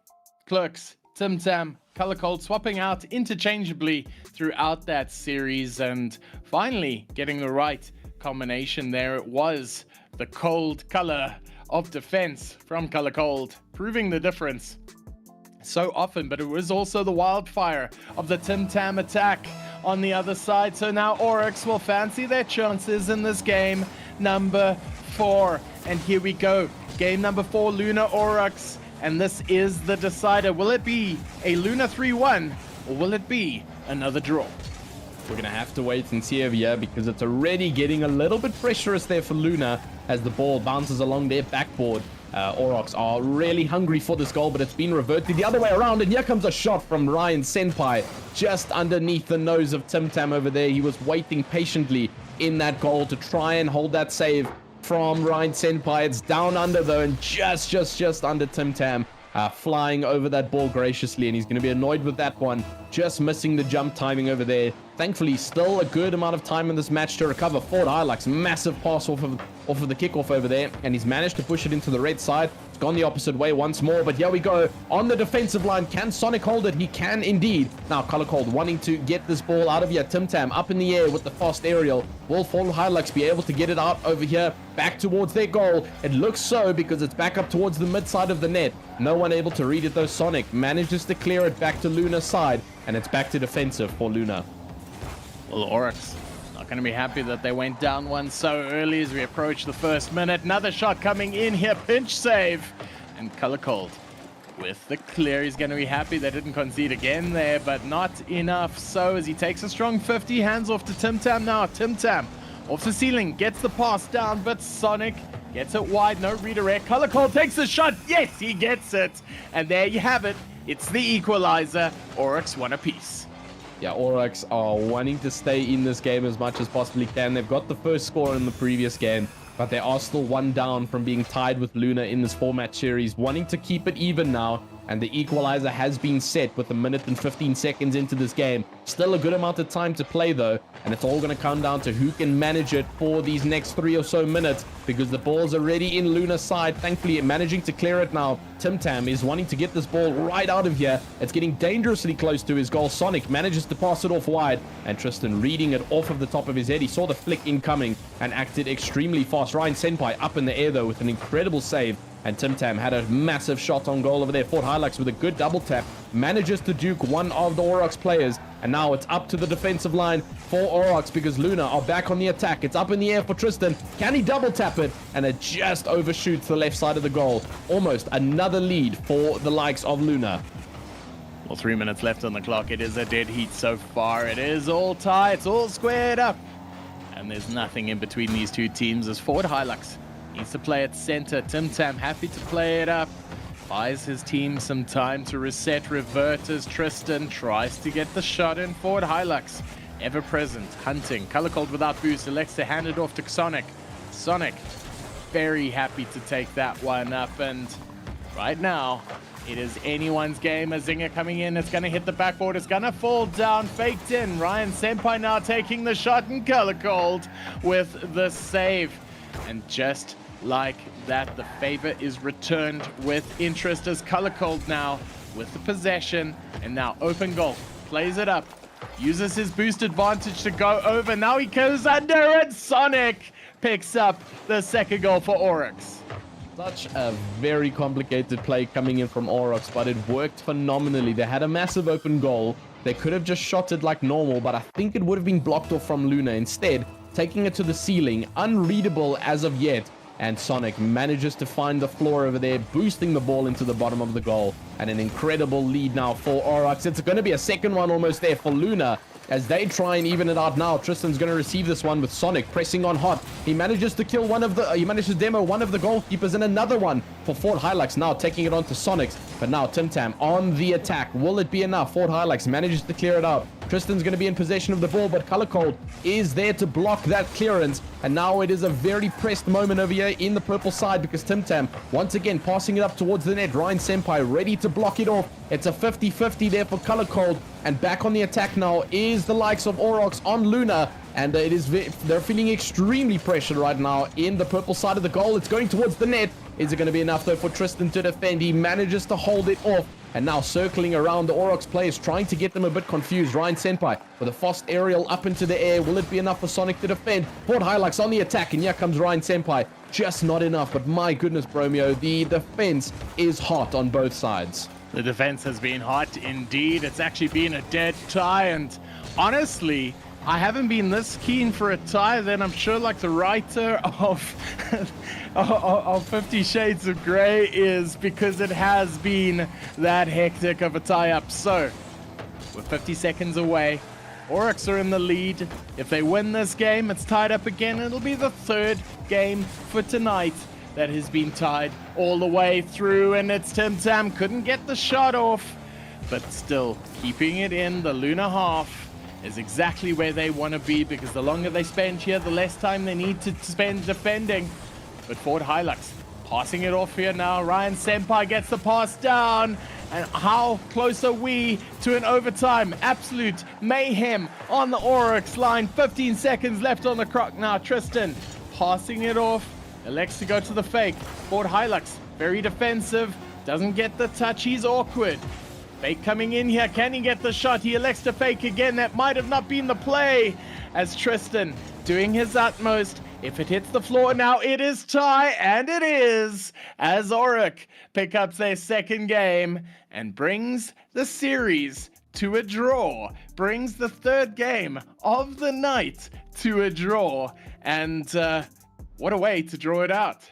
[SPEAKER 2] Clerks, TimTam, Color Cold swapping out interchangeably throughout that series, and finally getting the right combination there. It was the cold color of defense from Color Cold, proving the difference so often, but it was also the wildfire of the TimTam attack on the other side. So now Aurochs will fancy their chances in this game number 4. And here we go. Game number 4, Luna Aurochs. And this is the decider. Will it be a Luna 3-1 or will it be another draw?
[SPEAKER 4] We're going to have to wait and see over here, because it's already getting a little bit pressurous there for Luna as the ball bounces along their backboard. Aurochs are really hungry for this goal, but it's been reverted the other way around, and here comes a shot from Ryan Senpai just underneath the nose of TimTam over there. He was waiting patiently in that goal to try and hold that save from Ryan Senpai. It's down under though, and just under TimTam, flying over that ball graciously, and he's going to be annoyed with that one, just missing the jump timing over there. Thankfully, still a good amount of time in this match to recover. Ford Hilux, massive pass off of the kickoff over there, and he's managed to push it into the red side. It's gone the opposite way once more, but here we go on the defensive line. Can Sonic hold it? He can indeed. Now Color Cold wanting to get this ball out of here. TimTam up in the air with the fast aerial. Will Ford Hilux be able to get it out over here back towards their goal? It looks so, because it's back up towards the mid side of the net. No one able to read it though. Sonic manages to clear it back to Luna's side, and it's back to defensive for Luna.
[SPEAKER 2] Well, Aurochs not going to be happy that they went down one so early as we approach the first minute. Another shot coming in here, pinch save. And Color Cold with the clear. He's going to be happy they didn't concede again there, but not enough. So as he takes a strong 50, hands off to TimTam now. TimTam off the ceiling, gets the pass down, but Sonic gets it wide, no redirect. Color Cold takes the shot. Yes, he gets it. And there you have it. It's the equalizer. Aurochs one apiece.
[SPEAKER 4] Yeah, Aurochs are wanting to stay in this game as much as possibly can. They've got the first score in the previous game, but they are still one down from being tied with Luna in this 4-match series, wanting to keep it even now. And the equalizer has been set with 1 minute and 15 seconds into this game. Still a good amount of time to play though, and it's all going to come down to who can manage it for these next 3 or so minutes, because the ball's already in Luna's side. Thankfully, managing to clear it now. TimTam is wanting to get this ball right out of here. It's getting dangerously close to his goal. Sonic manages to pass it off wide, and Tristan reading it off of the top of his head. He saw the flick incoming and acted extremely fast. Ryan Senpai up in the air though with an incredible save. And TimTam had a massive shot on goal over there. Fort Hilux with a good double tap manages to duke one of the Aurochs players. And now it's up to the defensive line for Aurochs, because Luna are back on the attack. It's up in the air for Tristan. Can he double tap it? And it just overshoots the left side of the goal. Almost another lead for the likes of Luna.
[SPEAKER 2] Well, 3 minutes left on the clock. It is a dead heat so far. It is all tied. It's all squared up. And there's nothing in between these two teams as Ford Hilux needs to play at center. TimTam happy to play it up. Buys his team some time to reset, revert as Tristan tries to get the shot in. Ford Hilux, ever present, hunting. Color Cold without boost, elects to hand it off to Sonic. Sonic, very happy to take that one up. And right now, it is anyone's game. A zinger coming in. It's going to hit the backboard. It's going to fall down. Faked in. Ryan Senpai now taking the shot, and Color Cold with the save. And just like that, the favor is returned with interest as Color Cold now with the possession, and now open goal. plays it up, uses his boost advantage to go over. Now he goes under, and Sonic picks up the second goal for Oryx.
[SPEAKER 4] Such a very complicated play coming in from Oryx, but it worked phenomenally. They had a massive open goal. They could have just shot it like normal, but I think it would have been blocked off from Luna. Instead, taking it to the ceiling, unreadable as of yet, and Sonic manages to find the floor over there, boosting the ball into the bottom of the goal, and an incredible lead now for Oryx. It's going to be a second one almost there for Luna, as they try and even it out now. Tristan's going to receive this one with Sonic pressing on hot. He manages to kill he manages to demo one of the goalkeepers, and another one for Fort Hilux, now taking it on to Sonics. But now Tim Tam on the attack. Will it be enough? Fort Hilux manages to clear it out. Tristan's going to be in possession of the ball, but Color Cold is there to block that clearance. And now it is a very pressed moment over here in the purple side, because Tim Tam once again passing it up towards the net. Ryan Senpai ready to block it off. It's a 50-50 there for Color Cold. And back on the attack now is the likes of Oryx on Luna. And they're feeling extremely pressured right now in the purple side of the goal. It's going towards the net. Is it going to be enough though for Tristan to defend? He manages to hold it off. And now circling around the Oryx players, trying to get them a bit confused. Ryan Senpai with a fast aerial up into the air. Will it be enough for Sonic to defend? Fort Hilux on the attack, and here comes Ryan Senpai. Just not enough, but my goodness, Bromeo, the defense is hot on both sides.
[SPEAKER 2] The defense has been hot indeed. It's actually been a dead tie, and honestly, I haven't been this keen for a tie. Then I'm sure like the writer of 50 Shades of Grey is, because it has been that hectic of a tie-up. So we're 50 seconds away. Oryx are in the lead. If they win this game, it's tied up again. It'll be the third game for tonight that has been tied all the way through, and it's Tim Tam. Couldn't get the shot off, but still keeping it in the Luna half is exactly where they want to be, because the longer they spend here, the less time they need to spend defending. But Fort Hilux passing it off here now. Ryan Senpai gets the pass down. And how close are we to an overtime? Absolute mayhem on the Oryx line. 15 seconds left on the clock now. Tristan passing it off. Elects to go to the fake. Fort Hilux, very defensive. Doesn't get the touch. He's awkward. Fake coming in here. Can he get the shot? He elects to fake again. That might have not been the play, as Tristan doing his utmost. If it hits the floor now, it is tie, and it is, as Oryx pick up their second game and brings the series to a draw. Brings the third game of the night to a draw. And what a way to draw it out.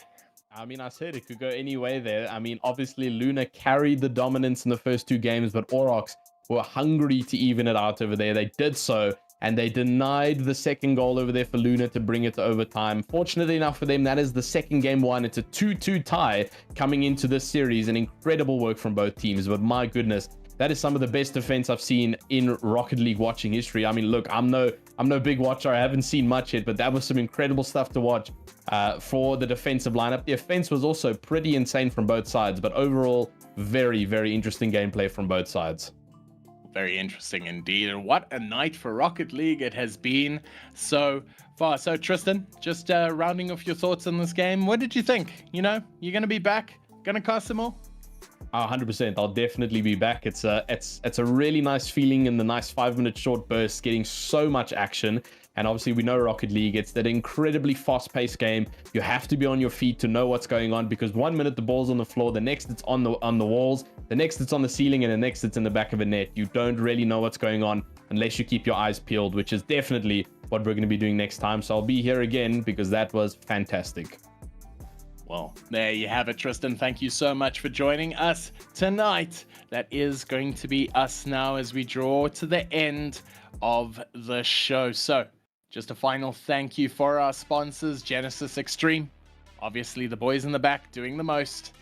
[SPEAKER 4] I mean, I said it could go any way there. I mean, obviously, Luna carried the dominance in the first two games, but Oryx were hungry to even it out over there. They did so, and they denied the second goal over there for Luna to bring it to overtime. Fortunately enough for them, that is the second game won. It's a 2-2 tie coming into this series. An incredible work from both teams, but my goodness, that is some of the best defense I've seen in Rocket League watching history. I mean, look, I'm no big watcher. I haven't seen much yet, but that was some incredible stuff to watch for the defensive lineup. The offense was also pretty insane from both sides, but overall, very, very interesting gameplay from both sides.
[SPEAKER 2] Very interesting indeed. And what a night for Rocket League it has been so far. So Tristan, just rounding off your thoughts on this game. What did you think? You know, you're going to be back? Going to cast them all?
[SPEAKER 4] 100%. I'll definitely be back. It's a really nice feeling in the nice 5-minute short bursts, getting so much action. And obviously we know Rocket League, it's that incredibly fast-paced game. You have to be on your feet to know what's going on, because 1 minute the ball's on the floor, the next it's on the walls, the next it's on the ceiling, and the next it's in the back of a net. You don't really know what's going on unless you keep your eyes peeled, which is definitely what we're going to be doing next time. So I'll be here again, because that was fantastic.
[SPEAKER 2] Well, there you have it, Tristan. Thank you so much for joining us tonight. That is going to be us now as we draw to the end of the show. So, just a final thank you for our sponsors, Genisus Extreme. Obviously, the boys in the back doing the most.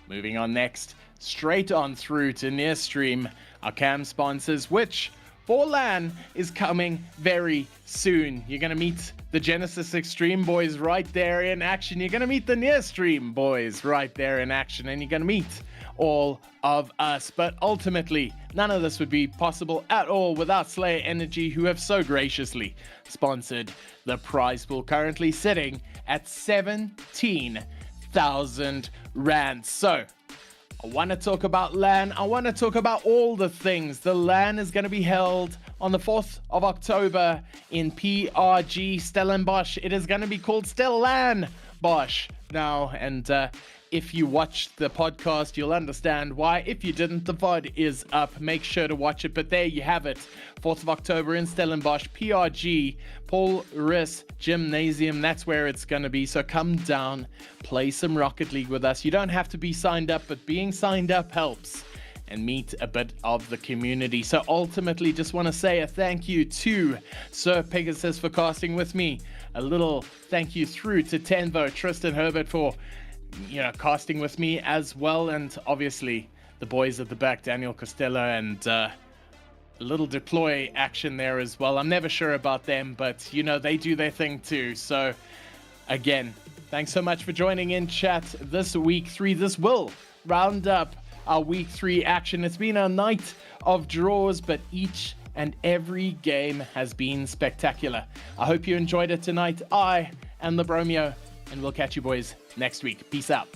[SPEAKER 2] Moving on next, straight on through to Nearstream, our cam sponsors, which for LAN is coming very soon. You're going to meet the Genisus Extreme boys right there in action. You're going to meet the Nearstream boys right there in action. And you're going to meet all of us. But ultimately, none of this would be possible at all without Slayer Energy, who have so graciously sponsored the prize pool, currently sitting at 17,000 Rand. So, I want to talk about LAN. I want to talk about all the things. The LAN is going to be held on the 4th of October in PRG Stellenbosch. It is going to be called Stellenbosch now. And if you watched the podcast, you'll understand why. If you didn't, the VOD is up. Make sure to watch it. But there you have it. 4th of October in Stellenbosch, PRG, Paul Riss Gymnasium. That's where it's going to be. So come down, play some Rocket League with us. You don't have to be signed up, but being signed up helps, and meet a bit of the community. So ultimately, just want to say a thank you to Sir Pegasus for casting with me. A little thank you through to Tenvo, Tristan Herbert for casting with me as well, and obviously the boys at the back, Daniel Costello, and a little deploy action there as well. I'm never sure about them, but they do their thing too. So again, thanks so much for joining in, chat. This week 3, this will round up our week 3 action. It's been a night of draws, but each and every game has been spectacular. I hope you enjoyed it tonight. I am the Bromeo, and we'll catch you boys next week. Peace out.